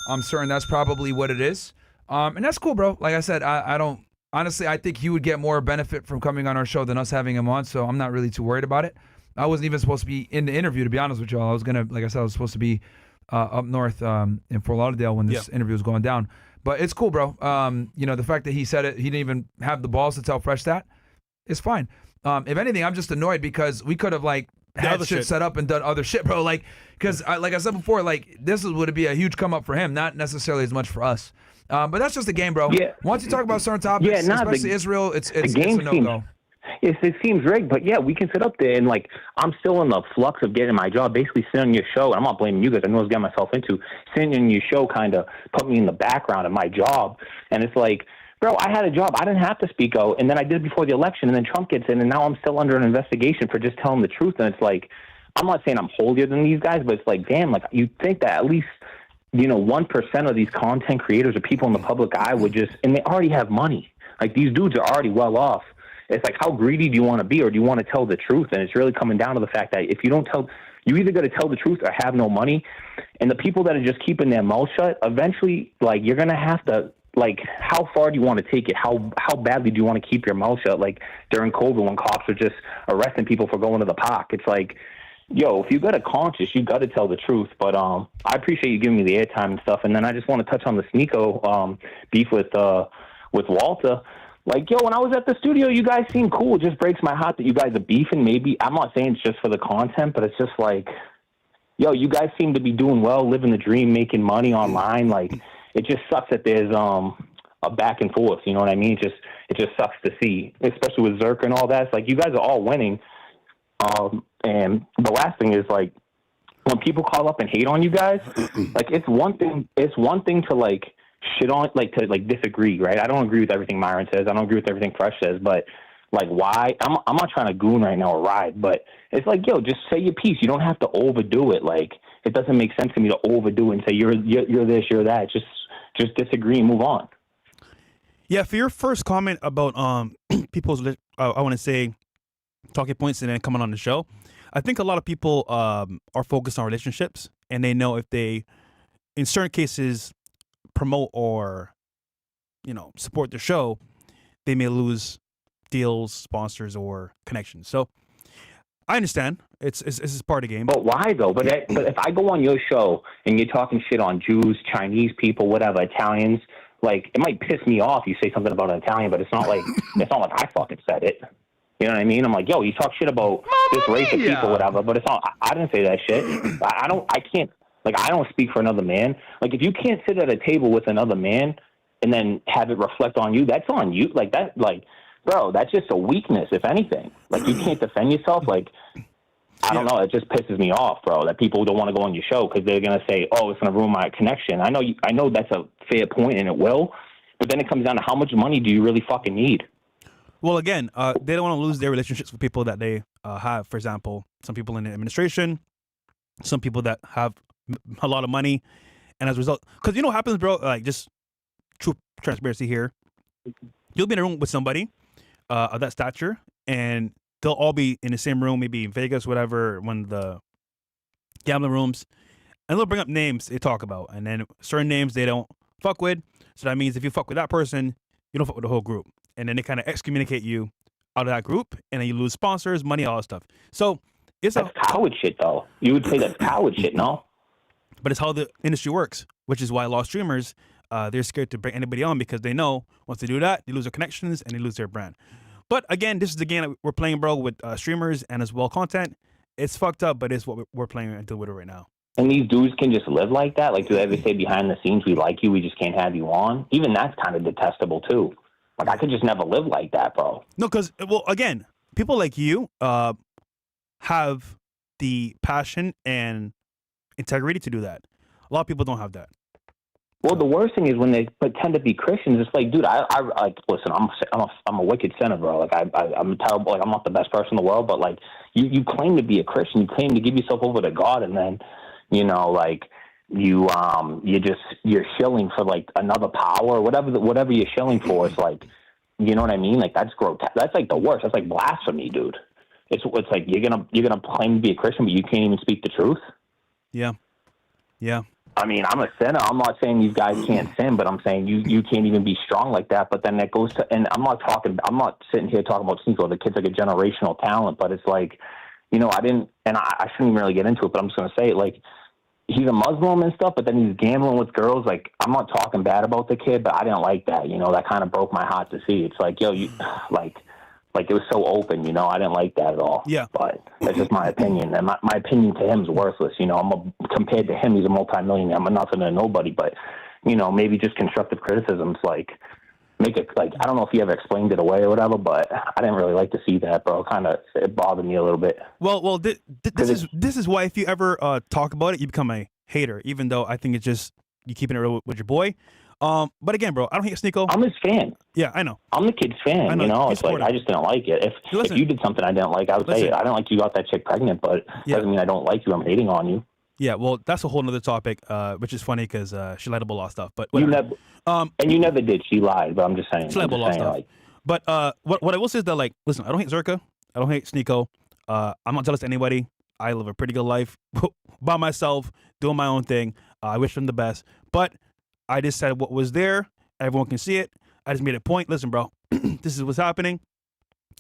I'm certain that's probably what it is. And that's cool, bro. Like I said, I don't honestly. I think he would get more benefit from coming on our show than us having him on. So I'm not really too worried about it. I wasn't even supposed to be in the interview, to be honest with y'all. I was like I said, I was supposed to be up north in Fort Lauderdale when this interview was going down. But it's cool, bro. The fact that he said it, he didn't even have the balls to tell Fresh that. It's fine. If anything, I'm just annoyed because we could have had shit set up and done other shit, bro. Because like I said before, this would be a huge come up for him, not necessarily as much for us. But that's just the game, bro. Yeah. Once you talk about certain topics, especially Israel, it's a no-go. It seems rigged, but we can sit up there and I'm still in the flux of getting my job, basically sitting on your show, and I'm not blaming you guys. I know I was getting myself into sitting in your show, kind of put me in the background of my job, and it's like, bro, I had a job. I didn't have to speak out, and then I did before the election, and then Trump gets in, and now I'm still under an investigation for just telling the truth, and it's like, I'm not saying I'm holier than these guys, but it's like, damn, you think that at least 1% of these content creators or people in the public eye would just, and they already have money. These dudes are already well off. It's like, how greedy do you want to be, or do you want to tell the truth? And it's really coming down to the fact that if you don't tell, you either got to tell the truth or have no money. And the people that are just keeping their mouth shut, eventually, you're going to have to, how far do you want to take it? How badly do you want to keep your mouth shut? During COVID, when cops were just arresting people for going to the park, it's like, if you got a conscience, you got to tell the truth. But I appreciate you giving me the airtime and stuff. And then I just want to touch on the Sneako beef with Walter. When I was at the studio, you guys seem cool. It just breaks my heart that you guys are beefing. Maybe I'm not saying it's just for the content, but it's just you guys seem to be doing well, living the dream, making money online. It just sucks that there's a back and forth. You know what I mean? It just sucks to see, especially with Zherka and all that. It's you guys are all winning. And the last thing is when people call up and hate on you guys, it's one thing to shit on, to disagree, right? I don't agree with everything Myron says. I don't agree with everything Fresh says, but why? I'm not trying to goon right now or ride, but it's just say your piece. You don't have to overdo it. It doesn't make sense to me to overdo it and say you're this, you're that. Just disagree and move on. Yeah, for your first comment about people's, I want to say, talking points and then coming on the show, I think a lot of people are focused on relationships, and they know if they, in certain cases, promote or support the show, they may lose deals, sponsors, or connections. So I understand it's part of the game. But why though? But if I go on your show and you're talking shit on Jews, Chinese people, whatever, Italians, it might piss me off. You say something about an Italian, but it's not it's not I fucking said it. You know what I mean? I'm you talk shit about this race of people, whatever, but it's not. I didn't say that shit. I can't. I don't speak for another man. If you can't sit at a table with another man and then have it reflect on you, that's on you. Bro, that's just a weakness, if anything. You can't defend yourself. I don't know. It just pisses me off, bro, that people don't want to go on your show because they're going to say, oh, it's going to ruin my connection. I know that's a fair point, and it will. But then it comes down to how much money do you really fucking need? Well, again, they don't want to lose their relationships with people that they have. For example, some people in the administration, some people that have a lot of money, and as a result, because what happens, bro, just true transparency here. You'll be in a room with somebody of that stature, and they'll all be in the same room, maybe in Vegas, whatever, one of the gambling rooms, and they'll bring up names they talk about, and then certain names they don't fuck with. So that means if you fuck with that person, you don't fuck with the whole group, and then they kind of excommunicate you out of that group, and then you lose sponsors, money, all that stuff. So that's coward shit, though. You would say that's coward shit, no? But it's how the industry works, which is why a lot of streamers, they're scared to bring anybody on because they know once they do that, they lose their connections and they lose their brand. But again, this is the game that we're playing, bro, with streamers and as well content. It's fucked up, but it's what we're playing and deal with it right now. And these dudes can just live like that? Like, do they ever say behind the scenes, we like you, we just can't have you on? Even that's kind of detestable, too. Like, I could just never live like that, bro. No, because, well, again, people like you have the passion and integrity to do that. A lot of people don't have that. Well, the worst thing is when they pretend to be Christians. It's like, dude, I like, listen, I'm a wicked sinner, bro. Like, I'm terrible. Like, I'm not the best person in the world, but like, you claim to be a Christian, you claim to give yourself over to God, and then, you know, like, you're shilling for like another power, whatever you're shilling for. It's like, you know what I mean? Like, that's grotesque. That's like the worst. That's like blasphemy, dude. It's like you're gonna claim to be a Christian, but you can't even speak the truth. Yeah. I mean, I'm a sinner. I'm not saying you guys can't sin, but I'm saying you can't even be strong like that. But then it goes to, and I'm not sitting here talking about Sneako. The kid's like a generational talent, but it's like, you know, I shouldn't even really get into it, but I'm just going to say it. Like, he's a Muslim and stuff, but then he's gambling with girls. Like, I'm not talking bad about the kid, but I didn't like that. You know, that kind of broke my heart to see. It's like, yo, you like it was so open, you know. I didn't like that at all. Yeah. But that's just my opinion, and my opinion to him is worthless. You know, compared to him, he's a multi-millionaire. I'm a nothing to nobody. But you know, maybe just constructive criticisms, like make it like, I don't know if he ever explained it away or whatever, but I didn't really like to see that, bro. It bothered me a little bit. Well, this is why if you ever talk about it, you become a hater. Even though I think it's just you keeping it real with your boy. But again, bro, I don't hate Sneako. I'm his fan. Yeah, I know. I'm the kid's fan. You know, it's like I just didn't like it. If you did something I didn't like, I would say it. I didn't like you got that chick pregnant, but doesn't mean I don't like you. I'm hating on you. Yeah, well, that's a whole nother topic, which is funny because she lied about a lot of stuff. But you never, and you never did. She lied, but I'm just saying. She lied about a lot of stuff. Like, but what I will say is that, like, listen, I don't hate Zherka. I don't hate Sneako. I'm not jealous of anybody. I live a pretty good life by myself, doing my own thing. I wish them the best. But I just said what was there. Everyone can see it. I just made a point. Listen, bro, this is what's happening,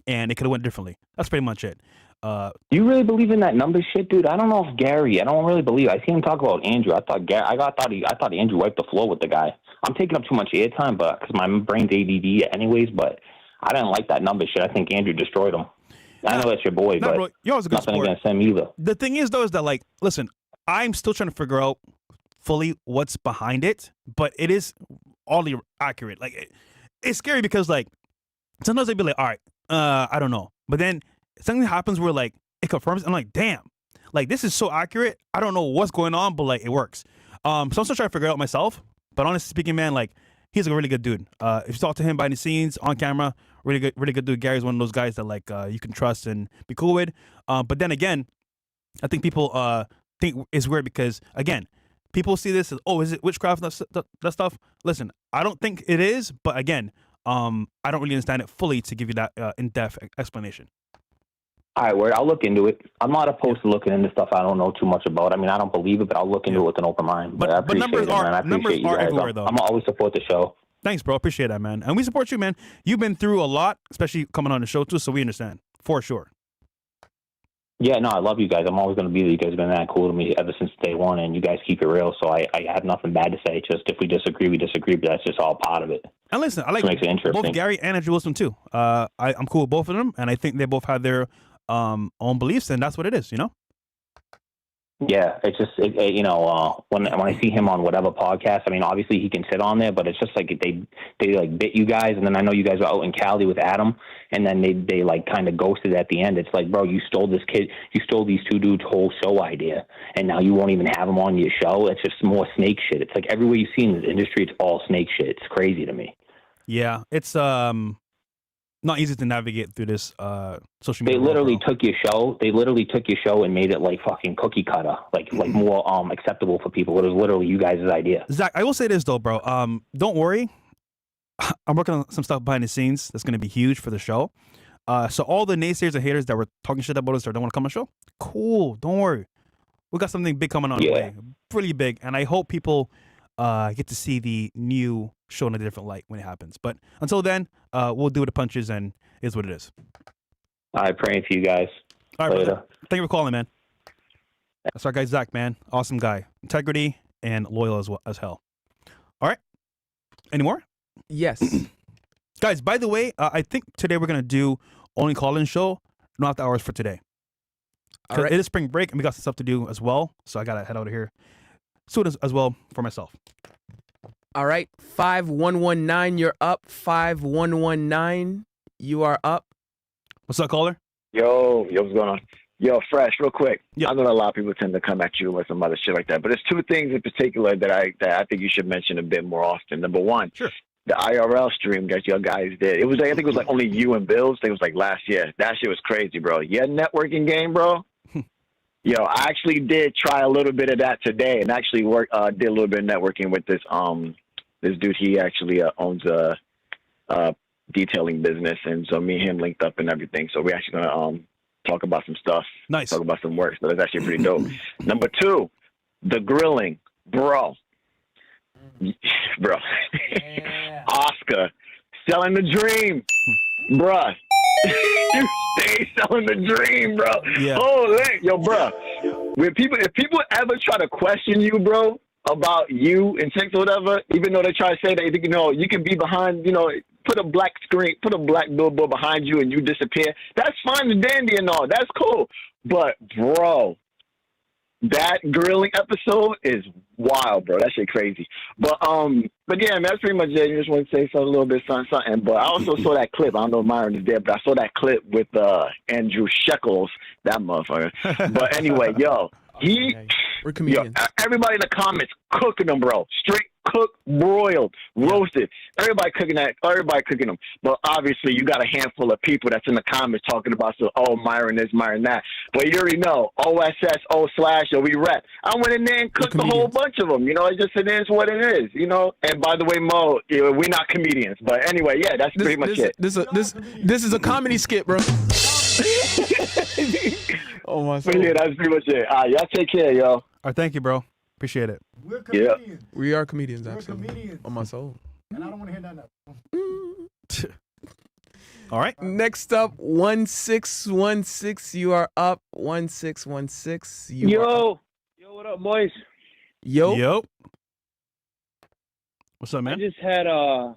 and it could have went differently. That's pretty much it. Do you really believe in that number shit, dude? I don't know if Gary. I don't really believe. I see him talk about Andrew. I thought Andrew wiped the floor with the guy. I'm taking up too much airtime, but because my brain's ADD anyways. But I didn't like that number shit. I think Andrew destroyed him. I know that's your boy, but bro, you're always a good nothing sport. against him either. The thing is, though, is that, like, listen, I'm still trying to figure out fully what's behind it, but it is oddly accurate. Like, it's scary because, like, sometimes they'd be like, all right, I don't know. But then something happens where, like, it confirms. I'm like, damn, like, this is so accurate. I don't know what's going on, but, like, it works. So I'm still trying to figure it out myself. But honestly speaking, man, like, he's a really good dude. If you talk to him behind the scenes, on camera, really good dude. Gary's one of those guys that, like, you can trust and be cool with. But then again, I think people think it's weird because, again, people see this as, oh, is it witchcraft and that stuff? Listen, I don't think it is, but again, I don't really understand it fully to give you that in-depth explanation. All right, word. I'll look into it. I'm not opposed to looking into stuff I don't know too much about. I mean, I don't believe it, but I'll look into it with an open mind. But I appreciate numbers it, man. I appreciate you guys. Everywhere, though. I'm always support the show. Thanks, bro. Appreciate that, man. And we support you, man. You've been through a lot, especially coming on the show, too, so we understand. For sure. Yeah, no, I love you guys. I'm always going to be there. You guys have been that cool to me ever since day one, and you guys keep it real, so I have nothing bad to say. Just if we disagree, we disagree, but that's just all part of it. And listen, I like makes it interesting. Both Gary and Andrew Wilson, too. I'm cool with both of them, and I think they both have their own beliefs, and that's what it is, you know? Yeah, it's just, you know, when I see him on whatever podcast, I mean, obviously he can sit on there, but it's just like they like bit you guys, and then I know you guys were out in Cali with Adam, and then they like kind of ghosted at the end. It's like, bro, you stole these two dudes' whole show idea, and now you won't even have them on your show. It's just more snake shit. It's like everywhere you see in this industry, it's all snake shit. It's crazy to me. Yeah, it's not easy to navigate through this social media. They literally took your show. They literally took your show and made it like fucking cookie cutter, like more acceptable for people. It was literally you guys' idea. Zach, I will say this though, bro. Don't worry. I'm working on some stuff behind the scenes that's going to be huge for the show. So all the naysayers and haters that were talking shit about us or don't want to come on the show, cool. Don't worry. We got something big coming on the way. Pretty big. And I hope people get to see the new show in a different light when it happens. But until then, we'll do the punches and is what it is. I'm praying for you guys. All right, Later. brother. Thank you for calling, man. That's our guy, Zach, man. Awesome guy. Integrity and loyal as hell. All right. Any more? Yes. Guys, by the way, I think today we're going to do only call-in show, not after hours for today. Because it is spring break and we got some stuff to do as well. So I got to head out of here soon as well for myself. All right. 5119, you're up. 5119, you are up. What's up, caller? Yo, what's going on? Yo, Fresh, real quick. I know a lot of people tend to come at you with some other shit like that, but there's two things in particular that I think you should mention a bit more often. Number one, the IRL stream that your guys did. It was, I think it was like only you and Bills. I think it was like last year. That shit was crazy, bro. Your networking game, bro. Yo, I actually did try a little bit of that today, and actually did a little bit of networking with this dude. He actually owns a detailing business, and so me and him linked up and everything. So we're actually gonna talk about some stuff. Nice. Talk about some work. So that's actually pretty dope. Number two, the grilling, bro. Oscar selling the dream, bruh. You stay selling the dream, bro. Yeah. Oh, yo, bruh. If people ever try to question you, bro, about you and sex or whatever, even though they try to say that you can be behind, put a black billboard behind you and you disappear. That's fine and dandy and all. That's cool. But bro, that grilling episode is wild, bro. That shit crazy. But yeah, man, that's pretty much it. You just want to say something, a little bit something. But I also saw that clip. I don't know if Myron is there, but I saw that clip with Andrew Shekels, that motherfucker. But anyway, yo, we're comedians. Yo, everybody in the comments cooking them, bro. Straight cooked, broiled, roasted. Everybody cooking them. But obviously, you got a handful of people that's in the comments talking about, Myron this, Myron that. But you already know, OSS, O/ we rep. I went in there and cooked a whole bunch of them. It is what it is, And by the way, Mo, we're not comedians. But anyway, yeah, that's pretty much it. This is a comedy skit, bro. Oh my God. Yeah, that's pretty much it. Y'all take care, yo. All right, thank you, bro. Appreciate it. We're comedians. We are comedians, We're absolutely. comedians. On my soul. And I don't want to hear nothing else. All right. Next up, 1616. You are up. 1616. Yo, what up, boys? Yo. What's up, man? I just had a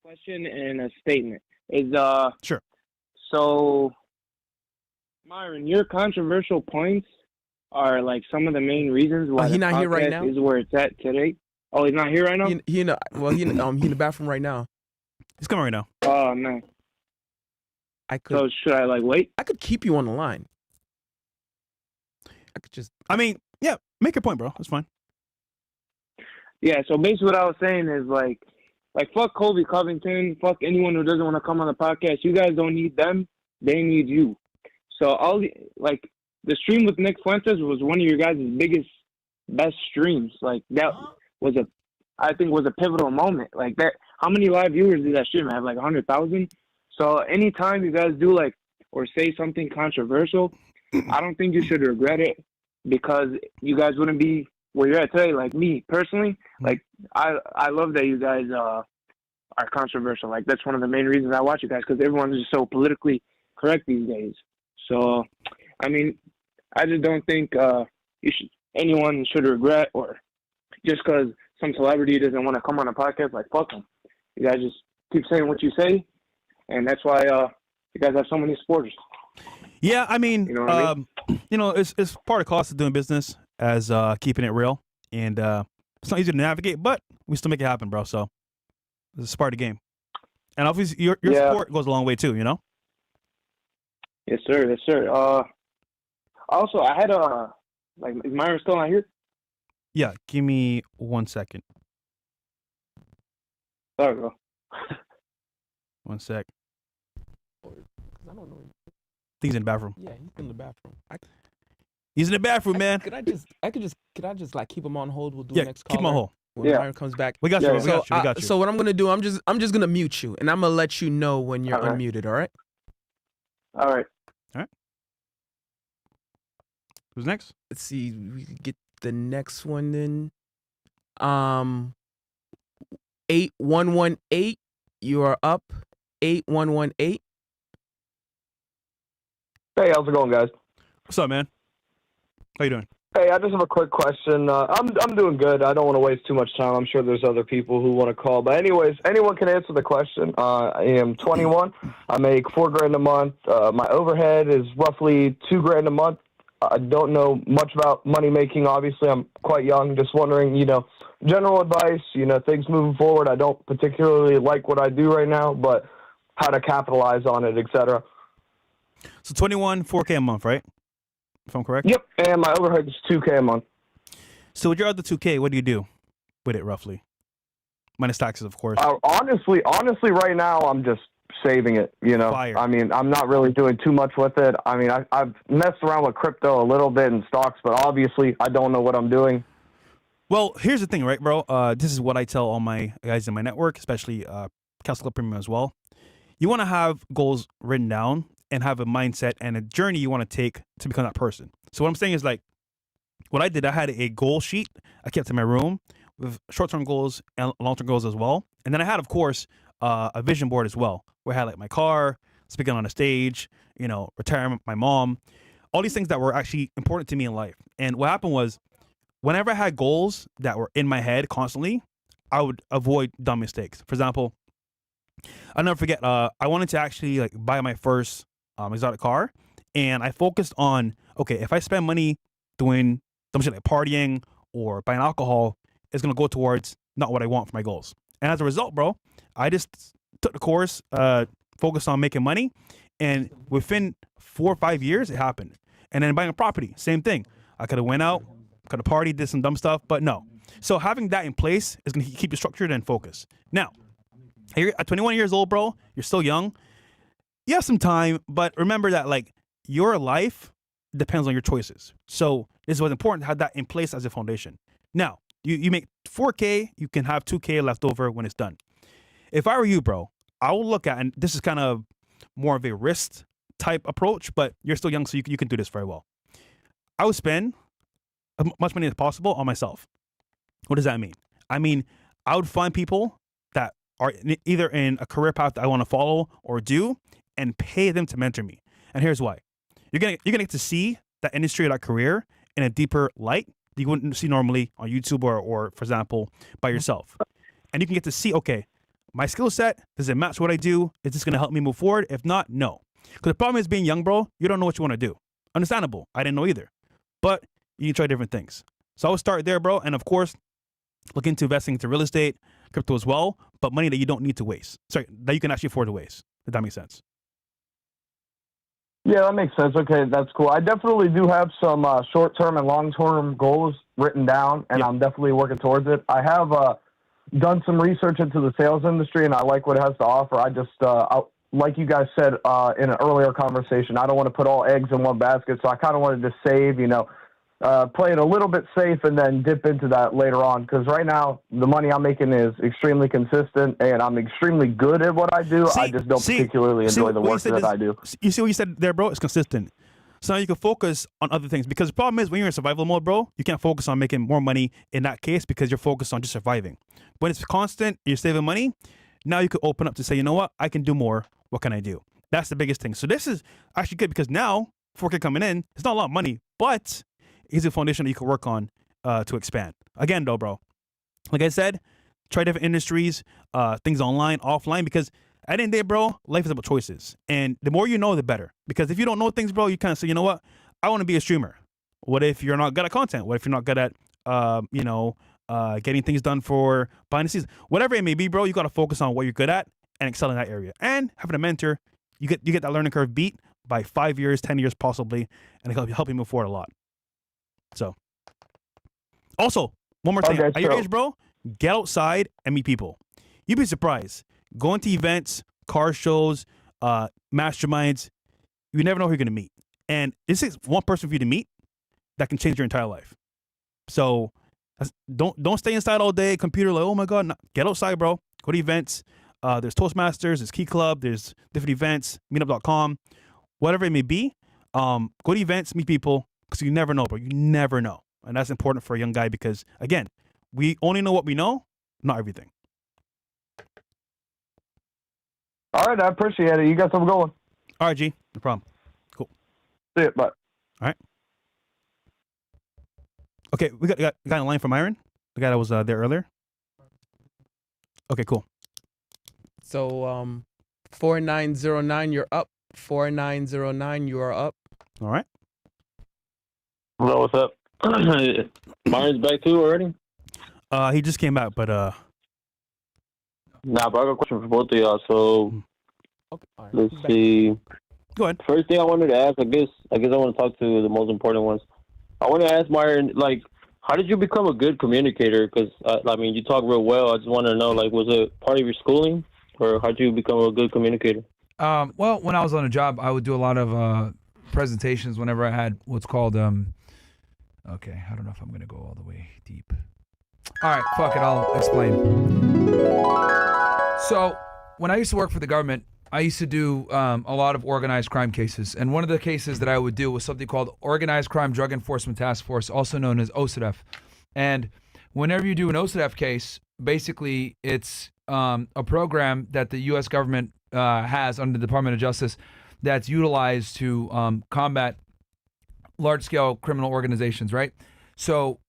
question and a statement. Sure. So, Myron, your controversial points are like some of the main reasons why he not here right now? Is where it's at today. Oh, he's not here right now? He in the bathroom right now. He's coming right now. Oh man. So should I wait? I could keep you on the line. I could just. I mean, yeah, make your point, bro. That's fine. Yeah. So basically, what I was saying is like fuck Colby Covington, fuck anyone who doesn't want to come on the podcast. You guys don't need them; they need you. So the stream with Nick Fuentes was one of your guys' best streams. Like that was I think was a pivotal moment. Like that, how many live viewers did that stream have? Like 100,000. So anytime you guys do or say something controversial, I don't think you should regret it because you guys wouldn't be where you're at today. Like me personally, I love that you guys are controversial. Like that's one of the main reasons I watch you guys because everyone's just so politically correct these days. So, I mean, I just don't think anyone should regret or just because some celebrity doesn't want to come on a podcast, fuck them. You guys just keep saying what you say, and that's why you guys have so many supporters. Yeah, I mean, You know what I mean? It's part of the cost of doing business as keeping it real, and it's not easy to navigate, but we still make it happen, bro. So it's part of the game, and obviously your support goes a long way too. Yes, sir. Yes, sir. Also, I had is Myron still not here? Yeah, give me 1 second. Sorry, bro. 1 sec. I don't know. I think he's in the bathroom. Yeah, he's in the bathroom. He's in the bathroom, man. Could I just keep him on hold? We'll do Yeah, next keep caller. him on hold. when Myron comes back. We got you. So, We got you. so what I'm gonna do, I'm just gonna mute you, and I'm gonna let you know when you're unmuted. All right. All right. Who's next? Let's see. We can get the next one then. 8118. You are up. 8118. Hey, how's it going, guys? What's up, man? How you doing? Hey, I just have a quick question. I'm doing good. I don't want to waste too much time. I'm sure there's other people who want to call. But anyways, anyone can answer the question. I am 21. I make $4,000 a month. My overhead is roughly $2,000 a month. I don't know much about money making. Obviously, I'm quite young. Just wondering, general advice, things moving forward. I don't particularly like what I do right now, but how to capitalize on it, etc. So 21, $4K a month, right? If I'm correct? Yep, and my overhead is $2K a month. So with your other $2K, what do you do with it roughly? Minus taxes, of course. Honestly, right now, I'm just saving it, Fire. I mean, I'm not really doing too much with it. I mean, I've messed around with crypto a little bit in stocks, but obviously I don't know what I'm doing. Well, here's the thing, right, bro? This is what I tell all my guys in my network, especially Castle Club Premium as well. You want to have goals written down and have a mindset and a journey you want to take to become that person. So what I'm saying is, like, what I did, I had a goal sheet I kept in my room with short-term goals and long-term goals as well. And then I had, of course, a vision board as well, where I had like my car, speaking on a stage, retirement, my mom, all these things that were actually important to me in life. And what happened was, whenever I had goals that were in my head constantly, I would avoid dumb mistakes. For example, I'll never forget, I wanted to actually like buy my first exotic car, and I focused on, okay, if I spend money doing dumb shit like partying or buying alcohol, it's going to go towards not what I want for my goals. And as a result, bro, I just took the course, focused on making money, and within 4 or 5 years, it happened. And then buying a property, same thing. I could have went out, could have partied, did some dumb stuff, but no. So having that in place is going to keep you structured and focused. Now, you're at 21 years old, bro, you're still young. You have some time, but remember that like your life depends on your choices. So this is what's important to have that in place as a foundation. Now, you make 4K, you can have 2K left over when it's done. If I were you, bro, I will look at, and this is kind of more of a risk type approach, but you're still young, so you can do this very well. I would spend as much money as possible on myself. What does that mean? I mean, I would find people that are either in a career path that I want to follow or do, and pay them to mentor me. And here's why. You're gonna get to see that industry or that career in a deeper light that you wouldn't see normally on YouTube or for example, by yourself. And you can get to see, okay, my skill set, does it match what I do? Is this gonna help me move forward? If not, no. Because the problem is being young, bro, you don't know what you want to do. Understandable. I didn't know either. But you can try different things. So I would start there, bro. And of course, look into investing into real estate, crypto as well, but money that you don't need to waste. Sorry, that you can actually afford to waste. If that makes sense. Yeah, that makes sense. Okay, that's cool. I definitely do have some short-term and long-term goals written down, and I'm definitely working towards it. I have done some research into the sales industry, and I like what it has to offer. I just, like you guys said in an earlier conversation, I don't want to put all eggs in one basket, so I kind of wanted to save, play it a little bit safe and then dip into that later on. Because right now, the money I'm making is extremely consistent, and I'm extremely good at what I do. I just don't particularly enjoy the work that I do. You see what you said there, bro? It's consistent. So now you can focus on other things. Because the problem is when you're in survival mode, bro, you can't focus on making more money in that case because you're focused on just surviving. When it's constant, you're saving money, now you could open up to say, you know what? I can do more. What can I do? That's the biggest thing. So this is actually good because now, 4K coming in, it's not a lot of money, but it's a foundation that you can work on to expand. Again, though, bro, like I said, try different industries, things online, offline, because at the end of the day, bro, life is about choices. And the more you know, the better. Because if you don't know things, bro, you kind of say, you know what? I want to be a streamer. What if you're not good at content? What if you're not good at, getting things done for behind the scenes? Whatever it may be, bro, you got to focus on what you're good at and excel in that area. And having a mentor, you get that learning curve beat by 5 years, 10 years possibly, and it'll help you move forward a lot. So, also, one more thing. At your age, bro, get outside and meet people. You'd be surprised. Going to events, car shows, masterminds, you never know who you're going to meet. And this is one person for you to meet that can change your entire life. So, Don't stay inside all day, computer, like, oh my God. No, get outside, bro. Go to events. There's Toastmasters, there's Key Club, there's different events, meetup.com, whatever it may be. Go to events, meet people, because you never know, bro. You never know. And that's important for a young guy because, again, we only know what we know, not everything. All right, I appreciate it. You got something going. All right, G. No problem. Cool. See it. Bye. All right. Okay, we got a line from Myron, the guy that was there earlier. Okay, cool. So 4909, you're up. 4909, you are up. All right. Hello, what's up? Myron's back too already? He just came out, but Nah, but I got a question for both of y'all. So let's see. Go ahead. First thing I wanted to ask, I guess I want to talk to the most important ones. I want to ask Myron, like, how did you become a good communicator? Because I mean, you talk real well. I just want to know, like, was it part of your schooling, or how did you become a good communicator? Well, when I was on a job, I would do a lot of presentations whenever I had what's called okay, I don't know if I'm gonna go all the way deep. All right, fuck it, I'll explain. So when I used to work for the government, I used to do a lot of organized crime cases, and one of the cases that I would do was something called Organized Crime Drug Enforcement Task Force, also known as OCDF. And whenever you do an OCDF case, basically it's a program that the U.S. government has under the Department of Justice that's utilized to combat large-scale criminal organizations, right? So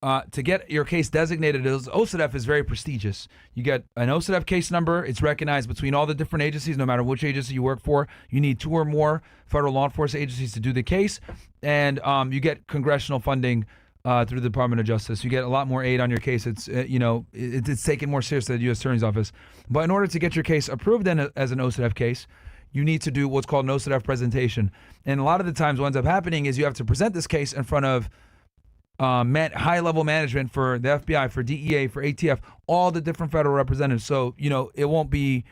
to get your case designated as OCDF is very prestigious. You get an OCDF case number. It's recognized between all the different agencies, no matter which agency you work for. You need 2 or more federal law enforcement agencies to do the case. And you get congressional funding through the Department of Justice. You get a lot more aid on your case. It's it's taken more seriously at the U.S. Attorney's Office. But in order to get your case approved as an OCDF case, you need to do what's called an OCDF presentation. And a lot of the times what ends up happening is you have to present this case in front of high-level management for the FBI, for DEA, for ATF, all the different federal representatives. So, it won't be,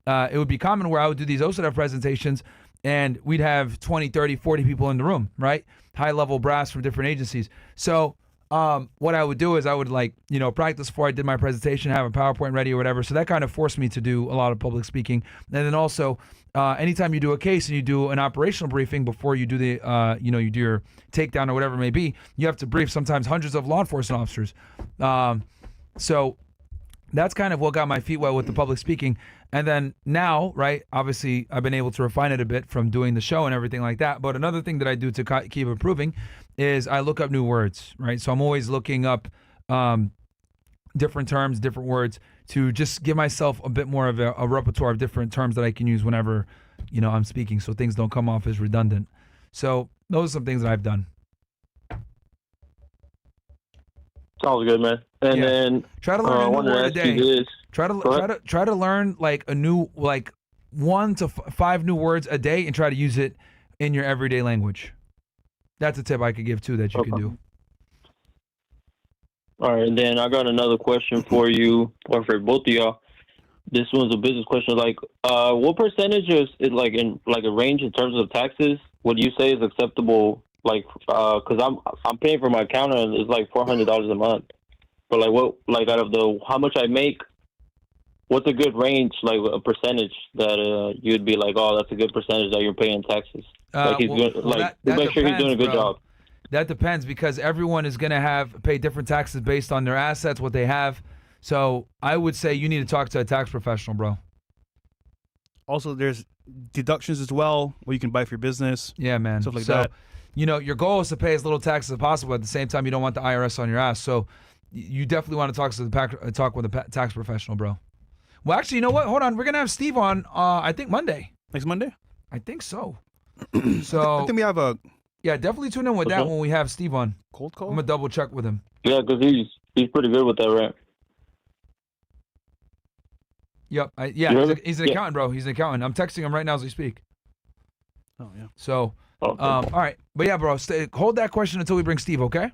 it would be common where I would do these OCDF presentations and we'd have 20, 30, 40 people in the room, right? High-level brass from different agencies. So what I would do is I would practice before I did my presentation, have a PowerPoint ready or whatever. So that kind of forced me to do a lot of public speaking. And then also, anytime you do a case and you do an operational briefing before you do the, you do your takedown or whatever it may be, you have to brief sometimes hundreds of law enforcement officers. So that's kind of what got my feet wet with the public speaking. And then now, right, obviously I've been able to refine it a bit from doing the show and everything like that. But another thing that I do to keep improving is I look up new words, right? So I'm always looking up different terms, different words to just give myself a bit more of a repertoire of different terms that I can use whenever, I'm speaking, so things don't come off as redundant. So those are some things that I've done. Sounds good, man. And then try to learn a new word a day. Try to learn like a new 1 to 5 new words a day and try to use it in your everyday language. That's a tip I could give too that you can do. All right, and then I got another question for you, or for both of y'all. This one's a business question. Like, what percentage is it like in like a range in terms of taxes? Would you say is acceptable? Like, because I'm paying for my accountant, and it's like $400 a month. But like, what, like out of how much I make, what's a good range, like a percentage that you'd be like, oh, that's a good percentage that you're paying taxes? Like he's make sure he's doing a good job. That depends, because everyone is going to pay different taxes based on their assets, what they have. So I would say you need to talk to a tax professional, bro. Also, there's deductions as well, what you can buy for your business. Yeah, man. Stuff like that. Your goal is to pay as little taxes as possible. At the same time, you don't want the IRS on your ass. So you definitely want to talk with a tax professional, bro. Well, actually, you know what? Hold on. We're going to have Steve on, I think, Monday. Next Monday? I think so. So I think we have a... Yeah, definitely tune in with that when we have Steve on. Cold call? Oh. I'm going to double check with him. Yeah, because he's pretty good with that, right? Yep. He's an accountant, bro. He's an accountant. I'm texting him right now as we speak. Oh, yeah. So, all right. But yeah, bro, hold that question until we bring Steve, okay?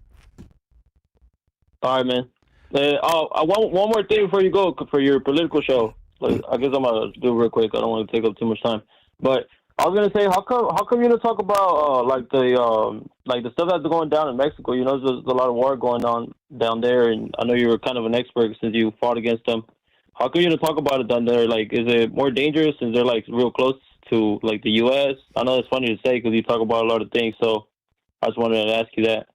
All right, man. One more thing before you go for your political show. Like, I guess I'm going to do it real quick. I don't want to take up too much time. But I was gonna say, how come you don't talk about like the stuff that's going down in Mexico? You know, there's a lot of war going on down there, and I know you were kind of an expert since you fought against them. How come you don't talk about it down there? Like, is it more dangerous since they're like real close to like the U.S.? I know it's funny to say because you talk about a lot of things, so I just wanted to ask you that.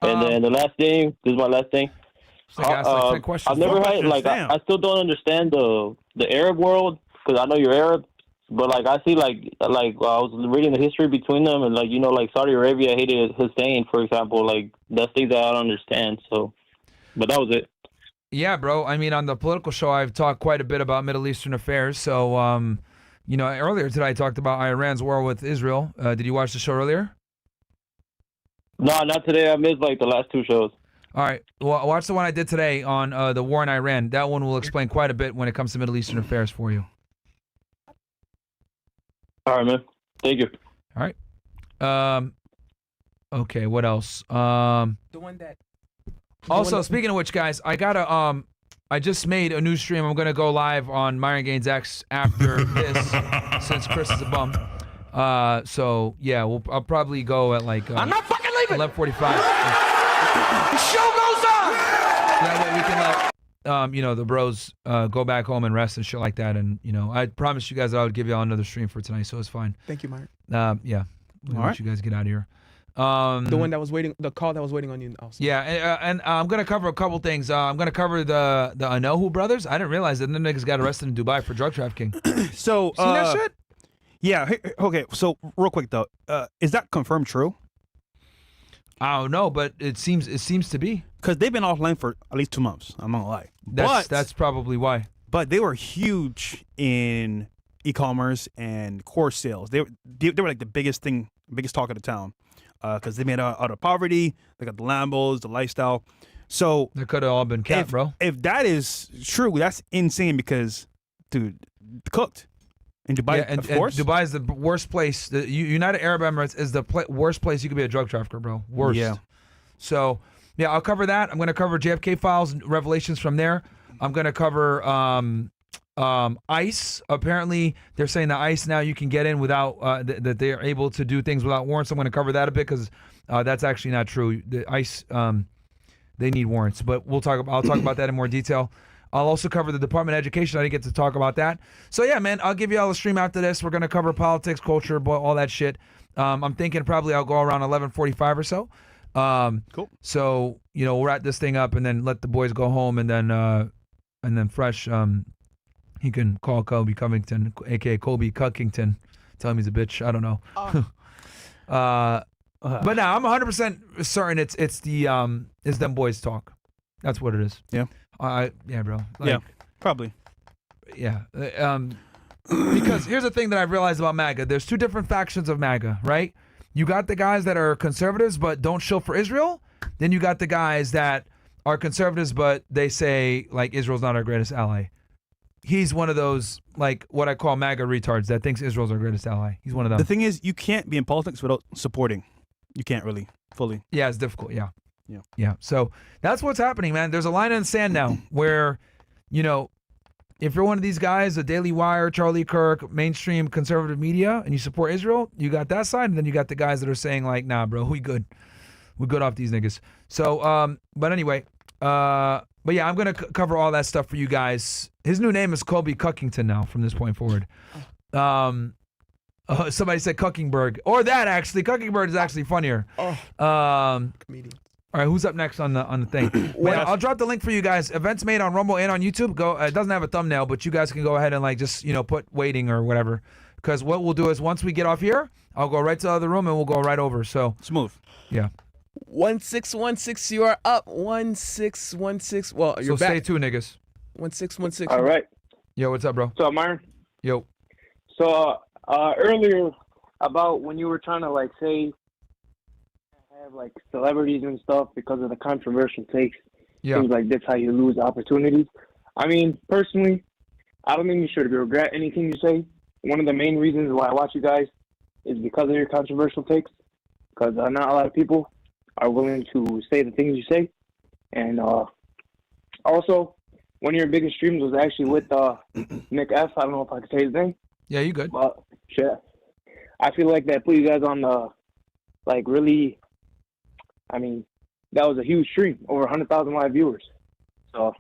And then the last thing, this is my last thing. I've never had like I still don't understand the Arab world because I know you're Arab. But like I see, like I was reading the history between them, and like you know, like Saudi Arabia hated Hussein, for example. Like that's things that I don't understand. So, but that was it. Yeah, bro. I mean, on the political show, I've talked quite a bit about Middle Eastern affairs. So, you know, earlier today I talked about Iran's war with Israel. Did you watch the show earlier? No, not today. I missed like the last two shows. All right. Well, watch the one I did today on the war in Iran. That one will explain quite a bit when it comes to Middle Eastern affairs for you. All right, man. Thank you. All right. Okay, what else? The one that. Also, speaking of which, guys, I gotta I just made a new stream. I'm gonna go live on Myron Gaines X after this, since Chris is a bum. So yeah, I'll probably go at like I'm not fucking leaving. 11:45. The show goes on. That way we can let you know, the bros go back home and rest and shit like that. And you know, I promised you guys I would give y'all another stream for tonight, so it's fine. Thank you, Myron. Yeah. I'll let you guys get out of here. The one that was waiting, the call that was waiting on you also. Yeah, and I'm gonna cover a couple things. I'm gonna cover the Anohu brothers. I didn't realize that the niggas got arrested in Dubai for drug trafficking. So seen that shit? Yeah. Okay. So real quick though, is that confirmed true? I don't know, but it seems to be because they've been offline for at least 2 months. I'm not gonna lie. That's probably why. But they were huge in e-commerce and course sales. They were like the biggest talk of the town. Because they made out of poverty, they got the Lambos, the lifestyle. So they could have all been capped, bro. If that is true, that's insane. Because, dude, cooked in Dubai, yeah, and, of course. And Dubai is the worst place. The United Arab Emirates is the worst place you could be a drug trafficker, bro. Worst. Yeah. So yeah, I'll cover that. I'm going to cover JFK files and revelations from there. I'm going to cover ICE. Apparently, they're saying that ICE now you can get in without that they are able to do things without warrants. I'm going to cover that a bit because that's actually not true. The ICE they need warrants, but I'll talk about that in more detail. I'll also cover the Department of Education. I didn't get to talk about that. So yeah, man, I'll give you all a stream after this. We're going to cover politics, culture, all that shit. I'm thinking probably I'll go around 11:45 or so. Cool. So you know, we'll wrap this thing up and then let the boys go home, and then Fresh. He can call Colby Covington, a.k.a. Colby Covington. Tell him he's a bitch. I don't know. But now I'm 100% certain it's them boys talk. That's what it is. Yeah. Yeah, bro. Like, yeah. Probably. Yeah. Because here's the thing that I've realized about MAGA. There's two different factions of MAGA, right? You got the guys that are conservatives but don't shill for Israel. Then you got the guys that are conservatives but they say like Israel's not our greatest ally. He's one of those, like, what I call MAGA retards that thinks Israel's our greatest ally. He's one of them. The thing is, you can't be in politics without supporting. You can't really, fully. Yeah, it's difficult, yeah. So that's what's happening, man. There's a line in the sand now where, you know, if you're one of these guys, the Daily Wire, Charlie Kirk, mainstream conservative media, and you support Israel, you got that side, and then you got the guys that are saying, like, nah, bro, we good. We're good off these niggas. So, but anyway, but yeah, I'm going to cover all that stuff for you guys. His new name is Colby Covington now from this point forward. Somebody said Cuckingberg. Or that, actually. Cuckingberg is actually funnier. Comedian. All right, who's up next on the thing? Well, I'll drop the link for you guys. Events made on Rumble and on YouTube. Go. It doesn't have a thumbnail, but you guys can go ahead and like just put waiting or whatever. Because what we'll do is once we get off here, I'll go right to the other room and we'll go right over. So smooth. Yeah. 1616, you are up. 1616. Well, you're so back. stay tuned, niggas. 1616. All right. Yo, what's up, bro? What's up, Myron? Yo. So earlier about when you were trying to like say have like celebrities and stuff because of the controversial takes. Yeah. Seems like that's how you lose opportunities. I mean, personally, I don't think you should regret anything you say. One of the main reasons why I watch you guys is because of your controversial takes. Because not a lot of people are willing to say the things you say. And also, one of your biggest streams was actually with Nick F. I don't know if I can say his name. Yeah, you good. But shit. I feel like that put you guys on the, like, really, I mean, that was a huge stream, over 100,000 live viewers. So,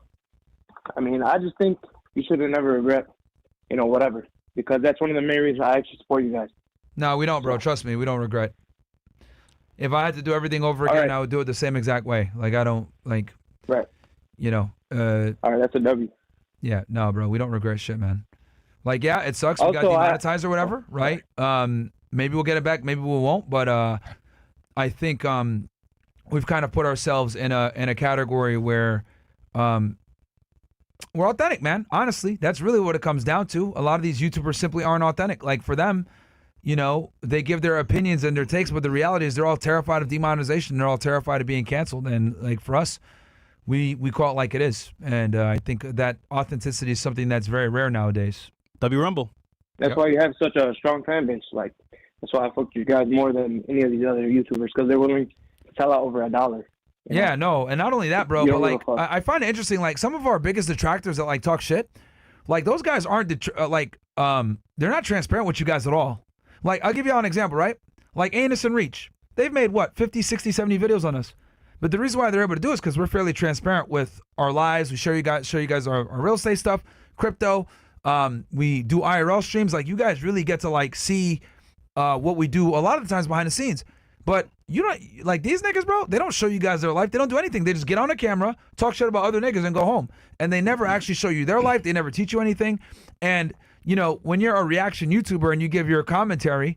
I mean, I just think you should have never regret, whatever, because that's one of the main reasons I actually support you guys. No, we don't, bro. Trust me, we don't regret. If I had to do everything over again, I would do it the same exact way. Like, I don't, like, right. All right, that's a W. Yeah, no, bro, we don't regret shit, man. Like, yeah, it sucks. We Also, got demonetized or whatever, right? Maybe we'll get it back, maybe we won't. But I think we've kind of put ourselves in a category where we're authentic, man. Honestly, that's really what it comes down to. A lot of these YouTubers simply aren't authentic. Like, for them, they give their opinions and their takes, but the reality is they're all terrified of demonetization. They're all terrified of being canceled. And like, for us, we call it like it is. And I think that authenticity is something that's very rare nowadays. W Rumble. That's why you have such a strong fan base. Like, that's why I fuck you guys more than any of these other YouTubers, because they're willing to sell out over $1. Yeah, no, and not only that, bro, but like I find it interesting. Like, some of our biggest detractors that like talk shit, like, those guys aren't they're not transparent with you guys at all. Like, I'll give you an example, right? Like Anus and Reach, they've made what 50, 60, 70 videos on us, but the reason why they're able to do it is because we're fairly transparent with our lives. We show you guys our real estate stuff, crypto. We do IRL streams. Like, you guys really get to like see what we do a lot of the times behind the scenes. But you don't, like, these niggas, bro, they don't show you guys their life. They don't do anything. They just get on a camera, talk shit about other niggas, and go home. And they never actually show you their life. They never teach you anything. And, when you're a reaction YouTuber and you give your commentary,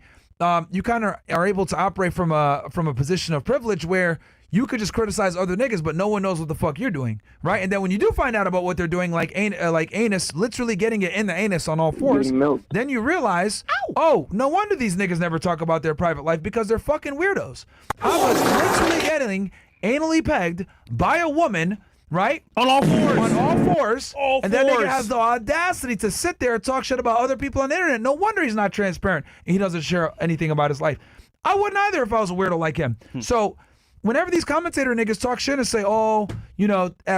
you kind of are able to operate from a position of privilege where you could just criticize other niggas, but no one knows what the fuck you're doing, right? And then when you do find out about what they're doing, like Anus, literally getting it in the anus on all fours, then you realize, oh, no wonder these niggas never talk about their private life, because they're fucking weirdos. I was literally getting anally pegged by a woman, right? On all fours. On all fours. And that nigga has the audacity to sit there and talk shit about other people on the internet. No wonder he's not transparent and he doesn't share anything about his life. I wouldn't either if I was a weirdo like him. So whenever these commentator niggas talk shit and say,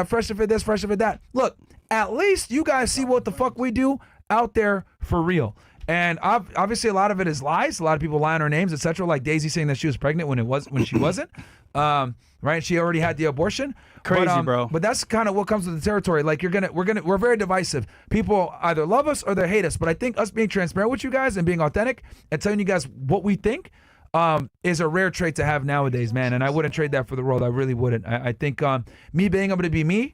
fresh fit this, fresh fit that, look, at least you guys see what the fuck we do out there for real. And obviously a lot of it is lies. A lot of people lie on our names, etc. Like Daisy saying that she was pregnant when she wasn't. Right? She already had the abortion. Crazy, bro. But that's kind of what comes with the territory. Like, we're very divisive. People either love us or they hate us. But I think us being transparent with you guys and being authentic and telling you guys what we think is a rare trait to have nowadays, man. And I wouldn't trade that for the world. I really wouldn't. I think me being able to be me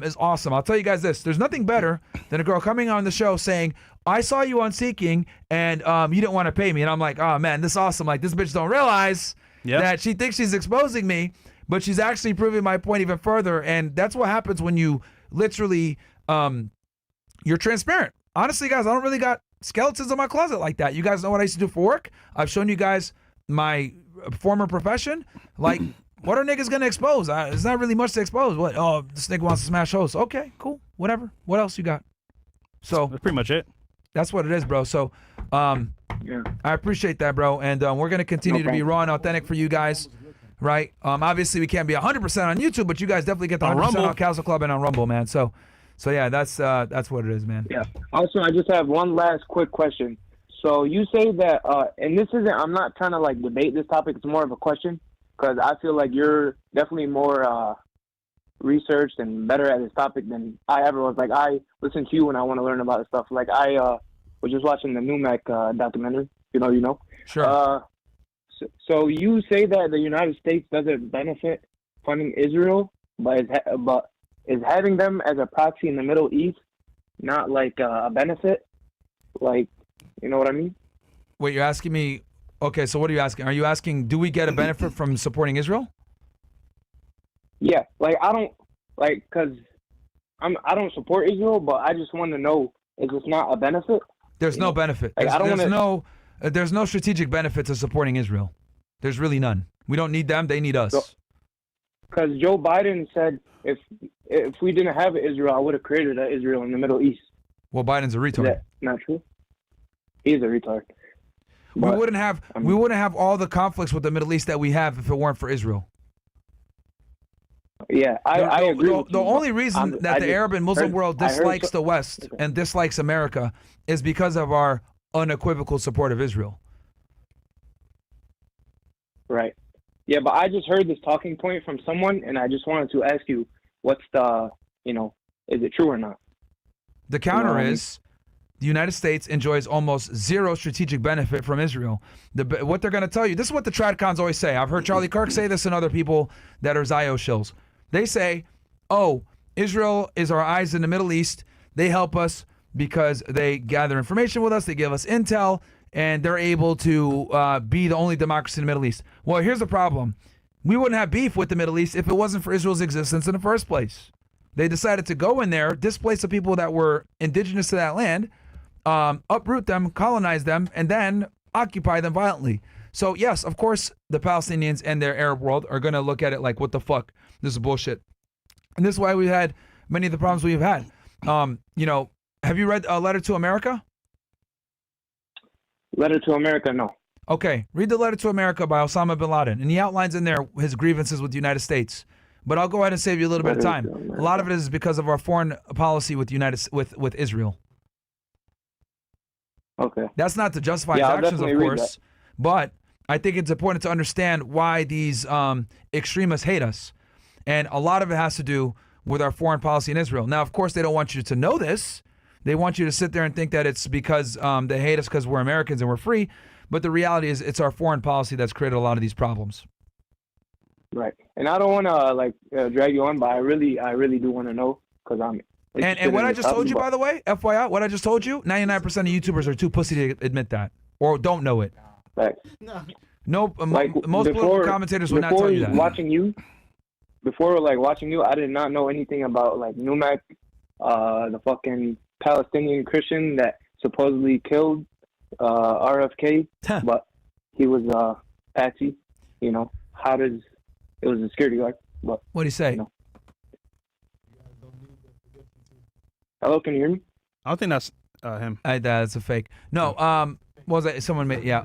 is awesome. I'll tell you guys this. There's nothing better than a girl coming on the show saying, I saw you on Seeking and you didn't want to pay me. And I'm like, oh, man, this is awesome. Like, this bitch don't realize that she thinks she's exposing me, but she's actually proving my point even further. And that's what happens when you literally, you're transparent. Honestly, guys, I don't really got skeletons in my closet like that. You guys know what I used to do for work. I've shown you guys my former profession. Like, what are niggas gonna expose? It's not really much to expose. What? Oh, this nigga wants to smash hosts. Okay, cool, whatever. What else you got? So that's pretty much it. That's what it is, bro. So, I appreciate that, bro. And we're gonna continue to be raw and authentic for you guys, right? Obviously we can't be 100% on YouTube, but you guys definitely get the 100% on Castle Club and on Rumble, man. So yeah, that's what it is, man. Yeah. Also, I just have one last quick question. So you say that, and this isn't, I'm not trying to like debate this topic. It's more of a question because I feel like you're definitely more researched and better at this topic than I ever was. Like, I listen to you when I want to learn about this stuff. Like, I was just watching the NUMAC documentary. You know. Sure. So you say that the United States doesn't benefit funding Israel, but is having them as a proxy in the Middle East not like a benefit? Like, you know what I mean? Wait, you're asking me? Okay, so what are you asking? Are you asking, do we get a benefit from supporting Israel? Yeah, like I don't because I don't support Israel, but I just want to know, is this not a benefit? There's no benefit. Like, There's no strategic benefit to supporting Israel. There's really none. We don't need them; they need us. Because Joe Biden said, if we didn't have Israel, I would have created an Israel in the Middle East. Well, Biden's a retard. Is that not true? He's a retard. We wouldn't have all the conflicts with the Middle East that we have if it weren't for Israel. Yeah, I agree. The only reason that the Arab and Muslim world dislikes the West and dislikes America is because of our unequivocal support of Israel. Right. Yeah, but I just heard this talking point from someone, and I just wanted to ask you, what's the, is it true or not? The counter is the United States enjoys almost zero strategic benefit from Israel. What they're going to tell you, this is what the Tradcons always say. I've heard Charlie Kirk say this and other people that are Zio shills. They say, oh, Israel is our eyes in the Middle East. They help us because they gather information with us. They give us intel, and they're able to be the only democracy in the Middle East. Well, here's the problem. We wouldn't have beef with the Middle East if it wasn't for Israel's existence in the first place. They decided to go in there, displace the people that were indigenous to that land, uproot them, colonize them, and then occupy them violently. So, yes, of course, the Palestinians and their Arab world are going to look at it like, what the fuck? This is bullshit. And this is why we've had many of the problems we've had. Have you read Letter to America? Letter to America, no. Okay, read the Letter to America by Osama bin Laden, and he outlines in there his grievances with the United States. But I'll go ahead and save you a little bit of time. A lot of it is because of our foreign policy with with Israel. Okay. That's not to justify his I'll actions, of definitely read course, that. but I think it's important to understand why these extremists hate us. And a lot of it has to do with our foreign policy in Israel. Now, of course, they don't want you to know this. They want you to sit there and think that it's because they hate us because we're Americans and we're free. But the reality is it's our foreign policy that's created a lot of these problems. Right. And I don't want to drag you on, but I really do want to know because I'm. And what I just told you, by the way, FYI, what I just told you, 99% of YouTubers are too pussy to admit that or don't know it. Right. No, most political commentators will not tell you that. Before watching you, I did not know anything about Numac, the fucking Palestinian Christian that supposedly killed RFK, but he was patsy. It was a security guard. But what did he say? Hello, can you hear me? I don't think that's him. That's a fake. No, what was that? Someone made, yeah.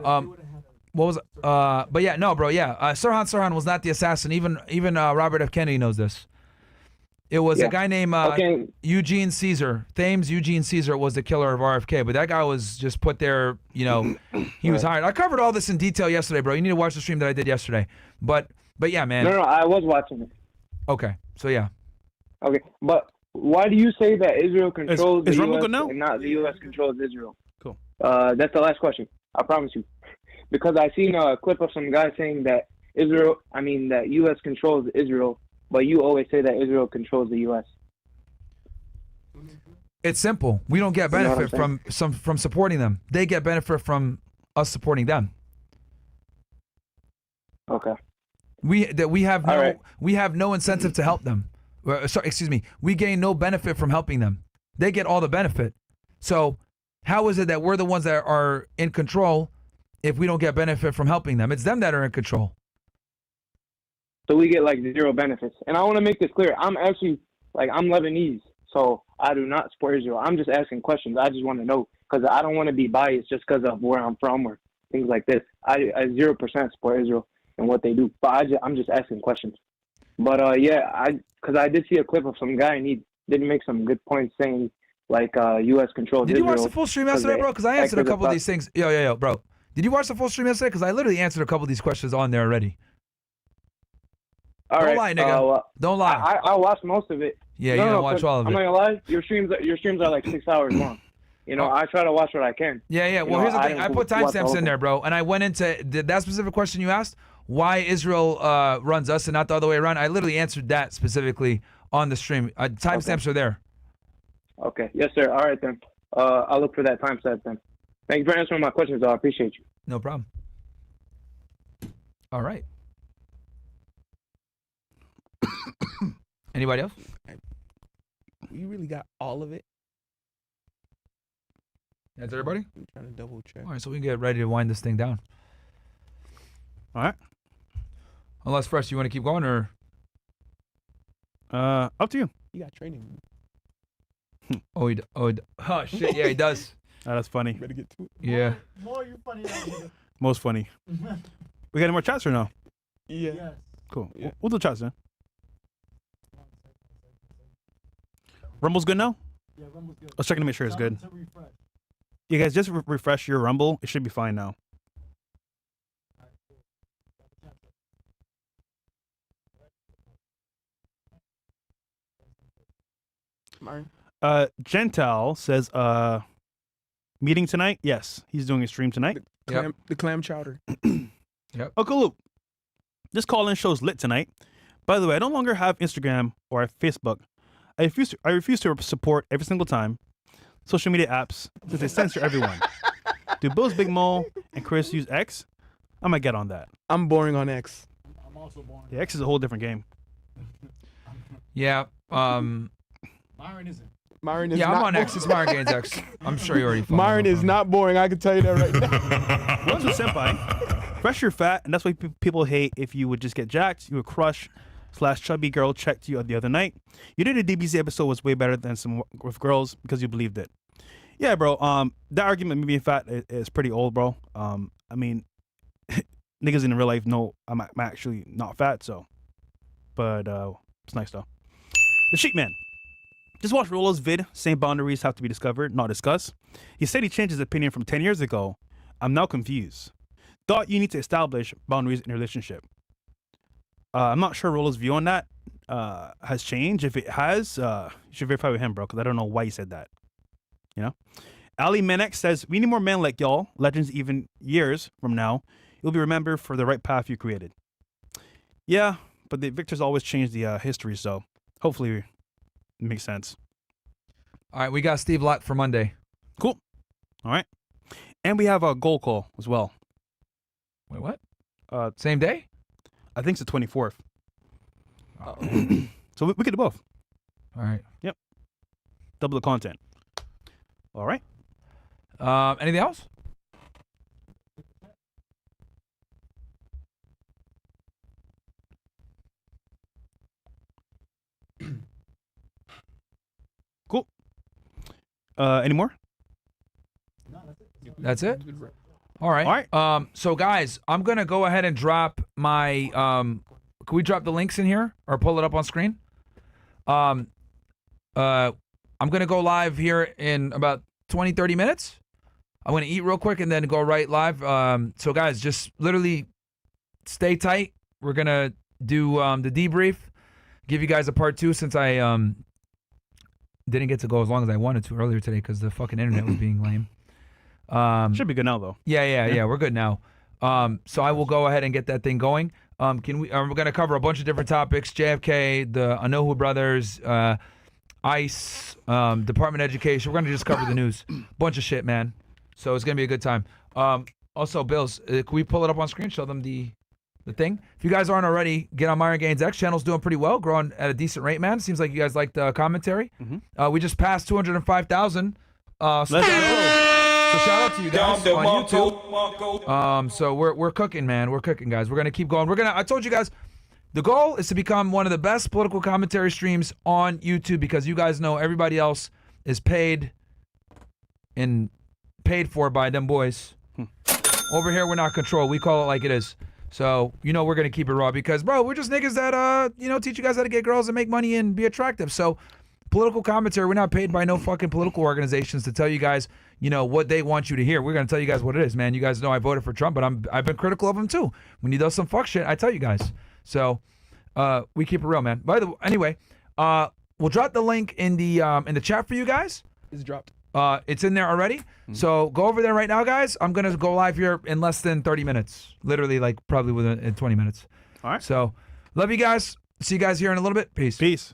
What was but yeah, no, bro, yeah. Sirhan was not the assassin. Even Robert F. Kennedy knows this. It was a guy named Eugene Caesar. Thames Eugene Caesar was the killer of RFK, but that guy was just put there, he was hired. I covered all this in detail yesterday, bro. You need to watch the stream that I did yesterday. But yeah, man. No, I was watching it. Okay, so yeah. Okay, but why do you say that Israel controls is the Rumble U.S. good now? and not the U.S. controls Israel? Cool. That's the last question. I promise you. Because I seen a clip of some guy saying that that U.S. controls Israel, but you always say that Israel controls the U.S. It's simple. We don't get benefit from supporting them. They get benefit from us supporting them. Okay. We have no incentive to help them. We gain no benefit from helping them. They get all the benefit. So how is it that we're the ones that are in control if we don't get benefit from helping them? It's them that are in control. So we get zero benefits. And I want to make this clear. I'm actually I'm Lebanese, so I do not support Israel. I'm just asking questions. I just want to know because I don't want to be biased just because of where I'm from or things like this. I 0% support Israel and what they do, but I'm just asking questions. But because I did see a clip of some guy and he did make some good points saying U.S. controls Israel. Did you watch the full stream yesterday, bro? Because I answered a couple of these things. Yo, bro. Did you watch the full stream yesterday? Because I literally answered a couple of these questions on there already. Don't lie, nigga. Don't lie. I watched most of it. Yeah, you didn't watch all of it. I'm not gonna lie. Your streams are 6 hours long. I try to watch what I can. Yeah. Well, here's the thing. I put timestamps in there, bro, and I went into that specific question you asked. Why Israel runs us and not the other way around? I literally answered that specifically on the stream. Timestamps are there. Okay. Yes, sir. All right then. I'll look for that timestamp then. Thank you for answering my questions. I appreciate you. No problem. All right. Anybody else? We really got all of it. That's everybody? I'm trying to double check. All right, so we can get ready to wind this thing down. All right. Unless, Fresh, you want to keep going or? Up to you. You got training. Oh, shit. Yeah, he does. Oh, that's funny. Better get to it. Yeah. More you funny. Most funny. We got any more chats or no? Yeah. Yes. Cool. Yeah. We'll do chats then. Rumble's good now? Yeah, Rumble's good. Let's check to make sure it's Tell good. them to refresh. Yeah, guys, just refresh your Rumble. It should be fine now. Myron. Gentile says, meeting tonight? Yes, he's doing a stream tonight. The clam chowder. Yep. Uncle Luke, this call-in show's lit tonight. By the way, I no longer have Instagram or Facebook. I refuse to support every single time social media apps since they censor everyone. Do Bill's Big Mo and Chris use X? I might get on that. I'm boring on X. I'm also born. Yeah, X is a whole different game. Yeah. Myron isn't. Myron is Yeah, not I'm on X. It's Myron Gaines X. I'm sure you already. Myron is not boring. I can tell you that right now. Runs with Senpai. Fresh, you're fat, and that's why people hate if you would just get jacked. You would crush / chubby girl checked you the other night. You did a DBZ episode was way better than some with girls because you believed it. Yeah, bro. That argument of me being fat is pretty old, bro. I mean, niggas in real life know I'm actually not fat, so. But it's nice though. The Sheep Man. Just watch Rolo's vid. Same boundaries have to be discovered, not discussed. He said he changed his opinion from 10 years ago. I'm now confused. Thought you need to establish boundaries in a relationship. I'm not sure Rolo's view on that has changed. If it has, you should verify with him, bro, because I don't know why he said that. You know? Ali Menek says, we need more men like y'all, legends even years from now. You'll be remembered for the right path you created. Yeah, but the victors always change the history, so hopefully it makes sense. All right, we got Steve Lott for Monday. Cool. All right. And we have a goal call as well. Wait, what? Same day? I think it's the 24th. So we could do both. All right. Yep. Double the content. All right. Anything else? Cool. Any more? That's it? All right. All right. So guys, I'm gonna go ahead and drop my can we drop the links in here or pull it up on screen? I'm gonna go live here in about 20-30 minutes. I'm gonna eat real quick and then go right live. So guys, just literally stay tight. We're gonna do the debrief, give you guys a part 2 since I didn't get to go as long as I wanted to earlier today because the fucking internet was being lame. Should be good now though. Yeah, we're good now. So I will go ahead and get that thing going. We're gonna cover a bunch of different topics: JFK, the Anohu brothers, ICE, Department of Education. We're gonna just cover the news, bunch of shit, man. So it's gonna be a good time. Also, Bills, can we pull it up on screen? Show them the thing. If you guys aren't already, get on Myron Gaines X. Channel's doing pretty well, growing at a decent rate, man. Seems like you guys like the commentary. We just passed 205,000. So shout out to you guys on YouTube. So we're cooking, man. We're cooking, guys. We're gonna keep going. I told you guys, the goal is to become one of the best political commentary streams on YouTube because you guys know everybody else is paid for by them boys. Over here, we're not controlled. We call it like it is. So we're gonna keep it raw because, bro, we're just niggas that teach you guys how to get girls and make money and be attractive. So political commentary, we're not paid by no fucking political organizations to tell you guys, what they want you to hear. We're gonna tell you guys what it is, man. You guys know I voted for Trump, but I've been critical of him too. When he does some fuck shit, I tell you guys. So we keep it real, man. By the way, anyway, we'll drop the link in the chat for you guys. It's dropped. It's in there already. So go over there right now, guys. I'm gonna go live here in less than 30 minutes. Literally, like probably within 20 minutes. All right. So love you guys. See you guys here in a little bit. Peace.